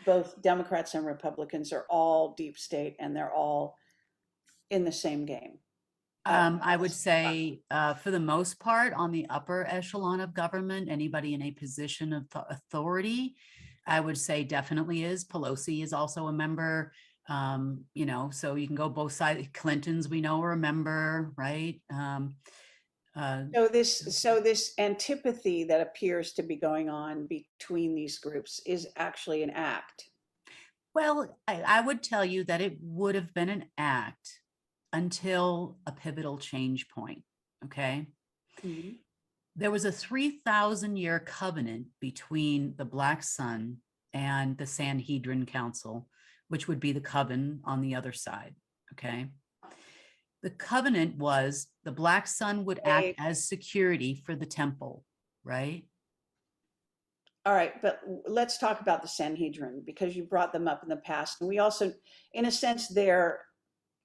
both Democrats and Republicans are all deep state and they're all in the same game. I would say, for the most part, on the upper echelon of government, anybody in a position of authority, I would say definitely is. Pelosi is also a member, so you can go both sides. Clintons, we know, are a member, right? So this antipathy that appears to be going on between these groups is actually an act. Well, I would tell you that it would have been an act until a pivotal change point, okay? There was a 3,000-year covenant between the Black Sun and the Sanhedrin Council, which would be the coven on the other side, okay? The covenant was the Black Sun would act as security for the temple, right? All right, but let's talk about the Sanhedrin because you brought them up in the past. And we also, in a sense,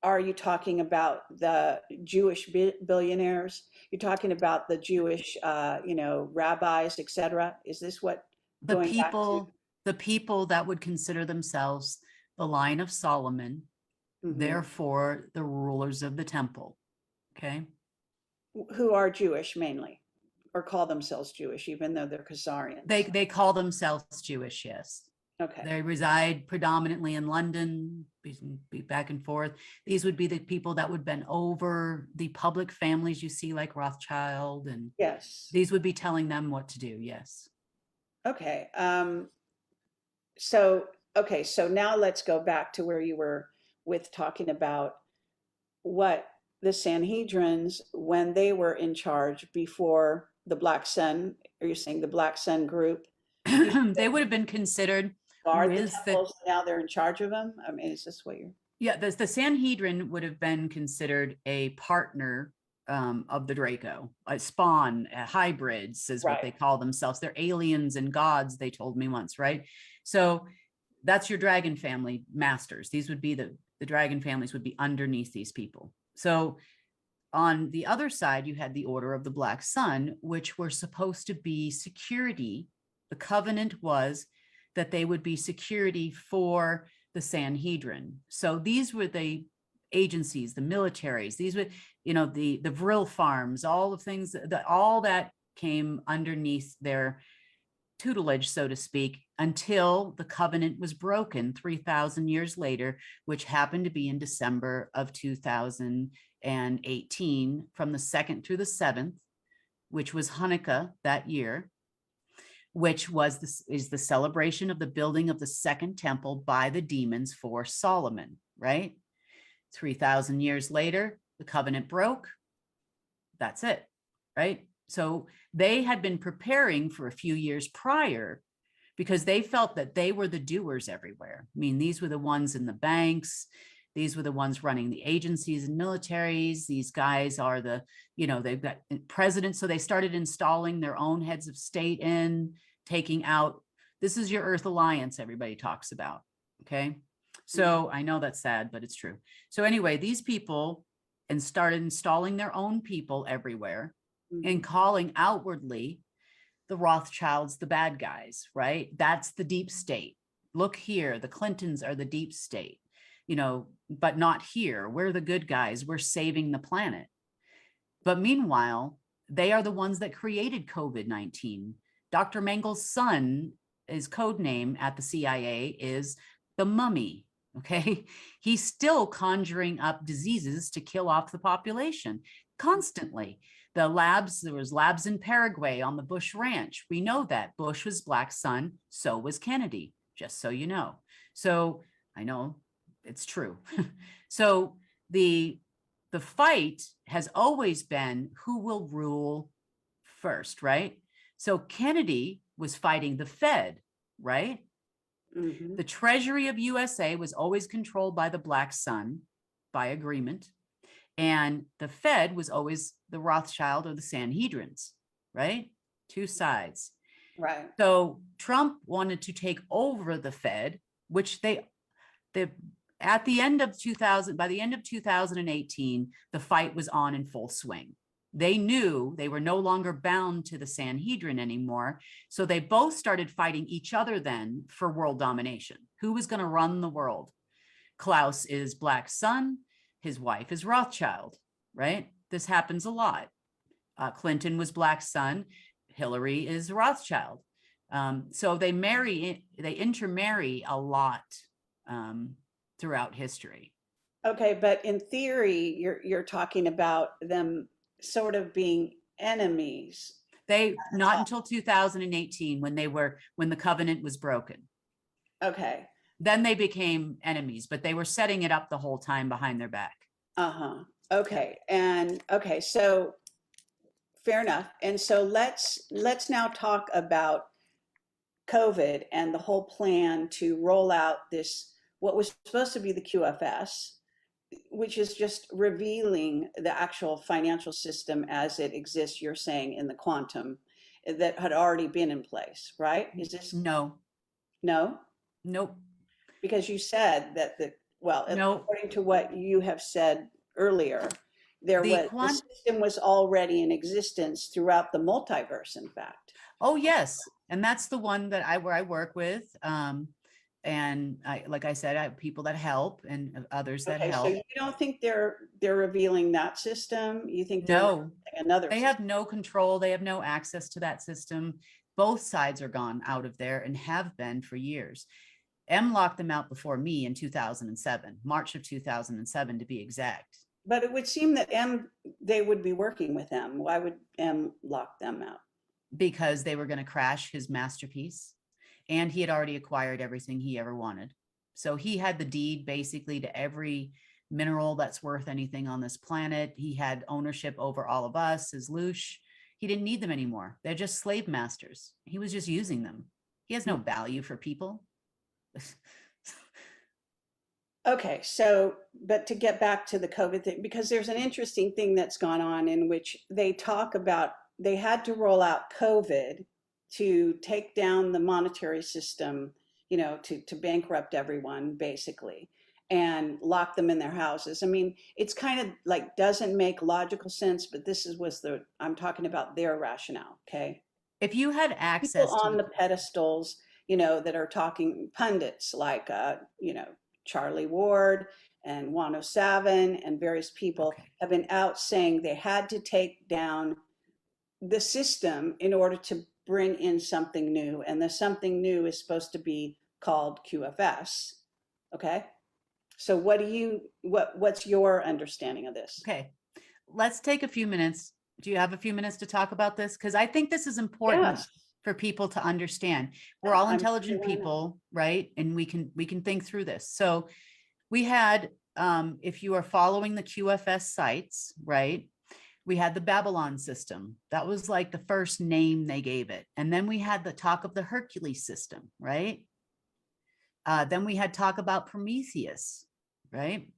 are you talking about the Jewish billionaires? You're talking about the Jewish, rabbis, etc. Is this what The going back to? people that would consider themselves the line of Solomon, therefore the rulers of the temple, okay? Who are Jewish mainly, or call themselves Jewish, even though they're Khazarians. They call themselves Jewish, yes. Okay. They reside predominantly in London, be back and forth. These would be the people that would have been over the public families you see, like Rothschild, and Yes. these would be telling them what to do, yes. Okay. So now let's go back to where you were with talking about what the Sanhedrins, when they were in charge before the Black Sun, are you saying the Black Sun group? They would have been considered Guard the temples, now they're in charge of them? I mean, is this what you're? Yeah, the Sanhedrin would have been considered a partner of the Draco, a spawn, hybrids is what they call themselves. They're aliens and gods, they told me once, right? So that's your dragon family masters. These would be the dragon families would be underneath these people. So on the other side, you had the Order of the Black Sun, which were supposed to be security. The covenant was that they would be security for the Sanhedrin. So these were the agencies, the militaries, these were, the Vril farms, all the things that all that came underneath their tutelage, so to speak, until the covenant was broken 3,000 years later, which happened to be in December of 2018, from the 2nd through the 7th, which was Hanukkah that year, which is the celebration of the building of the second temple by the demons for Solomon, right? 3,000 years later, the covenant broke. That's it, right? So they had been preparing for a few years prior because they felt that they were the doers everywhere. I mean, these were the ones in the banks. These were the ones running the agencies and militaries. These guys are they've got presidents. So they started installing their own heads of state taking out, this is your Earth Alliance everybody talks about, okay? So I know that's sad, but it's true. So anyway, these people started installing their own people everywhere and calling outwardly the Rothschilds the bad guys, right? That's the deep state. Look here, the Clintons are the deep state, but not here. We're the good guys. We're saving the planet. But meanwhile, they are the ones that created COVID-19. Dr. Mengel's son, his code name at the CIA is the mummy. Okay. He's still conjuring up diseases to kill off the population constantly. The labs, there was labs in Paraguay on the Bush Ranch. We know that Bush was Black's son. So was Kennedy, just so you know. So I know it's true. So the fight has always been who will rule first, right? So Kennedy was fighting the Fed, right? Mhm. The Treasury of USA was always controlled by the Black son by agreement. And the Fed was always the Rothschild or the Sanhedrins, right? Two sides. Right. So Trump wanted to take over the Fed, which at the end of 2000, by the end of 2018, the fight was on in full swing. They knew they were no longer bound to the Sanhedrin anymore. So they both started fighting each other then for world domination. Who was going to run the world? Klaus is Black's son. His wife is Rothschild, right? This happens a lot. Clinton was Black's son. Hillary is Rothschild. So they intermarry a lot throughout history. Okay, but in theory, you're talking about them sort of being enemies. Not until 2018 when the covenant was broken. Okay. Then they became enemies, but they were setting it up the whole time behind their back. Uh-huh. Okay. And okay, so fair enough. And so let's now talk about COVID and the whole plan to roll out this, what was supposed to be the QFS, which is just revealing the actual financial system as it exists, you're saying, in the quantum that had already been in place, right? Is this? No. Nope. Because you said that No. according to what you have said earlier, the system was already in existence throughout the multiverse, in fact. Oh, yes. And that's the one where I work with. And like I said, I have people that help and others that help. So you don't think they're revealing that system? You think no, another they system? have no control. They have no access to that system. Both sides are gone out of there and have been for years. M locked them out before me in 2007, March of 2007 to be exact. But it would seem that they would be working with M. Why would M lock them out? Because they were going to crash his masterpiece. And he had already acquired everything he ever wanted. So he had the deed basically to every mineral that's worth anything on this planet. He had ownership over all of us as Loosh. He didn't need them anymore. They're just slave masters. He was just using them. He has no value for people. Okay, so, but to get back to the COVID thing, because there's an interesting thing that's gone on in which they talk about, they had to roll out COVID to take down the monetary system, to bankrupt everyone basically and lock them in their houses. I mean, it's kind of like doesn't make logical sense, but I'm talking about their rationale, okay? If you had access people on the pedestals, that are talking, pundits like, Charlie Ward and 107 and various people have been out saying they had to take down the system in order to bring in something new. And the something new is supposed to be called QFS. Okay. So what's your understanding of this? Okay. Let's take a few minutes. Do you have a few minutes to talk about this? Because I think this is important for people to understand. We're all intelligent people, right? And we can think through this. So we had, if you are following the QFS sites, right? We had the Babylon system. That was like the first name they gave it. And then we had the talk of the Hercules system, right? Then we had talk about Prometheus, right?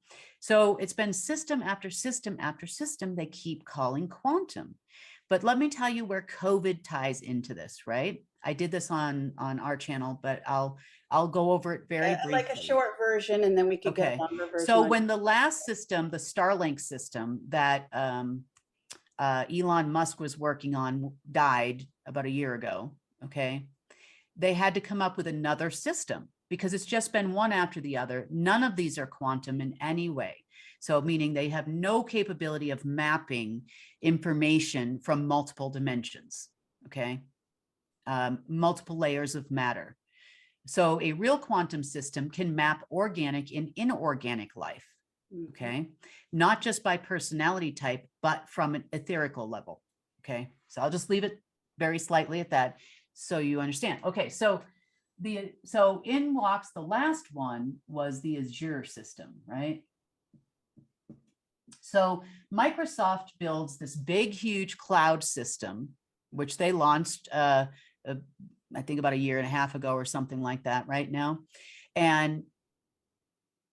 So it's been system after system after system they keep calling quantum. But let me tell you where COVID ties into this, right? I did this on our channel, but I'll go over it very briefly. Like a short version, and then we could get a longer version. So when the last system, the Starlink system that Elon Musk was working on died about a year ago, okay? They had to come up with another system because it's just been one after the other. None of these are quantum in any way. So meaning they have no capability of mapping information from multiple dimensions, okay? Multiple layers of matter. So a real quantum system can map organic and inorganic life, Mhm. okay? Not just by personality type, but from an etherical level, okay? So I'll just leave it very slightly at that so you understand. Okay, so in walks, the last one was the Azure system, right? So Microsoft builds this big, huge cloud system, which they launched, I think about a year and a half ago or something like that right now. And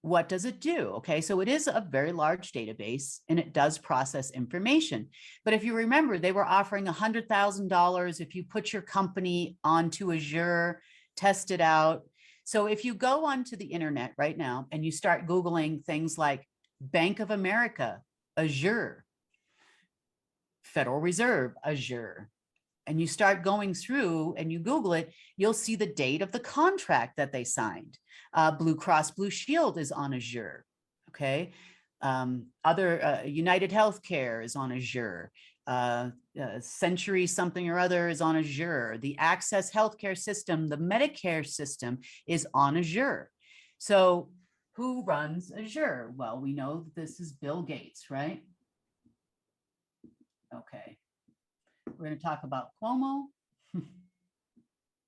what does it do? Okay, so it is a very large database and it does process information. But if you remember, they were offering $100,000 if you put your company onto Azure, test it out. So if you go onto the internet right now and you start Googling things like Bank of America, Azure, Federal Reserve, Azure, and you start going through and you Google it, you'll see the date of the contract that they signed. Blue Cross Blue Shield is on Azure, okay? United Healthcare is on Azure. Century something or other is on Azure. The Access Healthcare system, the Medicare system is on Azure. So who runs Azure? Well, we know that this is Bill Gates, right? Okay. We're going to talk about Cuomo.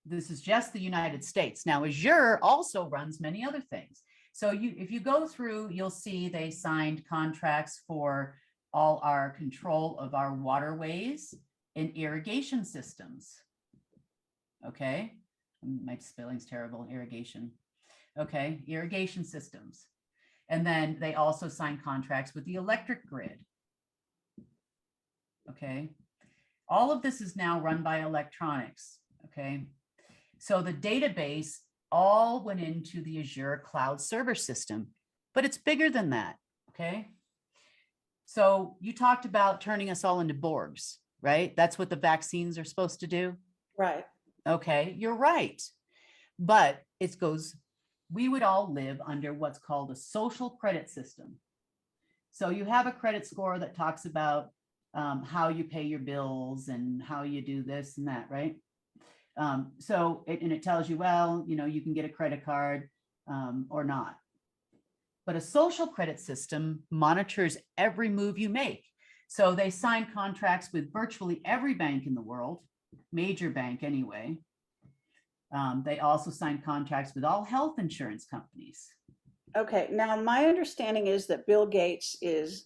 This is just the United States. Now, Azure also runs many other things. So if you go through, you'll see they signed contracts for all our control of our waterways and irrigation systems. Okay. My spelling's terrible, irrigation. Okay, irrigation systems. And then they also signed contracts with the electric grid. Okay. All of this is now run by electronics, okay? So the database all went into the Azure cloud server system, but it's bigger than that, okay? So you talked about turning us all into Borgs, right? That's what the vaccines are supposed to do? Right. Okay, you're right. But it goes, we would all live under what's called a social credit system. So you have a credit score that talks about how you pay your bills and how you do this and that, right? It tells you, well, you know, you can get a credit card or not. But a social credit system monitors every move you make. So they sign contracts with virtually every bank in the world, major bank anyway. They also sign contracts with all health insurance companies. Okay, now my understanding is that Bill Gates is,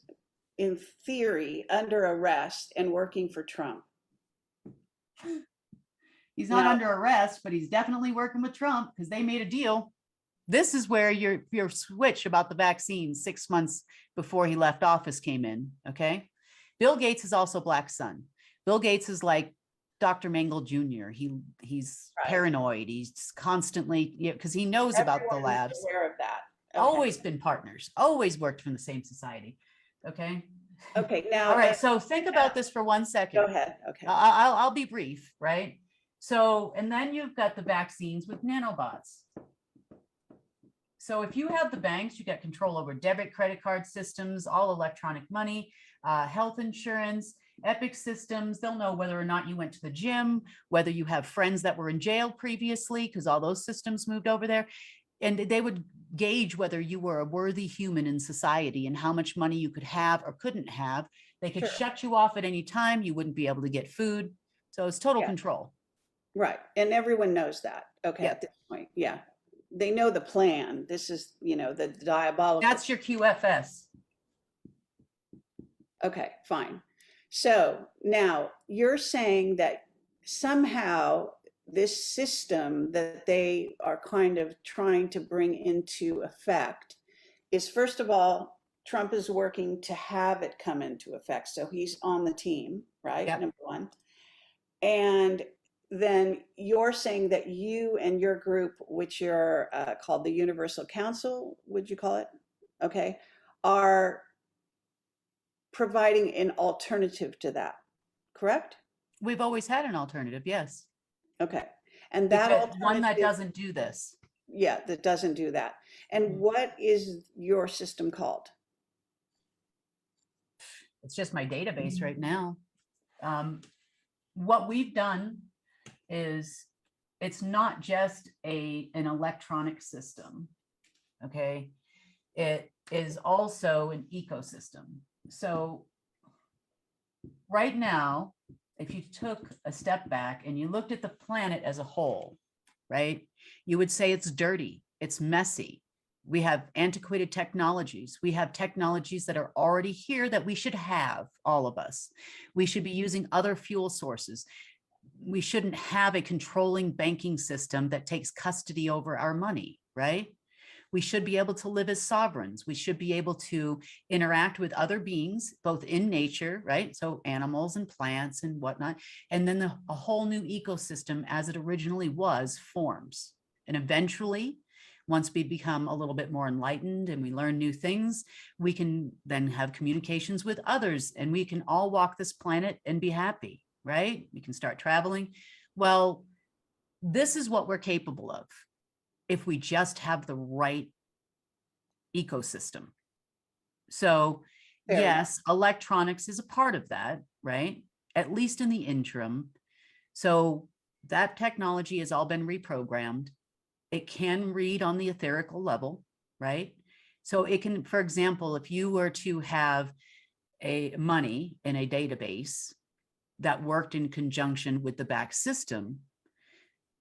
in theory, under arrest and working for Trump. He's not Now- under arrest, but he's definitely working with Trump because they made a deal. This is where your switch about the vaccine 6 months before he left office came in, okay? Bill Gates is also Black Sun. Bill Gates is like Dr. Mangle Jr. He's Right. paranoid. He's constantly, because he knows about the Everyone is labs. aware of that. Okay. Always been partners, always worked from the same society. Okay. Okay, now. All right. So think about this for 1 second. Go ahead. Okay. I'll be brief, right? So, and then you've got the vaccines with nanobots. So if you have the banks, you get control over debit, credit card systems, all electronic money, health insurance, Epic systems. They'll know whether or not you went to the gym, whether you have friends that were in jail previously, because all those systems moved over there. And they would gauge whether you were a worthy human in society and how much money you could have or couldn't have. They could Sure. shut you off at any time. You wouldn't be able to get food. So it's total Yeah. control. Right, and everyone knows that. Okay, Yeah. at this point, yeah. They know the plan. This is, the diabolical. That's your QFS. Okay, fine. So now you're saying that somehow this system that they are kind of trying to bring into effect is, first of all, Trump is working to have it come into effect. So he's on the team, right? Yep. Number one. And then you're saying that you and your group, which you're called the Universal Council, would you call it? Okay, are providing an alternative to that, correct? We've always had an alternative, yes. Okay, and that Because one that alternative- doesn't do this. Yeah, that doesn't do that. And Mhm. what is your system called? It's just my database right now. What we've done is it's not just an electronic system, okay? It is also an ecosystem. So right now, if you took a step back and you looked at the planet as a whole, right, you would say it's dirty, it's messy. We have antiquated technologies. We have technologies that are already here that we should have, all of us. We should be using other fuel sources. We shouldn't have a controlling banking system that takes custody over our money, right? We should be able to live as sovereigns. We should be able to interact with other beings, both in nature, right? So animals and plants and whatnot. And then a whole new ecosystem as it originally was forms. And eventually, once we become a little bit more enlightened and we learn new things, we can then have communications with others and we can all walk this planet and be happy, right? We can start traveling. Well, this is what we're capable of if we just have the right ecosystem. So Fair enough. yes, electronics is a part of that, right? At least in the interim. So that technology has all been reprogrammed. It can read on the etherical level, right? So it can, for example, if you were to have a money in a database that worked in conjunction with the back system,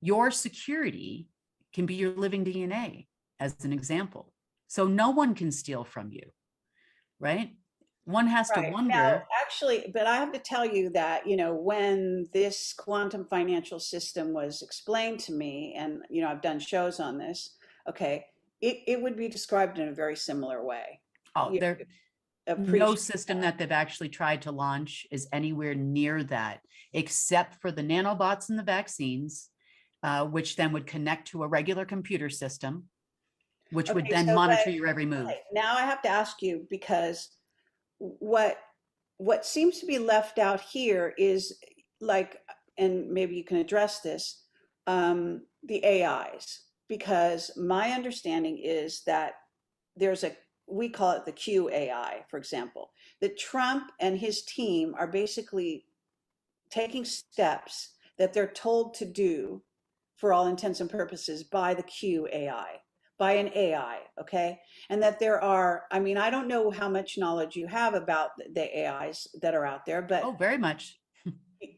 your security can be your living DNA, as an example. So no one can steal from you, right? One has to Right. wonder. Now, actually, but I have to tell you that, when this quantum financial system was explained to me, and, I've done shows on this, okay, it would be described in a very similar way. Oh, You there, no appreciate system that they've actually tried to launch is anywhere near that, except for the nanobots and the vaccines, which then would connect to a regular computer system, which would Okay, then so monitor your every move. okay, now I have to ask you, because what seems to be left out here is, like, and maybe you can address this, the AIs, because my understanding is that we call it the QAI, for example, that Trump and his team are basically taking steps that they're told to do for all intents and purposes by the QAI, by an AI, okay? And that there are, I don't know how much knowledge you have about the AIs that are out there, but Oh, very much.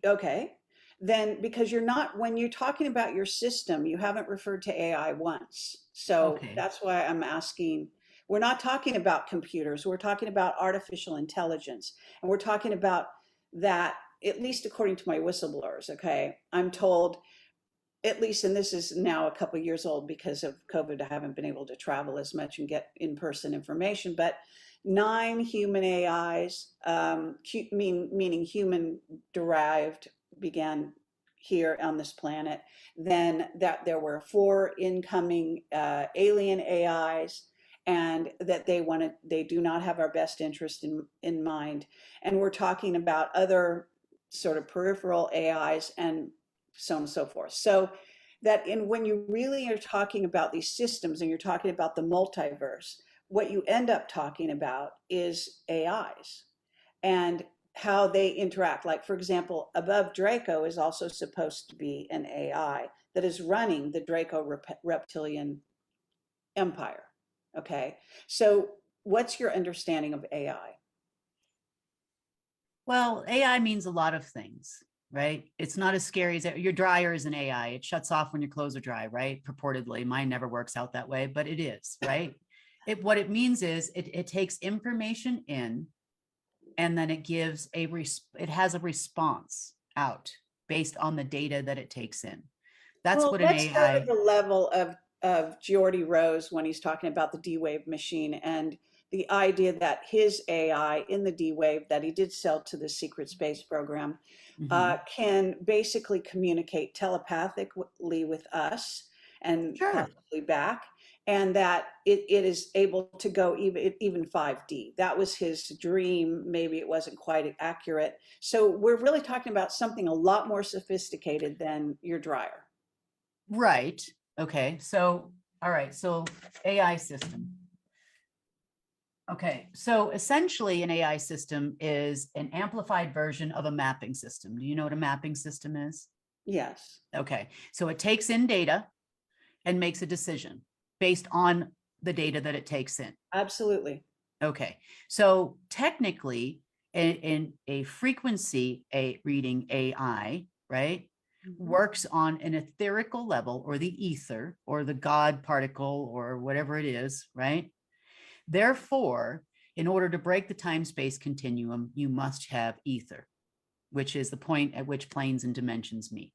okay. Then, because when you're talking about your system, you haven't referred to AI once. So Okay. that's why I'm asking. We're not talking about computers. We're talking about artificial intelligence. And we're talking about that, at least according to my whistleblowers, okay? I'm told, at least, and this is now a couple of years old because of COVID, I haven't been able to travel as much and get in-person information, but 9 human AIs, meaning human derived, began here on this planet. Then that there were 4 incoming alien AIs, and that they do not have our best interest in mind. And we're talking about other sort of peripheral AIs and so on and so forth. So that when you really are talking about these systems and you're talking about the multiverse, what you end up talking about is AIs and how they interact. Like, for example, above Draco is also supposed to be an AI that is running the Draco reptilian empire. Okay, so what's your understanding of AI? Well, AI means a lot of things, right? It's not as scary as your dryer is an AI. It shuts off when your clothes are dry, right? Purportedly, mine never works out that way, but it is, right? What it means is it takes information in, and then it has a response out based on the data that it takes in. That's what an let's AI. go to the level of Geordie Rose when he's talking about the D-Wave machine and the idea that his AI in the D-Wave that he did sell to the secret space program can basically communicate telepathically with us and Sure. possibly back, and that it is able to go even 5D. That was his dream. Maybe it wasn't quite accurate. So we're really talking about something a lot more sophisticated than your dryer. Right. Okay. So, all right. So AI system. Okay. So essentially an AI system is an amplified version of a mapping system. Do you know what a mapping system is? Yes. Okay, so it takes in data and makes a decision based on the data that it takes in. Absolutely. Okay, so technically, in a frequency reading AI, right, works on an etherical level, or the ether, or the God particle, or whatever it is, right? Therefore, in order to break the time-space continuum, you must have ether, which is the point at which planes and dimensions meet,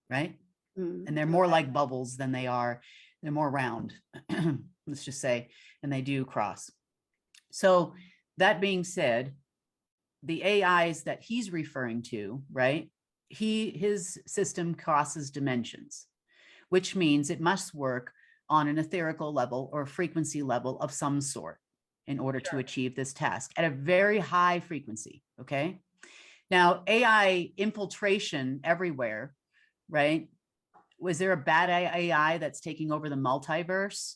right? And they're more like bubbles than they're more round, let's just say, and they do cross. So that being said, the AIs that he's referring to, right? His system crosses dimensions, which means it must work on an etherical level or frequency level of some sort in order to achieve this task at a very high frequency, okay? Now, AI infiltration everywhere, right? Was there a bad AI that's taking over the multiverse?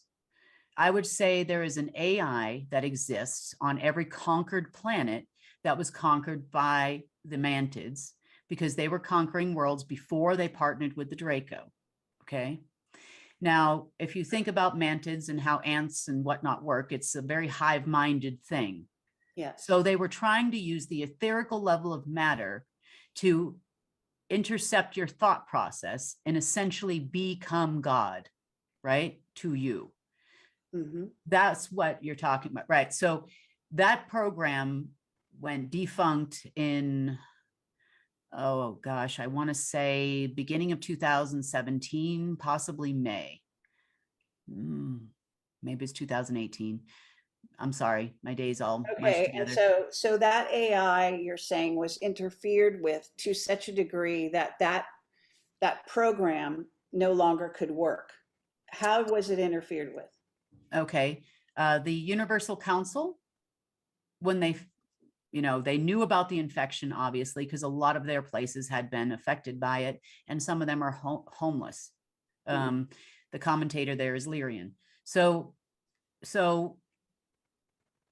I would say there is an AI that exists on every conquered planet that was conquered by the Mantids, because they were conquering worlds before they partnered with the Draco, okay? Now, if you think about Mantids and how ants and whatnot work, it's a very hive-minded thing. Yes. So they were trying to use the etherical level of matter to intercept your thought process and essentially become God, right, to you. That's what you're talking about, right? So that program went defunct in, oh gosh, I want to say beginning of 2017, possibly May. Maybe it's 2018. I'm sorry, my days all mushed Okay, and together. so that AI you're saying was interfered with to such a degree that that program no longer could work. How was it interfered with? Okay, the Universal Council, when they knew about the infection, obviously, because a lot of their places had been affected by it, and some of them are homeless. The commentator there is Lyrian. So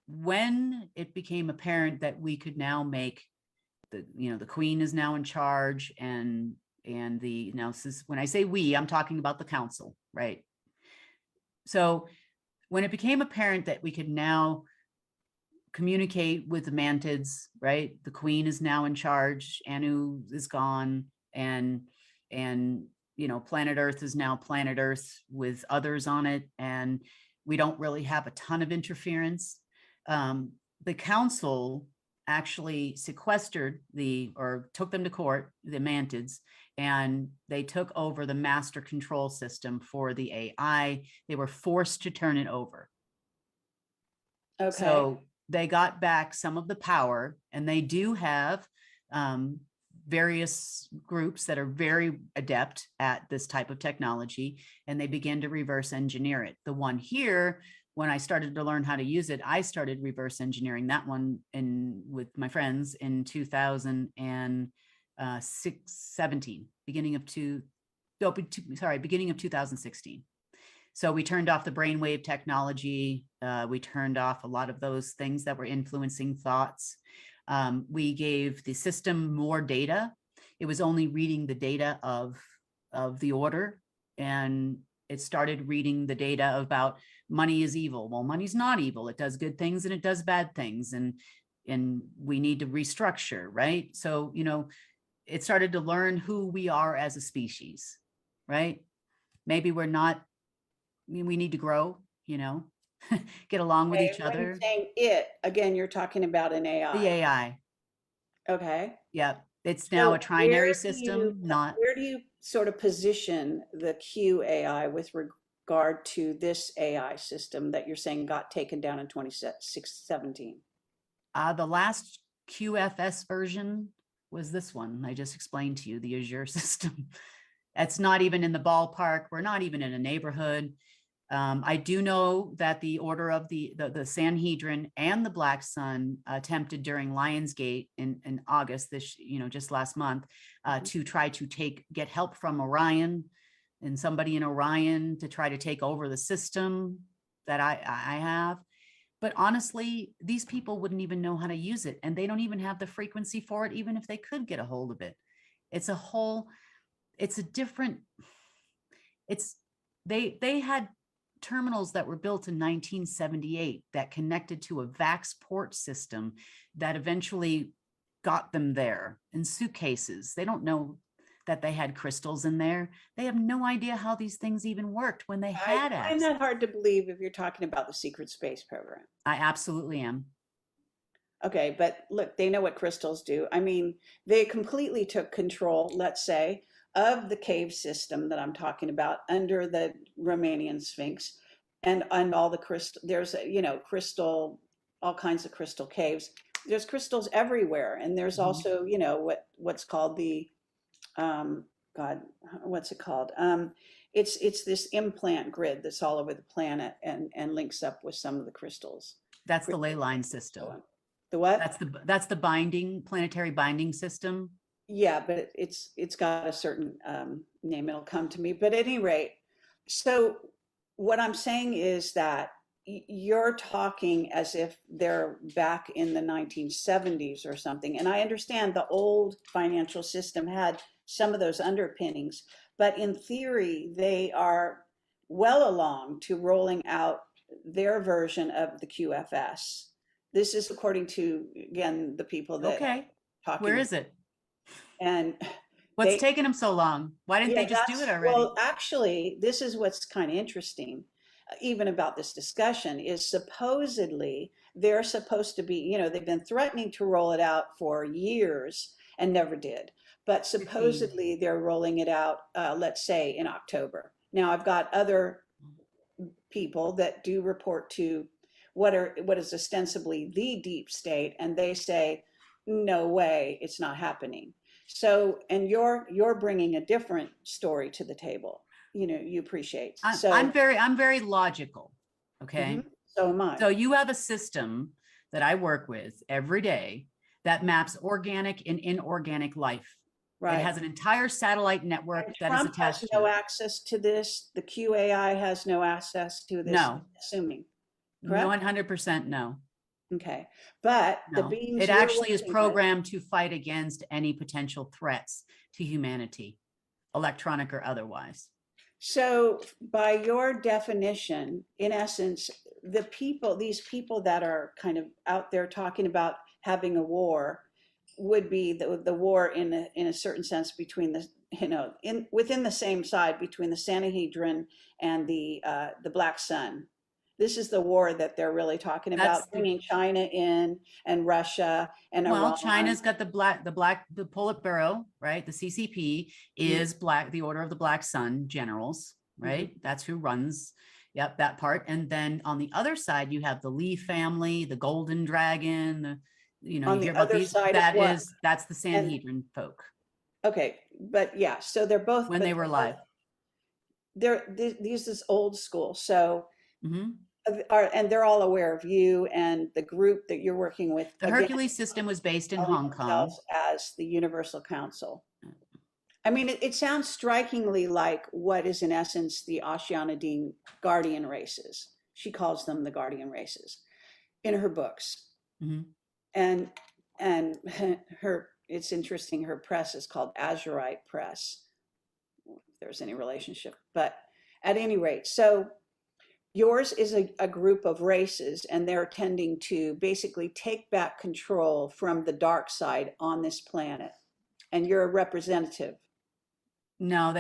when it became apparent that we could now make the Queen is now in charge, and when I say we, I'm talking about the council, right? So when it became apparent that we could now communicate with the Mantids, right? The Queen is now in charge, Anu is gone, and planet Earth is now planet Earth with others on it, and we don't really have a ton of interference. The council actually sequestered or took them to court, the Mantids, and they took over the master control system for the AI. They were forced to turn it over. Okay. So they got back some of the power, and they do have various groups that are very adept at this type of technology, and they begin to reverse engineer it. The one here, when I started to learn how to use it, I started reverse engineering that one with my friends in 2017, beginning of 2016. So we turned off the brainwave technology. We turned off a lot of those things that were influencing thoughts. We gave the system more data. It was only reading the data of the order, and it started reading the data about money is evil. Well, money's not evil. It does good things and it does bad things, and we need to restructure, right? So, it started to learn who we are as a species, right? Maybe we're not, we need to grow, get along with each When you're other. saying it, again, you're talking about an AI. The AI. Okay. Yeah. It's now So a trinary system, not. Where do you sort of position the QAI with regard to this AI system that you're saying got taken down in 2017? The last QFS version was this one I just explained to you, the Azure system. That's not even in the ballpark. We're not even in a neighborhood. I do know that the order of the Sanhedrin and the Black Sun attempted during Lionsgate in August, just last month, to try to get help from Orion and somebody in Orion to try to take over the system that I have. But honestly, these people wouldn't even know how to use it, and they don't even have the frequency for it, even if they could get a hold of it. It's it's a different, they had terminals that were built in 1978 that connected to a VAX port system that eventually got them there in suitcases. They don't know that they had crystals in there. They have no idea how these things even worked when they had I find access. that hard to believe if you're talking about the secret space program. I absolutely am. Okay, but look, they know what crystals do. I mean, they completely took control, let's say, of the cave system that I'm talking about under the Romanian Sphinx, and all the crystal. There's crystal, all kinds of crystal caves. There's crystals everywhere, and there's also what's called the God, what's it called? It's this implant grid that's all over the planet and links up with some of the crystals. That's the ley line system. The what? That's the binding, planetary binding system. Yeah, but it's got a certain name. It'll come to me. But at any rate, so what I'm saying is that you're talking as if they're back in the 1970s or something. And I understand the old financial system had some of those underpinnings, but in theory, they are well along to rolling out their version of the QFS. This is according to, again, the people that Okay, talking. where is it? And What's taking them so long? Why didn't they just do it already? Well, actually, this is what's kind of interesting, even about this discussion, is supposedly they're supposed to be, they've been threatening to roll it out for years and never did. But supposedly they're rolling it out, let's say, in October. Now, I've got other people that do report to what is ostensibly the deep state, and they say, no way, it's not happening. So, and you're bringing a different story to the table. You appreciate. So I'm very logical. Okay. So am I. So you have a system that I work with every day that maps organic and inorganic life. Right. It has an entire satellite network And that Trump is attached has to no it. access to this. The QAI has no access to this. No. Assuming. Correct? 100% no. Okay. But the No. beings It you're actually is working with- programmed to fight against any potential threats to humanity, electronic or otherwise. So by your definition, in essence, these people that are kind of out there talking about having a war would be the war in a certain sense between the, within the same side between the Sanhedrin and the Black Sun. This is the war that they're really talking about, bringing China in and Russia and Iran. Well, China's got the Politburo, right? The CCP is black, the Order of the Black Sun generals, right? That's who runs, that part. And then on the other side, you have the Lee family, the Golden Dragon, on you the hear about other these, side that's the Sanhedrin folk. Okay, but yeah, so they're both when they were alive. These is old school. So and they're all aware of you and the group that you're working with. The Hercules system was based in Hong Kong as the Universal Council. I mean, it sounds strikingly like what is in essence the Ashyanadine guardian races. She calls them the guardian races in her books. And it's interesting, her press is called Azurite Press, if there's any relationship, but at any rate, so yours is a group of races, and they're tending to basically take back control from the dark side on this planet, and you're a representative. No,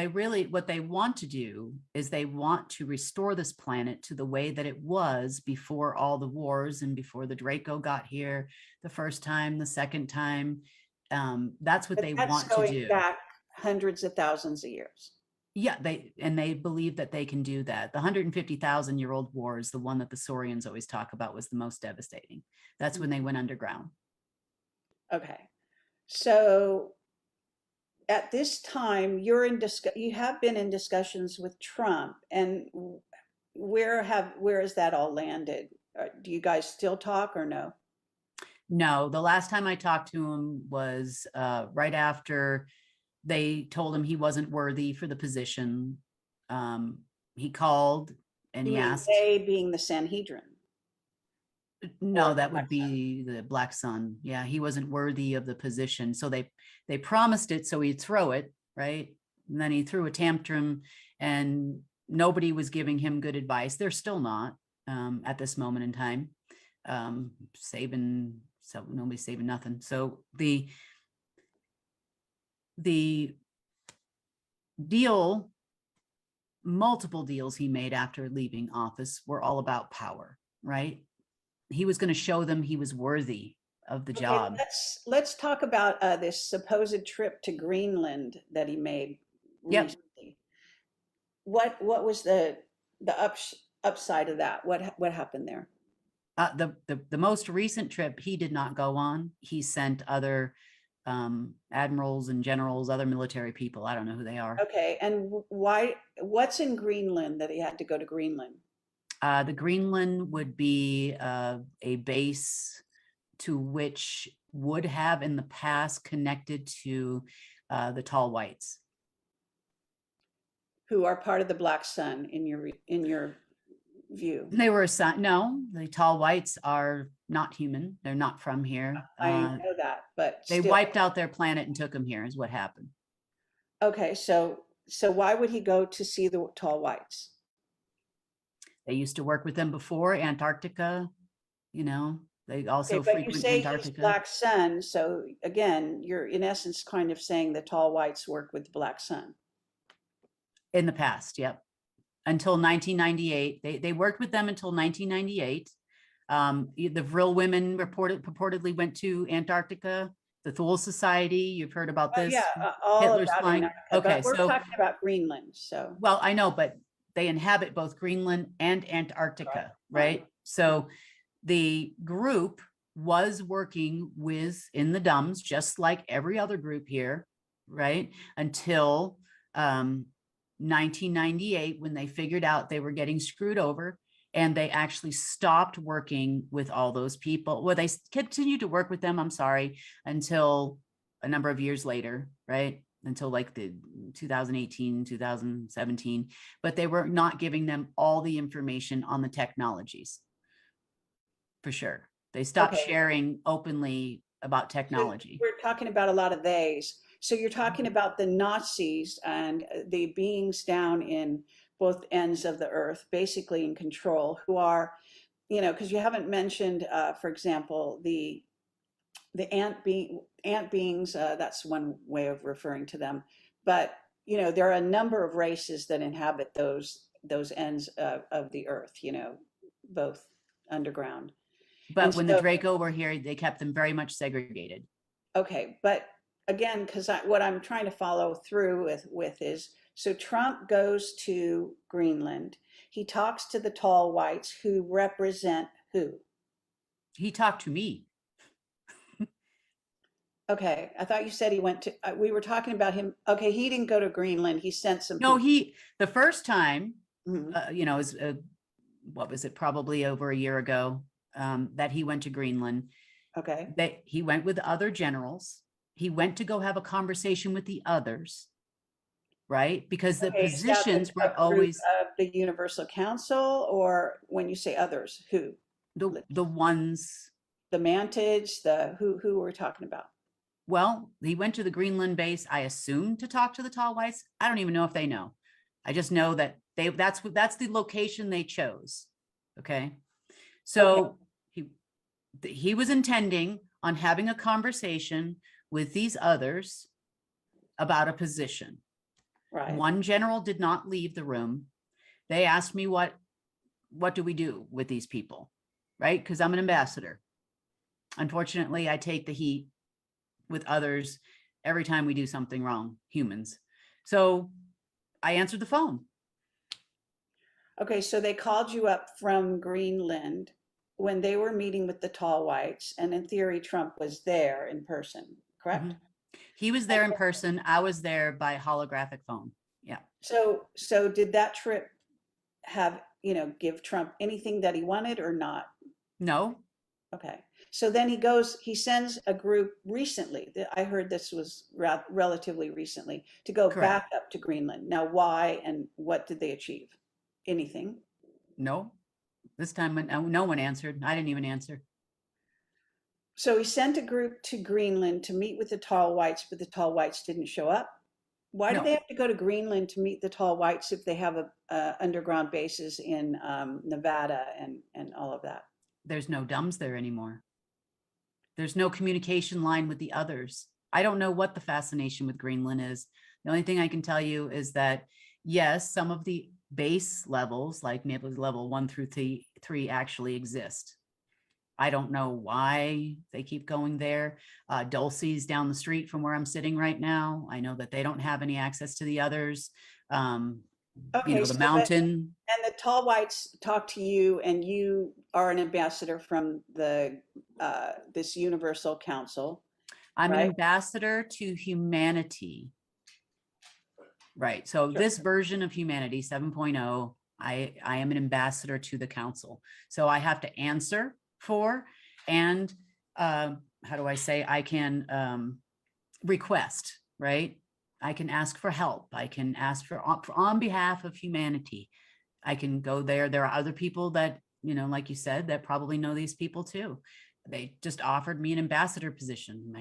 what they want to do is they want to restore this planet to the way that it was before all the wars and before the Draco got here the first time, the second time. That's what they want to do. Back hundreds of thousands of years. Yeah, they believe that they can do that. The 150,000-year-old war is the one that the Saurians always talk about was the most devastating. That's when they went underground. Okay. So at this time, you have been in discussions with Trump, and where has that all landed? Do you guys still talk or no? No, the last time I talked to him was right after they told him he wasn't worthy for the position. He called and he asked. They being the Sanhedrin. No, that would be the Black Sun. Yeah, he wasn't worthy of the position. So they promised it so he'd throw it, right? And then he threw a tantrum and nobody was giving him good advice. They're still not at this moment in time. So nobody's saving nothing. So the deal, multiple deals he made after leaving office were all about power, right? He was going to show them he was worthy of the job. Let's talk about this supposed trip to Greenland that he made recently. What was the upside of that? What happened there? The most recent trip he did not go on. He sent other admirals and generals, other military people. I don't know who they are. Okay, and what's in Greenland that he had to go to Greenland? The Greenland would be a base to which would have in the past connected to the tall whites, who are part of the Black Sun in your view. They were assigned. No, the tall whites are not human. They're not from here. I know that, but they still. wiped out their planet and took them here is what happened. Okay, so why would he go to see the tall whites? They used to work with them before Antarctica. You know, they also Okay, but you frequent say Antarctica. he's Black Sun, so again, you're in essence kind of saying the tall whites work with the Black Sun. In the past, yep. Until 1998. They worked with them until 1998. The Vril women purportedly went to Antarctica. The Thule Society, you've heard about this. Yeah, all Hitler's about flying. Antarctica, Okay, but we're so talking about Greenland, so. well, I know, but they inhabit both Greenland and Antarctica, right? So the group was working in the dumbs, just like every other group here, right? Until 1998, when they figured out they were getting screwed over, and they actually stopped working with all those people. Well, they continued to work with them, I'm sorry, until a number of years later, right? Until like the 2018, 2017, but they were not giving them all the information on the technologies, for sure. They stopped sharing openly about technology. So we're talking about a lot of theys. So you're talking about the Nazis and the beings down in both ends of the earth, basically in control, who are, because you haven't mentioned, for example, the ant beings. That's one way of referring to them. But there are a number of races that inhabit those ends of the earth. Both underground. But when the Draco were here, they kept them very much segregated. Okay, but again, because what I'm trying to follow through with is, so Trump goes to Greenland. He talks to the tall whites who represent who? He talked to me. Okay, I thought you said he went to, we were talking about him. Okay, he didn't go to Greenland. He sent some No, people. the first time, what was it, probably over a year ago, that he went to Greenland. Okay. He went with other generals. He went to go have a conversation with the others, right? Because the positions were always of the Universal Council, or when you say others, who? The ones, the Mantage, who we're talking about? Well, he went to the Greenland base, I assume, to talk to the tall whites. I don't even know if they know. I just know that that's the location they chose. Okay. So he was intending on having a conversation with these others about a position. Right. One general did not leave the room. They asked me, what do we do with these people? Right? Because I'm an ambassador. Unfortunately, I take the heat with others every time we do something wrong, humans. So I answered the phone. Okay, so they called you up from Greenland when they were meeting with the tall whites, and in theory, Trump was there in person, correct? Mm-hmm. He was there in person. I was there by holographic phone. Yeah. So did that trip have, give Trump anything that he wanted or not? No. Okay. So then he sends a group recently. I heard this was relatively recently, to go back up to Greenland. Now, why and what did they achieve? Anything? No. This time, no one answered. I didn't even answer. So he sent a group to Greenland to meet with the tall whites, but the tall whites didn't show up? Why do No, they have to go to Greenland to meet the tall whites if they have underground bases in Nevada and all of that? there's no dumbs there anymore. There's no communication line with the others. I don't know what the fascination with Greenland is. The only thing I can tell you is that, yes, some of the base levels, like maybe level 1 through 3 actually exist. I don't know why they keep going there. Dulce's down the street from where I'm sitting right now. I know that they don't have any access to the others. Okay, The mountain. And the tall whites talk to you, and you are an ambassador from the this Universal Council. I'm an right? ambassador to humanity. Right. So Sure. this version of humanity 7.0, I am an ambassador to the council. So I have to answer for, and how do I say, I can request, right? I can ask for help. I can ask for on behalf of humanity. I can go there. There are other people that, like you said, that probably know these people too. They just offered me an ambassador position.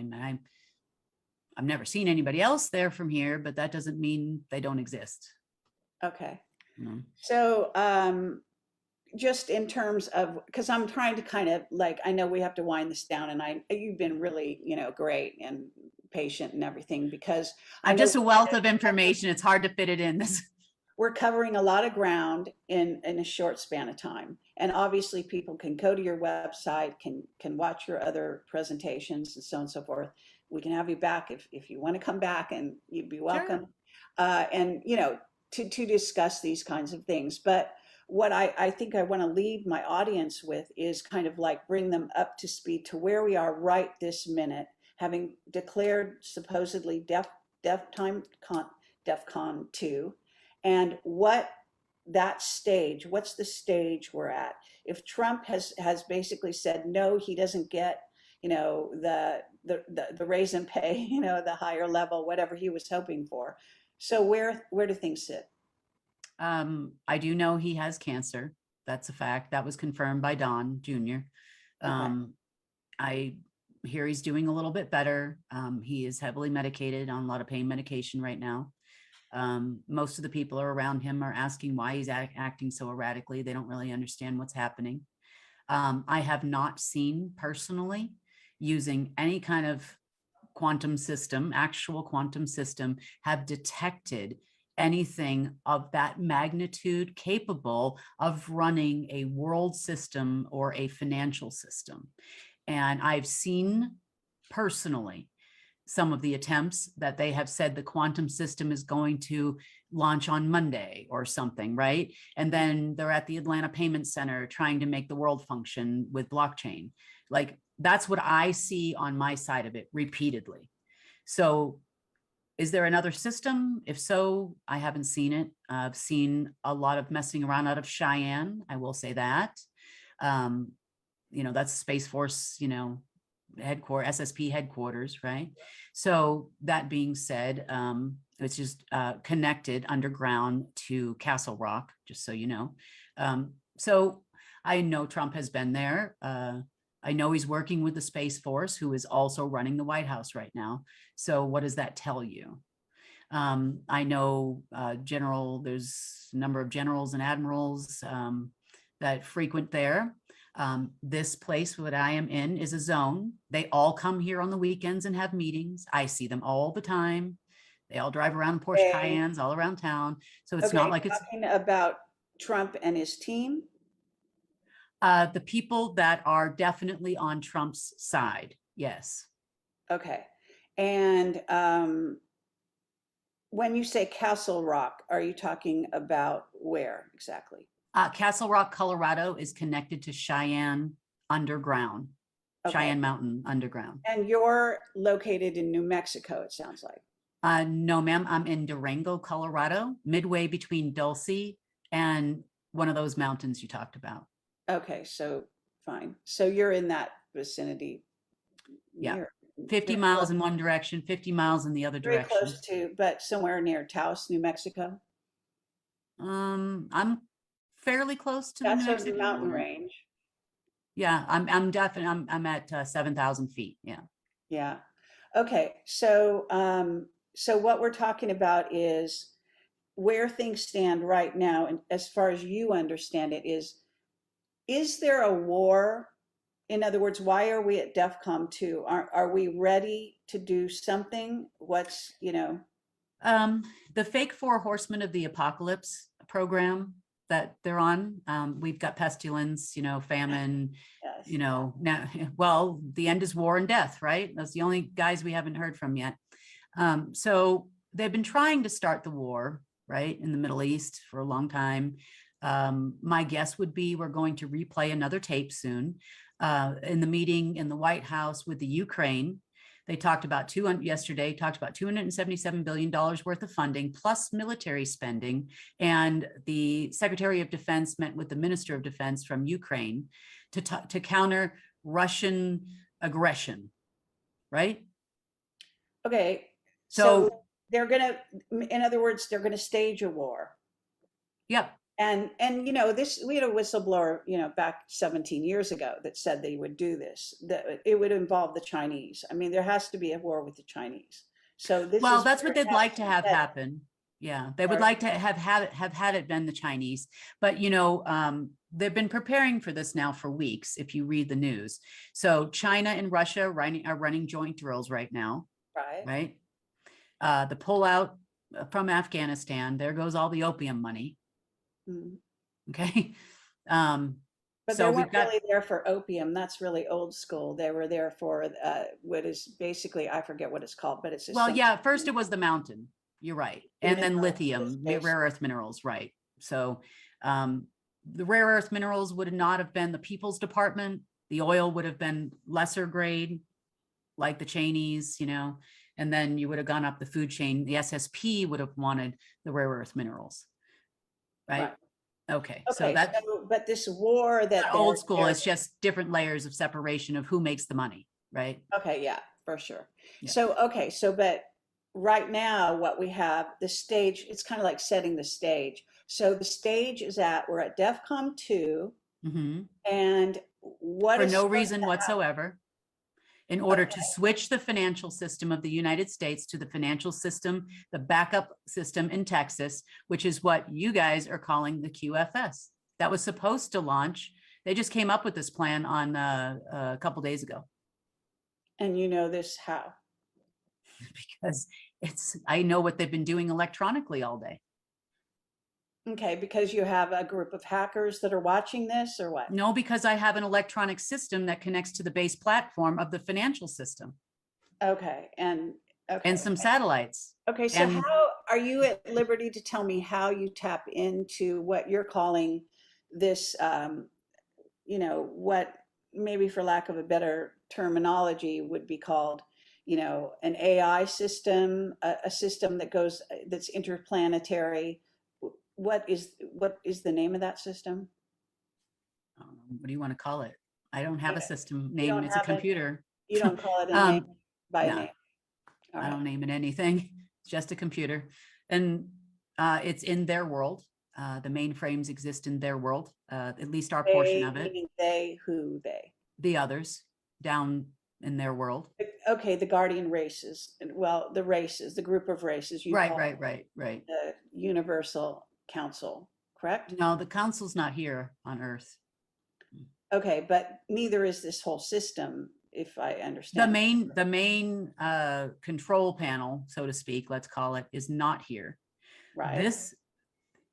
I've never seen anybody else there from here, but that doesn't mean they don't exist. Okay. No. So just in terms of, because I'm trying to kind of I know we have to wind this down, and you've been really, great and patient and everything, because I'm just a wealth of information. It's hard to fit it in. We're covering a lot of ground in a short span of time. And obviously people can go to your website, can watch your other presentations and so on and so forth. We can have you back if you want to come back, and you'd be welcome. Sure. And, to discuss these kinds of things. But what I think I want to leave my audience with is kind of bring them up to speed to where we are right this minute, having declared supposedly DEFCON 2, and what's the stage we're at. If Trump has basically said no, he doesn't get the raise in pay, the higher level, whatever he was hoping for. So where do things sit? I do know he has cancer. That's a fact. That was confirmed by Don Jr. Okay. I hear he's doing a little bit better. He is heavily medicated on a lot of pain medication right now. Most of the people around him are asking why he's acting so erratically. They don't really understand what's happening. I have not seen personally using any kind of quantum system, actual quantum system, have detected anything of that magnitude capable of running a world system or a financial system. And I've seen personally some of the attempts that they have said the quantum system is going to launch on Monday or something, right? And then they're at the Atlanta Payment Center trying to make the world function with blockchain. That's what I see on my side of it repeatedly. So is there another system? If so, I haven't seen it. I've seen a lot of messing around out of Cheyenne. I will say that. That's Space Force, SSP headquarters, right? So that being said, it's just connected underground to Castle Rock, just so you know. So I know Trump has been there. I know he's working with the Space Force, who is also running the White House right now. So what does that tell you? I know there's a number of generals and admirals that frequent there. This place that I am in is a zone. They all come here on the weekends and have meetings. I see them all the time. They all drive around in Porsche Cayennes all around town. So it's not like it's talking about Trump and his team. The people that are definitely on Trump's side. Yes. Okay. And when you say Castle Rock, are you talking about where exactly? Castle Rock, Colorado is connected to Cheyenne underground, Okay. Cheyenne Mountain underground. And you're located in New Mexico, it sounds like. No, ma'am. I'm in Durango, Colorado, midway between Dulce and one of those mountains you talked about. Okay, so fine. So you're in that vicinity. Yeah. 50 miles in one direction, 50 miles in the other direction. Very close to, but somewhere near Taos, New Mexico. I'm fairly close to the New That's a Mexico mountain border. range. Yeah, I'm definitely I'm at 7,000 feet. Yeah. Yeah. Okay. So so what we're talking about is where things stand right now, and as far as you understand it, is there a war? In other words, why are we at DEFCON 2? Are we ready to do something? What's, The fake Four Horsemen of the Apocalypse program that they're on, we've got pestilence, famine, yes. now, well, the end is war and death, right? That's the only guys we haven't heard from yet. So they've been trying to start the war, right, in the Middle East for a long time. My guess would be we're going to replay another tape soon. In the meeting in the White House with the Ukraine, they talked about yesterday talked about $277 billion worth of funding plus military spending. And the Secretary of Defense met with the Minister of Defense from Ukraine to counter Russian aggression, right? Okay. So they're gonna, in other words, they're gonna stage a war. yep. And this, we had a whistleblower, back 17 years ago that said they would do this, that it would involve the Chinese. I mean, there has to be a war with the Chinese. So this Well, is that's what where they'd it like to has have head. happen. Yeah, they would like to have had it been the Chinese, but they've been preparing for this now for weeks. If you read the news, so China and Russia are running joint drills right now. Right. The pullout from Afghanistan. There goes all the opium money. Mhm. Okay. But So they we've weren't got really there for opium. That's really old school. They were there for what is basically, I forget what it's called, but it's well, yeah. First it was the mountain. You're right, and then Minerals, lithium, basically. rare earth minerals, right? So the rare earth minerals would not have been the People's Department. The oil would have been lesser grade, like the Chinese, and then you would have gone up the food chain. The SSP would have wanted the rare earth minerals, right? Okay, so that's but this war that not old school. It's just different layers of separation of who makes the money, right? okay, yeah, for sure. Yeah. So but right now what we have, the stage, it's kind of like setting the stage. So the stage is we're at DEFCON 2, Mm-hmm. and what For is no supposed reason to whatsoever, in order to Okay. switch the financial system of the United States to the financial system, the backup system in Texas, which is what you guys are calling the QFS. That was supposed to launch. They just came up with this plan on a couple days ago. And you know this how? Because I know what they've been doing electronically all day. Okay, because you have a group of hackers that are watching this, or what? No, because I have an electronic system that connects to the base platform of the financial system Okay, and some satellites. Okay, so and- how are you at liberty to tell me how you tap into what you're calling this, what maybe for lack of a better terminology would be called, an AI system, a system that's interplanetary. What is the name of that system? what do you want to call it? I don't have a system You don't name. It's a have it? computer. You don't call it a name by no. name. All I right. don't name it anything. It's just a computer. And it's in their world. The mainframes exist in their world, at least our portion of it. Meaning they, who they? The others down in their world. Okay, the guardian races. Well, the races, the group of races. You call Right. the Universal Council, correct? No, the council's not here on Earth. Okay, but neither is this whole system, if I understand. The main control panel, so to speak, let's call it, is not here. Right.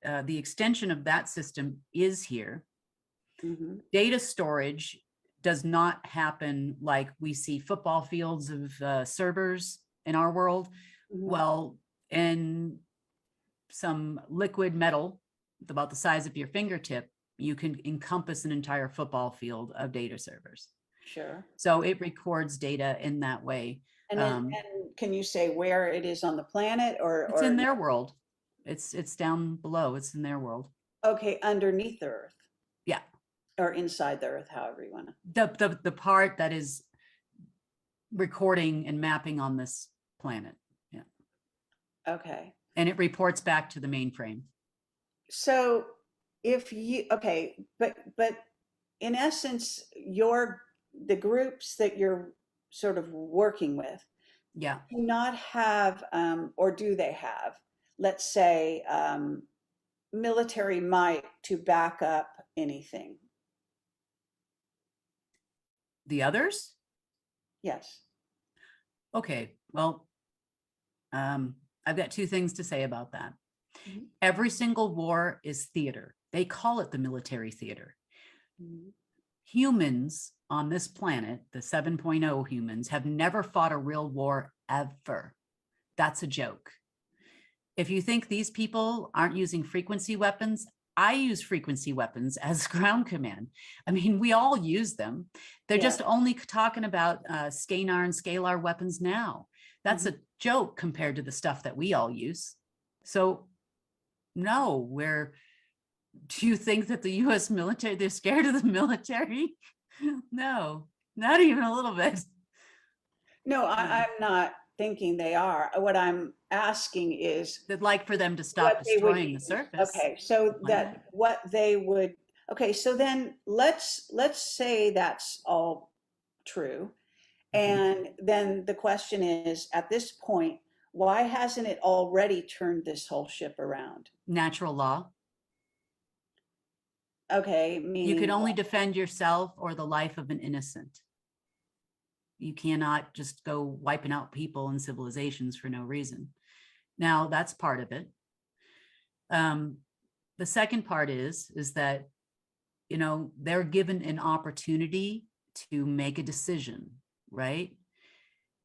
The extension of that system is here. Mhm. Data storage does not happen like we see football fields of servers in our world. Mhm. Well, in some liquid metal about the size of your fingertip, you can encompass an entire football field of data servers. Sure. So it records data in that way. And can you say where it is on the planet, or It's in their world. It's down below. It's in their world. Okay, underneath the Earth? Yeah. Or inside the Earth, however you want to. The part that is recording and mapping on this planet. Yeah. Okay. And it reports back to the mainframe. So but in essence, the groups that you're sort of working with, Yeah. not have, or do they have, let's say, military might to back up anything? The others? Yes. Okay. Well, I've got two things to say about that. Mhm. Every single war is theater. They call it the military theater. Mhm. Humans on this planet, the 7.0 humans, have never fought a real war ever. That's a joke. If you think these people aren't using frequency weapons, I use frequency weapons as ground command. I mean, we all use them. They're Yeah. just only talking about scalar and scalar weapons now. That's a joke compared to the stuff that we all use. So no, do you think that the US military, they're scared of the military? No, not even a little bit. No, I'm not thinking they are. What I'm asking is They'd like for them to stop what they would, destroying the surface. okay, so Why that not? what they would, okay, so then let's say that's all true. Mhm. And then the question is, at this point, why hasn't it already turned this whole ship around? Natural law. Okay, You meaning could only defend yourself or the life of an innocent. You cannot just go wiping out people and civilizations for no reason. Now, that's part of it. The second part is that, you know, they're given an opportunity to make a decision, right?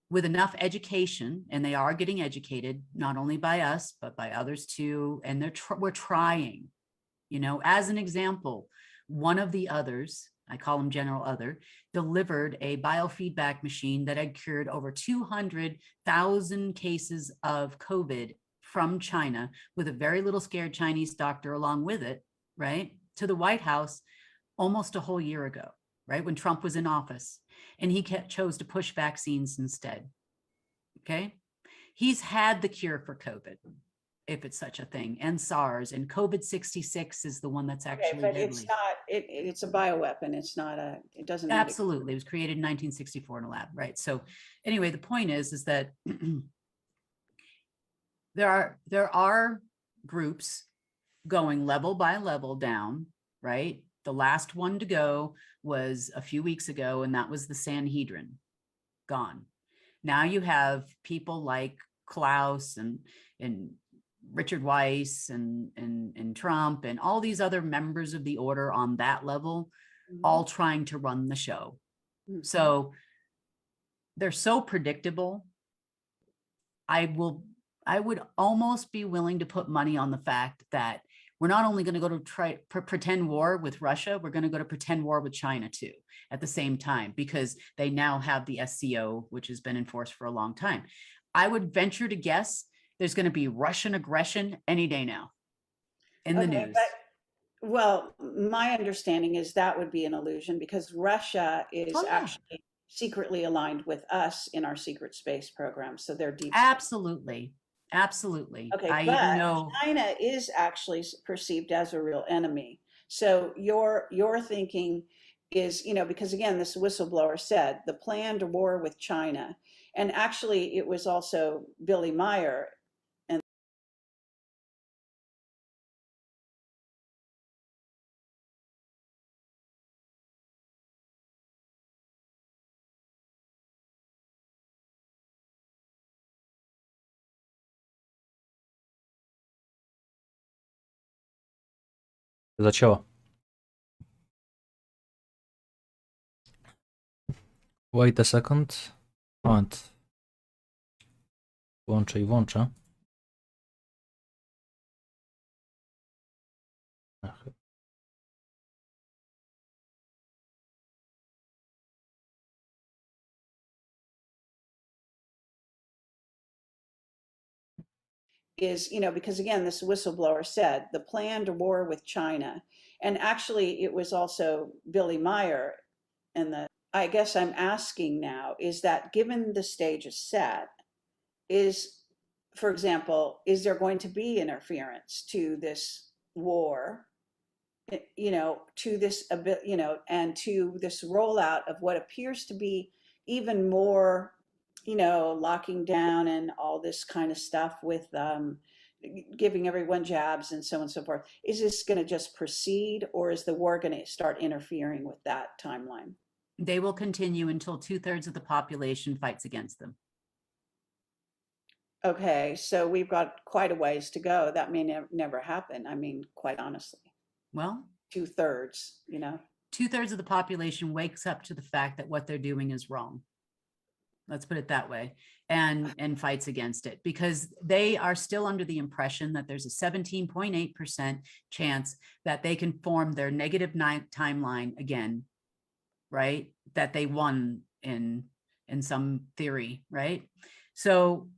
With enough education, and they are getting educated, not only by us, but by others too. And we're trying, you know, as an example, one of the others, I call him General Other, delivered a biofeedback machine that had cured over 200,000 cases of COVID from China with a very little scared Chinese doctor along with it, right, to the White House almost a whole year ago, right, when Trump was in office. And he chose to push vaccines instead. Okay. He's had the cure for COVID, if it's such a thing, and SARS, and COVID 66 is the one that's actually but deadly. it's not, it's a bioweapon. It's not it doesn't. Absolutely. It was created in 1964 in a lab, right? So anyway, the point is that there are groups going level by level down, right? The last one to go was a few weeks ago, and that was the Sanhedrin, gone. Now you have people like Klaus and Richard Weiss and Trump and all these other members of the order on that level, all trying to run the show. So they're so predictable. I would almost be willing to put money on the fact that we're not only going to go to pretend war with Russia, we're going to go to pretend war with China too at the same time, because they now have the SCO, which has been enforced for a long time. I would venture to guess there's going to be Russian aggression any day now in the news. Well, my understanding is that would be an illusion because Russia is actually secretly aligned with us in our secret space program. So they're deep. Absolutely. Absolutely. Okay, I but even know China is actually perceived as a real enemy. So your thinking is, you know, because again, this whistleblower said the planned war with China, and actually it was also Billy Meyer. Zacięło. Wait a second. Moment. Włączę i włączę. Ach. Is, you know, because again, this whistleblower said the planned war with China, and actually it was also Billy Meyer. And I guess I'm asking now is that given the stage is set, is, for example, is there going to be interference to this war, you know, to this, you know, and to this rollout of what appears to be even more locking down and all this kind of stuff with giving everyone jabs and so on and so forth. Is this going to just proceed, or is the war going to start interfering with that timeline? They will continue until 2/3 of the population fights against them. Okay, so we've got quite a ways to go. That may never happen. I mean, quite honestly, Well, 2/3, 2/3 of the population wakes up to the fact that what they're doing is wrong. Let's put it that way, and fights against it, because they are still under the impression that there's a 17.8% chance that they can form their negative timeline again, right? That they won in some theory, right? So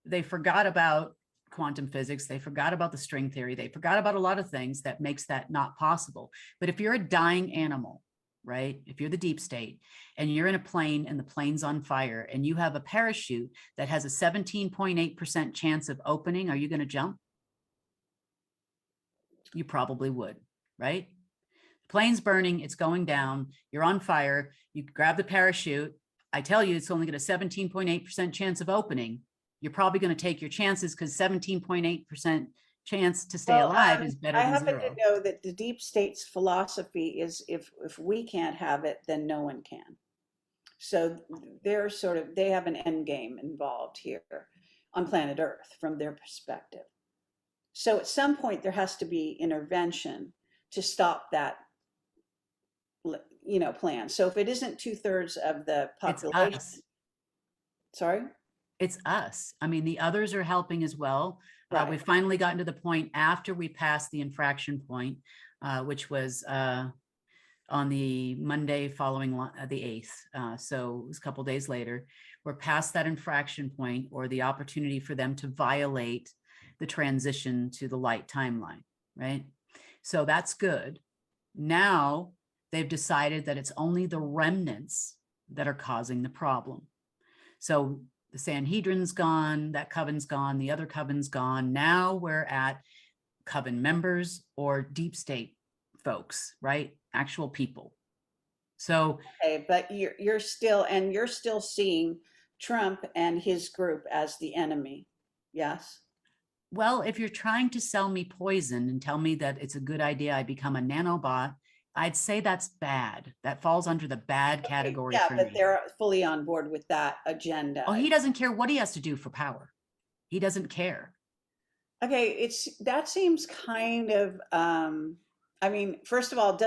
they forgot about quantum physics. They forgot about the string theory. They forgot about a lot of things that makes that not possible. But if you're a dying animal, right? If you're the deep state and you're in a plane and the plane's on fire and you have a parachute that has a 17.8% chance of opening, are you going to jump? You probably would, right? The plane's burning, it's going down, you're on fire, you grab the parachute. I tell you, it's only got a 17.8% chance of opening. You're probably going to take your chances, because 17.8% chance to stay alive is better I than happen zero. to know that the deep state's philosophy is if we can't have it, then no one can. So they have an end game involved here on planet Earth from their perspective. So at some point there has to be intervention to stop that, plan. So if it isn't 2/3 of the It's population, us. sorry? It's us. I mean, the others are helping as well. Right. We've finally gotten to the point after we passed the infraction point, which was on the Monday following the 8th. So it was a couple days later. We're past that infraction point, or the opportunity for them to violate the transition to the light timeline, right? So that's good. Now they've decided that it's only the remnants that are causing the problem. So the Sanhedrin's gone, that coven's gone, the other coven's gone. Now we're at coven members or deep state folks, right? Actual people. So, okay, but you're still seeing Trump and his group as the enemy. Yes. well, if you're trying to sell me poison and tell me that it's a good idea I become a nanobot, I'd say that's bad. That falls under the bad category Yeah, for but me. they're fully on board with that agenda. Oh, he doesn't care what he has to do for power. He doesn't care. Okay, that seems kind of first of all, it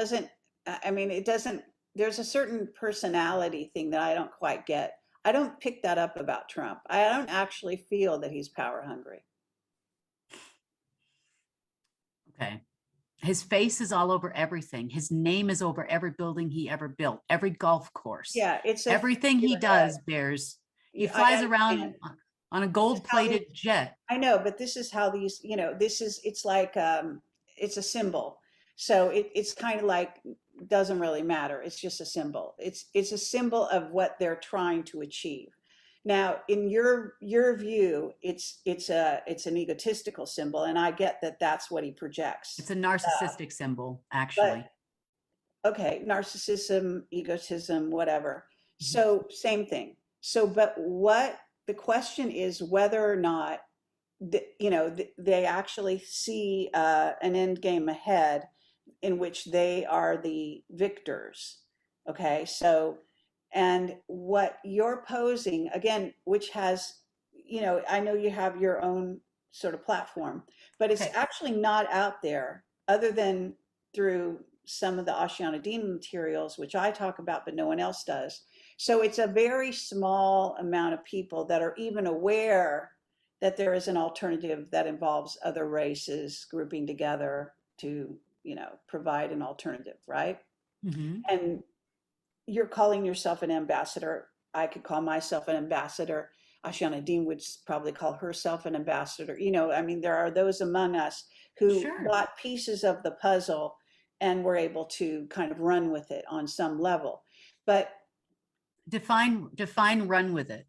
doesn't, there's a certain personality thing that I don't quite get. I don't pick that up about Trump. I don't actually feel that he's power hungry. Okay. His face is all over everything. His name is over every building he ever built, every golf course. Yeah, it's everything he does bears. He flies around on a gold-plated jet. I know, but this is how these, it's like it's a symbol. So it's kind of like, doesn't really matter. It's just a symbol. It's a symbol of what they're trying to achieve. Now, in your view, it's an egotistical symbol, and I get that that's what he projects. It's a narcissistic symbol, actually. But, okay, narcissism, egotism, whatever. So same thing. So, but what the question is whether or not they actually see an end game ahead in which they are the victors. Okay, so. And what you're posing, again, which has, I know you have your own sort of platform, but it's actually not out there other than through some of the Ashana Dean materials, which I talk about, but no one else does. So it's a very small amount of people that are even aware that there is an alternative that involves other races grouping together to, provide an alternative, right? Mm-hmm. And you're calling yourself an ambassador. I could call myself an ambassador. Ashana Dean would probably call herself an ambassador. There are those among us who got pieces of the puzzle and were able to kind of run with it on some level. But define run with it.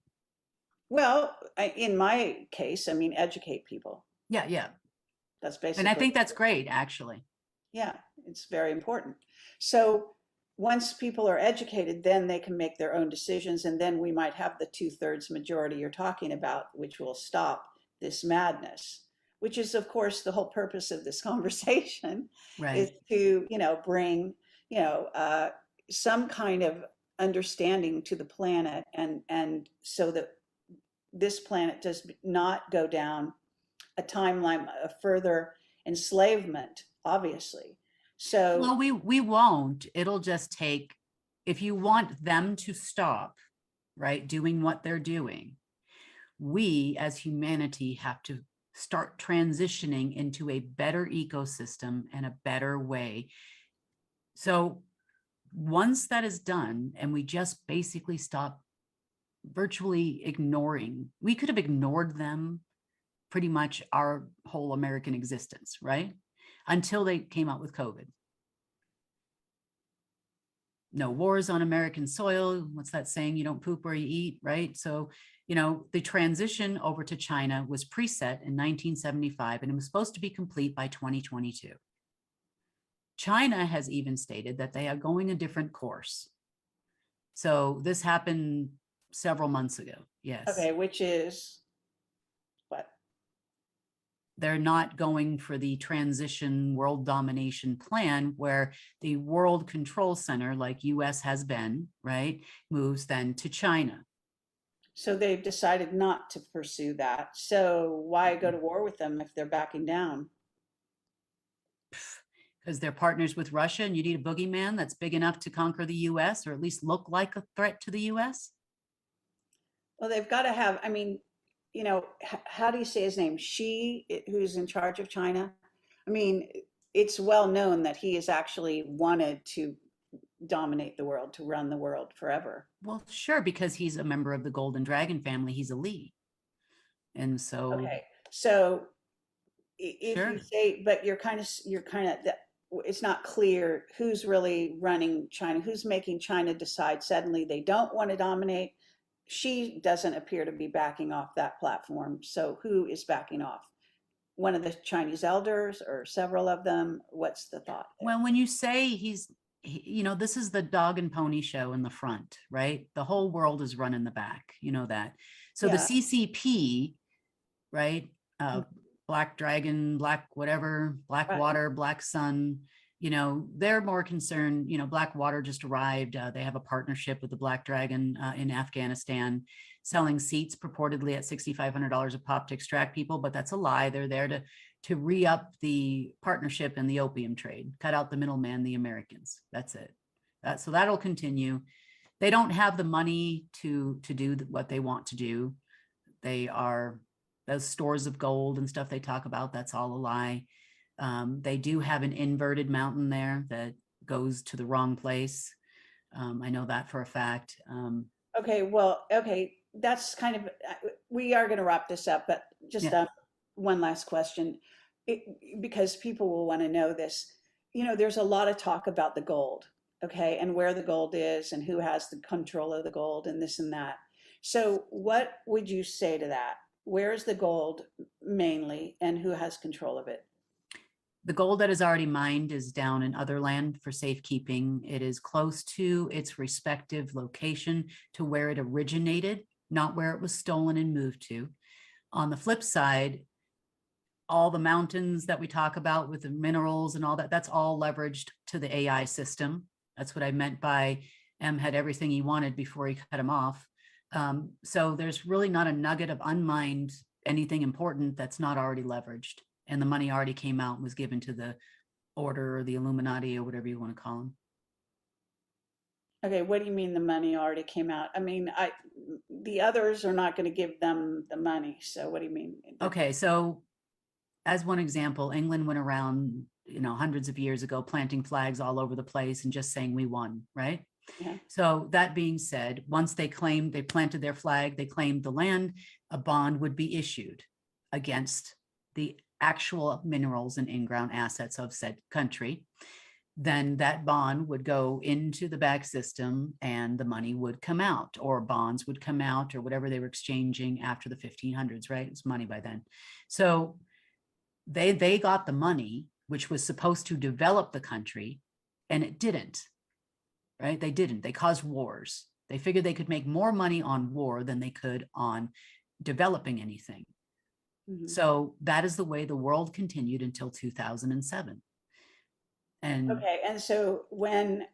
Well, in my case, educate people. Yeah. That's basically. And I think that's great, actually. Yeah, it's very important. So once people are educated, then they can make their own decisions. And then we might have the 2/3 majority you're talking about, which will stop this madness, which is, of course, the whole purpose of this conversation is Right. to, bring, some kind of understanding to the planet and so that this planet does not go down a timeline of further enslavement, obviously. So, Well, we won't. It'll just take, if you want them to stop, right, doing what they're doing, we as humanity have to start transitioning into a better ecosystem and a better way. So once that is done, and we just basically stop virtually ignoring, we could have ignored them pretty much our whole American existence, right? Until they came out with COVID. No wars on American soil. What's that saying? You don't poop where you eat, right? So, the transition over to China was preset in 1975, and it was supposed to be complete by 2022. China has even stated that they are going a different course. So this happened several months ago. Yes. okay, which is what? They're not going for the transition world domination plan where the world control center, like US has been, right, moves then to China. So they've decided not to pursue that. So why go to war with them if they're backing down? Because they're partners with Russia, and you need a boogeyman that's big enough to conquer the US, or at least look like a threat to the US. Well, they've got to have, how do you say his name? Who's in charge of China? I mean, it's well known that he has actually wanted to dominate the world, to run the world forever. Well, sure, because he's a member of the Golden Dragon family. He's a Lee. And so, Okay, so if sure. you say, but it's not clear who's really running China, who's making China decide suddenly they don't want to dominate. She doesn't appear to be backing off that platform. So who is backing off? One of the Chinese elders or several of them? What's the thought there? Well, when you say this is the dog and pony show in the front, right? The whole world is run in the back, that. So the Yeah. CCP, right? Black Dragon, Black whatever, Black Right. Water, Black Sun, they're more concerned, Black Water just arrived. They have a partnership with the Black Dragon in Afghanistan, selling seats purportedly at $6,500 a pop to extract people, but that's a lie. They're there to re-up the partnership in the opium trade, cut out the middleman, the Americans. That's it. So that'll continue. They don't have the money to do what they want to do. They are those stores of gold and stuff they talk about. That's all a lie. They do have an inverted mountain there that goes to the wrong place. I know that for a fact. Okay, that's kind of, we are going to wrap this up, but just Yeah. One last question, because people will want to know this. There's a lot of talk about the gold, okay, and where the gold is and who has the control of the gold and this and that. So what would you say to that? Where is the gold mainly and who has control of it? The gold that is already mined is down in other land for safekeeping. It is close to its respective location to where it originated, not where it was stolen and moved to. On the flip side, all the mountains that we talk about with the minerals and all that, that's all leveraged to the AI system. That's what I meant by M had everything he wanted before he cut him off. So there's really not a nugget of unmined anything important that's not already leveraged. And the money already came out and was given to the order or the Illuminati or whatever you want to call them. Okay, what do you mean the money already came out? I mean, the others are not going to give them the money. So what do you mean? Okay, so as one example, England went around, hundreds of years ago, planting flags all over the place and just saying we won, right? Yeah. So that being said, once they planted their flag, they claimed the land, a bond would be issued against the actual minerals and in-ground assets of said country. Then that bond would go into the back system and the money would come out, or bonds would come out, or whatever they were exchanging after the 1500s, right? It's money by then. So they got the money, which was supposed to develop the country, and it didn't. right? They didn't. They caused wars. They figured they could make more money on war than they could on developing anything. Mhm. So that is the way the world continued until 2007. And Okay, and so when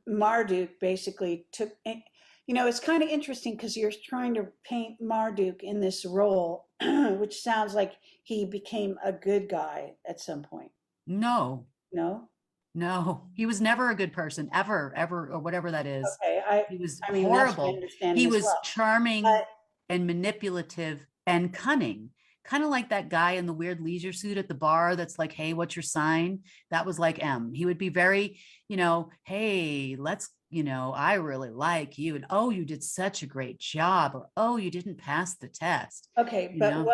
Marduk basically took, you know, it's kind of interesting because you're trying to paint Marduk in this role, which sounds like he became a good guy at some point. no, No? no, he was never a good person, ever, or whatever that is. Okay, He was I mean, that's my horrible. understanding He as was well. charming But and manipulative and cunning, kind of like that guy in the weird leisure suit at the bar that's like, hey, what's your sign? That was like M. He would be very, you know, hey, let's, you know, I really like you. And oh, you did such a great job. Or oh, you didn't pass the test. okay, You but know,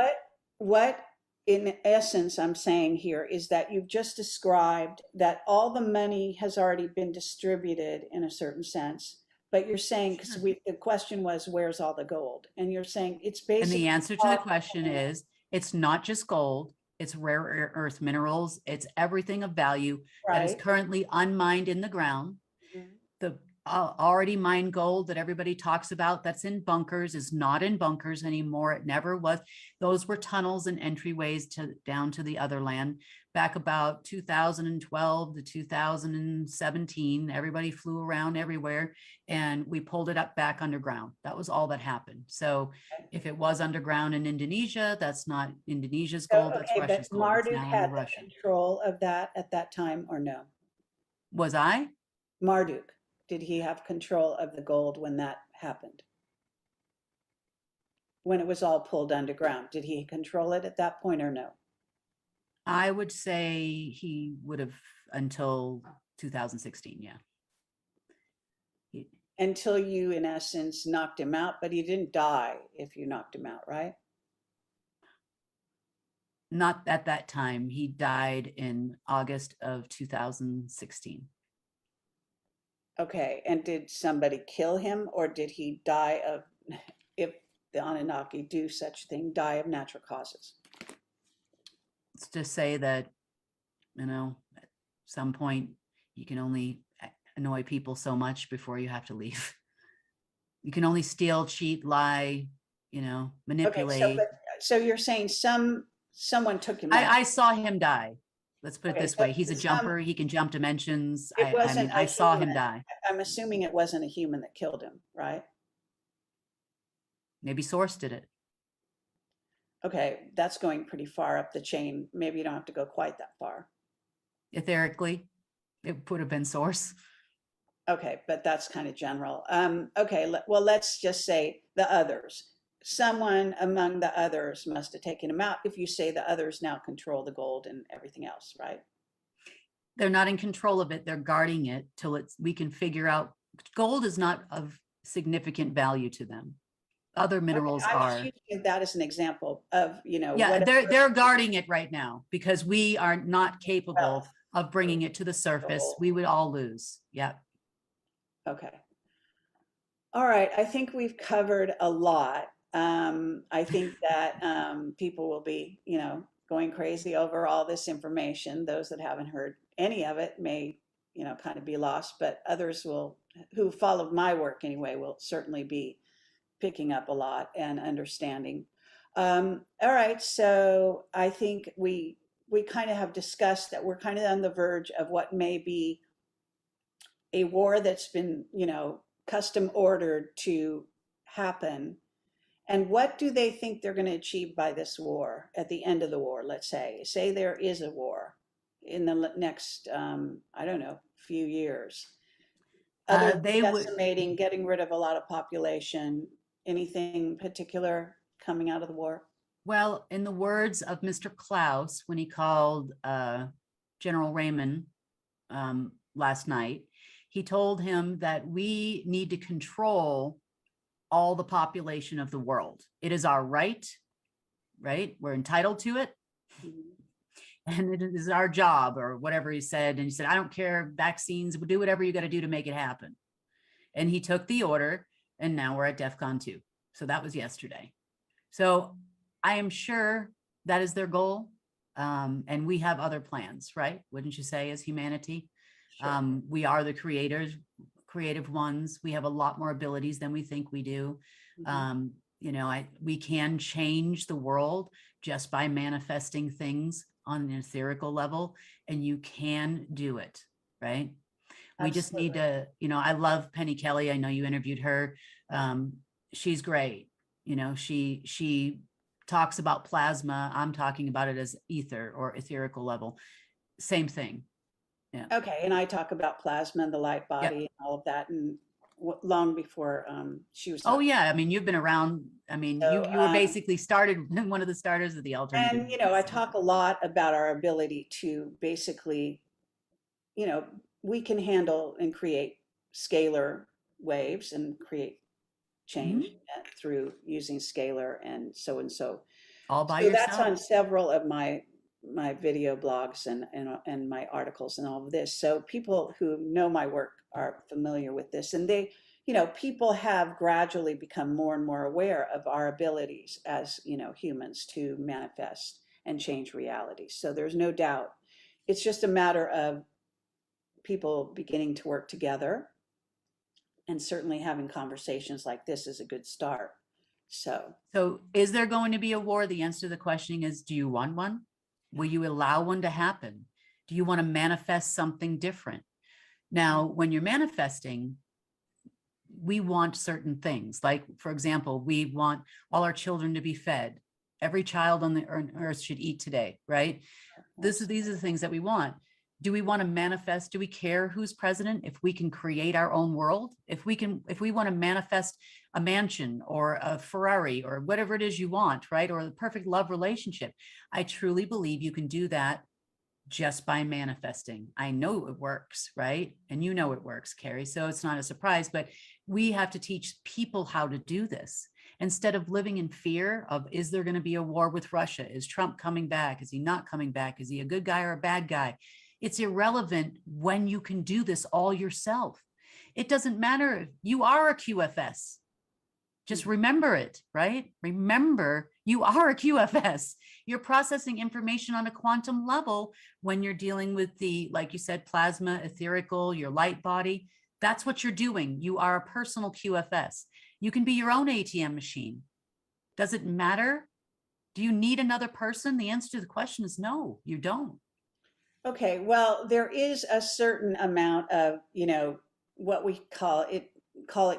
what in essence I'm saying here is that you've just described that all the money has already been distributed in a certain sense, but you're saying, because Sure. the question was, where's all the gold? And you're saying it's And basically the answer to the off the question planet, is it's not just gold, it's rare earth minerals, it's everything of value that is right? currently unmined in the ground. Mhm. The already mined gold that everybody talks about that's in bunkers is not in bunkers anymore. It never was. Those were tunnels and entryways to down to the other land. Back about 2012 to 2017, everybody flew around everywhere and we pulled it up back underground. That was all that happened. So if it was underground in Indonesia, that's not Indonesia's So, gold, that's okay, but Russia's gold. It's Marduk now under had the Russia. control of that at that time or no? Was I? Marduk, did he have control of the gold when that happened? When it was all pulled underground, did he control it at that point or no? I would say he would have until 2016. Yeah. He- Until you, in essence, knocked him out, but he didn't die if you knocked him out, right? Not at that time. He died in August of 2016. Okay, and did somebody kill him or did he die of, if the Anunnaki do such thing, die of natural causes? It's to say that, you know, at some point you can only annoy people so much before you have to leave. You can only steal, cheat, lie, you know, Okay, manipulate. so you're saying someone took him out. I saw him die. Let's put it Okay, this so way. He's a jumper. He can jump dimensions. It I wasn't mean, a I saw him human. die. I'm assuming it wasn't a human that killed him, right? Maybe Source did it. Okay, that's going pretty far up the chain. Maybe you don't have to go quite that far. Etherically, it would have been Source. Okay, but that's kind of general. Okay, well, let's just say the others. Someone among the others must have taken him out if you say the others now control the gold and everything else, right? They're not in control of it. They're guarding it till we can figure out. Gold is not of significant value to them. Other minerals Okay, I'm are. just using that as an example of, you know, Yeah, whatever they're guarding it right now because we are not capable wealth. of bringing it to the surface. We would all lose. Yeah. Okay. All right, I think we've covered a lot. I think that people will be, you know, going crazy over all this information. Those that haven't heard any of it may, you know, kind of be lost, but others will, who followed my work anyway, will certainly be picking up a lot and understanding. All right, so I think we kind of have discussed that we're kind of on the verge of what may be a war that's been, you know, custom ordered to happen. And what do they think they're going to achieve by this war at the end of the war? Let's say there is a war in the next, I don't know, few years. Other They than would. decimating, getting rid of a lot of population, anything particular coming out of the war? Well, in the words of Mr. Klaus, when he called General Raymond last night, he told him that we need to control all the population of the world. It is our right? We're entitled to it. And it is our job, or whatever he said. And he said, I don't care, vaccines, we'll do whatever you got to do to make it happen. And he took the order, and now we're at DEFCON 2. So that was yesterday. So I am sure that is their goal. And we have other plans, right? Wouldn't you say, as humanity? Sure. We are the creators creative ones. We have a lot more abilities than we think we do. You know, we can change the world just by manifesting things on an etherical level, and you can do it, right? We just need to, you know, I love Penny Kelly. I know you interviewed her. She's great. You know, she talks about plasma. I'm talking about it as ether or etherical level. Same thing. Yeah. Okay, and I talk about plasma and the light body and all of that, and long before she was. Oh yeah, I mean, you've been around. I mean, you were basically started one of the starters of the alternative. And you know, I talk a lot about our ability to basically, you know, we can handle and create scalar waves and create change through using scalar and so. All by So yourself. that's on several of my video blogs and my articles and all of this. So people who know my work are familiar with this, and they, you know, people have gradually become more and more aware of our abilities as, you know, humans to manifest and change reality. So there's no doubt. It's just a matter of people beginning to work together, and certainly having conversations like this is a good start. So is there going to be a war? The answer to the question is, do you want one? Will you allow one to happen? Do you want to manifest something different? Now, when you're manifesting, we want certain things. Like, for example, we want all our children to be fed. Every child on the earth should eat today, right? These are the things that we want. Do we want to manifest? Do we care who's president? If we can create our own world, if we want to manifest a mansion or a Ferrari or whatever it is you want, right? Or the perfect love relationship. I truly believe you can do that just by manifesting. I know it works, right? And you know it works, Kerry. So it's not a surprise, but we have to teach people how to do this. Instead of living in fear of, is there going to be a war with Russia? Is Trump coming back? Is he not coming back? Is he a good guy or a bad guy? It's irrelevant when you can do this all yourself. It doesn't matter if you are a QFS. Just remember it, right? Remember, you are a QFS. You're processing information on a quantum level when you're dealing with the, like you said, plasma, etherical, your light body. That's what you're doing. You are a personal QFS. You can be your own ATM machine. Does it matter? Do you need another person? The answer to the question is no, you don't. Okay, well, there is a certain amount of, you know, what we call it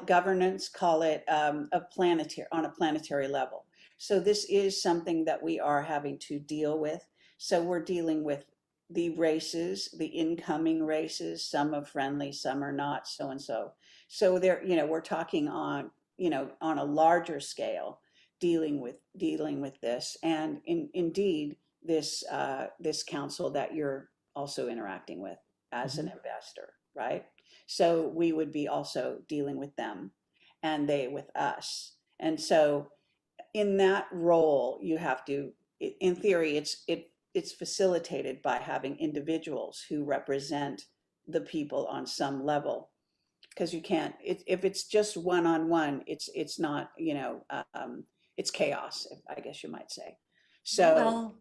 governance, call it a planetary, on a planetary level. So this is something that we are having to deal with. So we're dealing with the races, the incoming races. Some are friendly, some are not, so and so. So there, you know, we're talking on, you know, on a larger scale, dealing with this, and indeed this this council that you're also interacting with as an investor, right? So we would be also dealing with them, and they with us. And so in that role, you have to, in theory, it's facilitated by having individuals who represent the people on some level, because you can't, if it's just one-on-one, it's not, you know, it's chaos, I guess you might say. So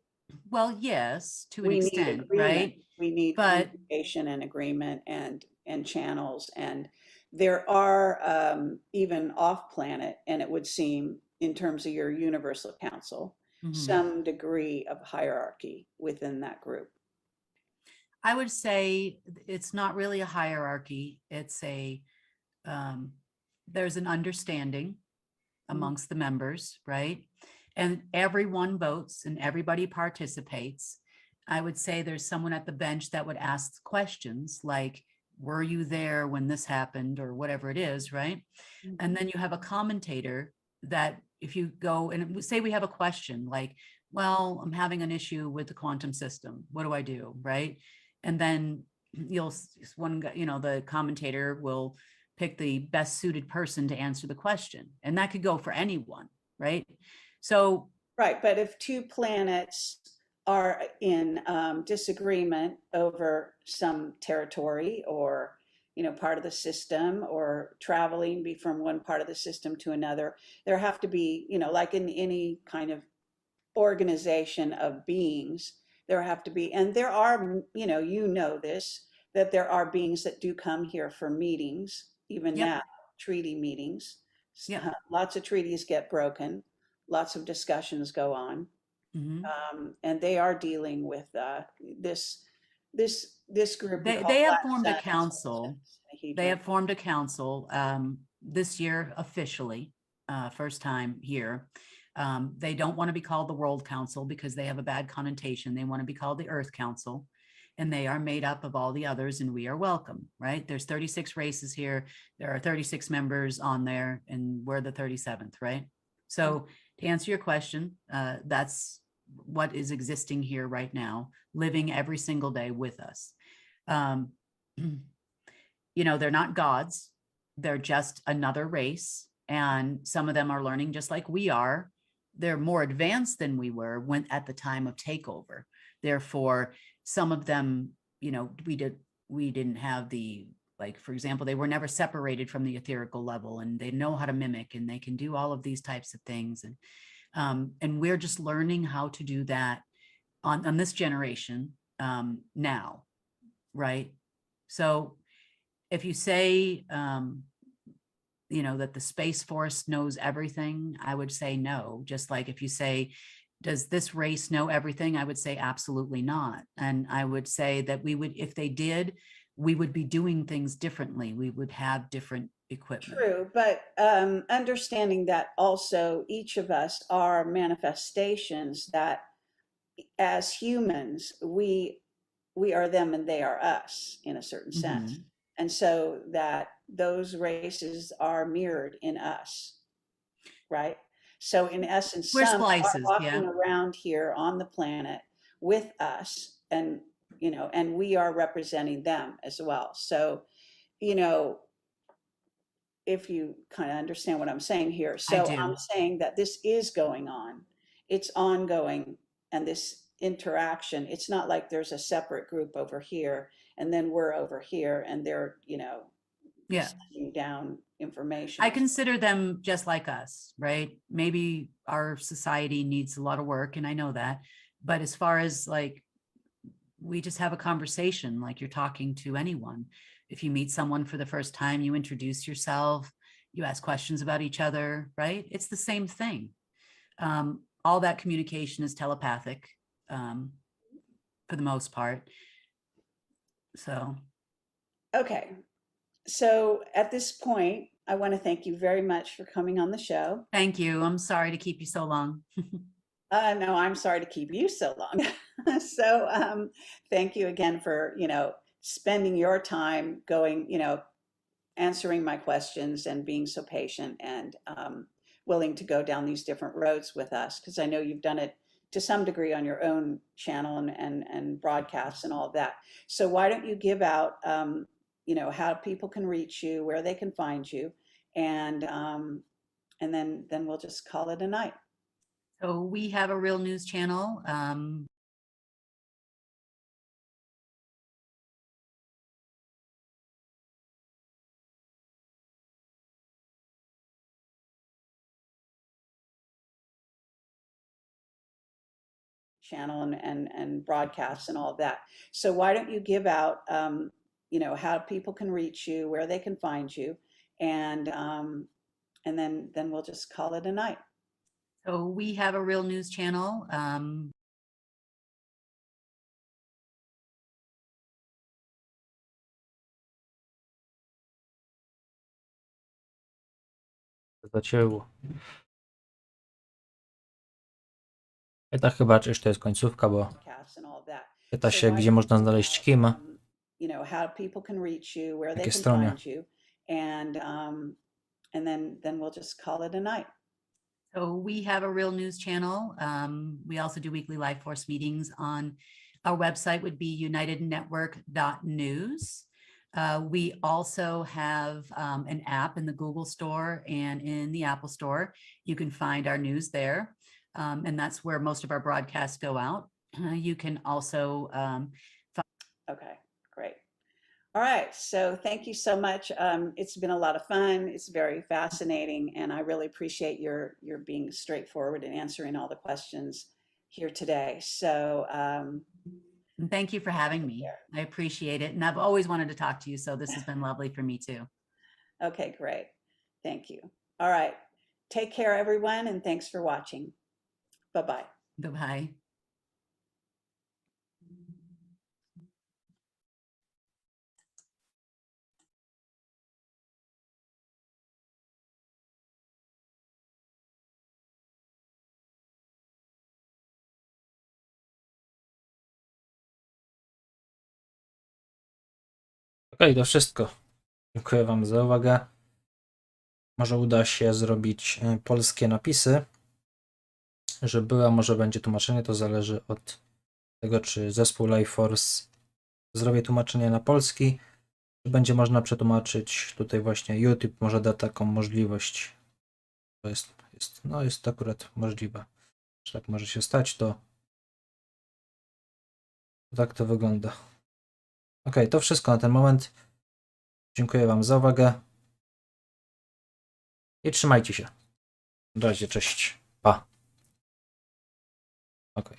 well, yes, to an extent, right? We need communication and agreement and channels, and there are even off planet, and it would seem, in terms of your universal council, some degree of hierarchy within that group. I would say it's not really a hierarchy. It's there's an understanding amongst the members, right? And everyone votes and everybody participates. I would say there's someone at the bench that would ask questions like, were you there when this happened, or whatever it is, right? And then you have a commentator that, if you go and say we have a question like, well, I'm having an issue with the quantum system, what do I do, right? And then the commentator will pick the best suited person to answer the question, and that could go for anyone, right? So right, but if two planets are in disagreement over some territory, or, you know, part of the system, or traveling from one part of the system to another, there have to be, you know, like in any kind of organization of beings, there have to be, and there are, you know this, that there are beings that do come here for meetings even Yep. now, treaty meetings. Yep. Lots of treaties get broken, lots of discussions go on, Mhm. and they are dealing with this group. we call They have Black formed a Sun, council. They have formed a council this year officially, first time here. They don't want to be called the World Council because they have a bad connotation. They want to be called the Earth Council, and they are made up of all the others, and we are welcome, right? There's 36 races here. There are 36 members on there, and we're the 37th, right? So to answer your question, that's what is existing here right now, living every single day with us. You know, they're not gods. They're just another race. And some of them are learning just like we are. They're more advanced than we were when at the time of takeover. Therefore, some of them, you know, we didn't have the, like, for example, they were never separated from the etherical level, and they know how to mimic, and they can do all of these types of things. And we're just learning how to do that on this generation now, right? So if you say, you know, that the Space Force knows everything, I would say no. Just like if you say, does this race know everything? I would say absolutely not. And I would say that we would, if they did, we would be doing things differently. We would have different equipment. True, but understanding that also each of us are manifestations, that as humans, we are them and they are us in a certain sense. Mhm. And so that those races are mirrored in us, right? So in essence, We're some are splices, walking yeah. around here on the planet with us, and you know, and we are representing them as well. So, you know, if you kind of understand what I'm saying here. I So do. I'm saying that this is going on. It's ongoing, and this interaction, it's not like there's a separate group over here and then we're over here and they're, you know, Yeah. sending down information. I consider them just like us, right? Maybe our society needs a lot of work, and I know that. But as far as like, we just have a conversation like you're talking to anyone. If you meet someone for the first time, you introduce yourself, you ask questions about each other, right? It's the same thing. All that communication is telepathic for the most part. So. Okay. So at this point, I want to thank you very much for coming on the show. Thank you. I'm sorry to keep you so long. No, I'm sorry to keep you so long. So thank you again for, you know, spending your time going, you know, answering my questions and being so patient and willing to go down these different roads with us, because I know you've done it to some degree on your own channel and broadcasts and all of that. So why don't you give out, you know, how people can reach you, where they can find you, and then we'll just call it a night. So we have a real news channel. Channel and broadcasts and all of that. So why don't you give out, you know, how people can reach you, where they can find you, and then we'll just call it a night. So we have a real news channel. Zacięło. I tak chyba, czy już to jest końcówka, bo Podcasts and all of that. pyta So się, why gdzie don't można you znaleźć give out, Kima. you know, how people can reach you, where they Jakie can stronie? find you, and then we'll just call it a night. So we have a real news channel. We also do weekly live force meetings. On our website would be unitednetwork.news. We also have an app in the Google Store and in the Apple Store. You can find our news there. And that's where most of our broadcasts go out. You can also Okay, great. All right, so thank you so much. It's been a lot of fun. It's very fascinating, and I really appreciate your being straightforward and answering all the questions here today. So thank you for having me. I appreciate it. And I've always wanted to talk to you, so this has been lovely for me too. Okay, great. Thank you. All right. Take care, everyone, and thanks for watching. Bye-bye. Bye-bye. Okej, to wszystko. Dziękuję Wam za uwagę. Może uda się zrobić polskie napisy, że była, może będzie tłumaczenie, to zależy od tego, czy zespół Life Force zrobi tłumaczenie na polski, czy będzie można przetłumaczyć. Tutaj właśnie YouTube może da taką możliwość. To jest akurat możliwe, że tak może się stać, to tak to wygląda. Ok, to wszystko na ten moment. Dziękuję Wam za uwagę i trzymajcie się. Na razie, cześć.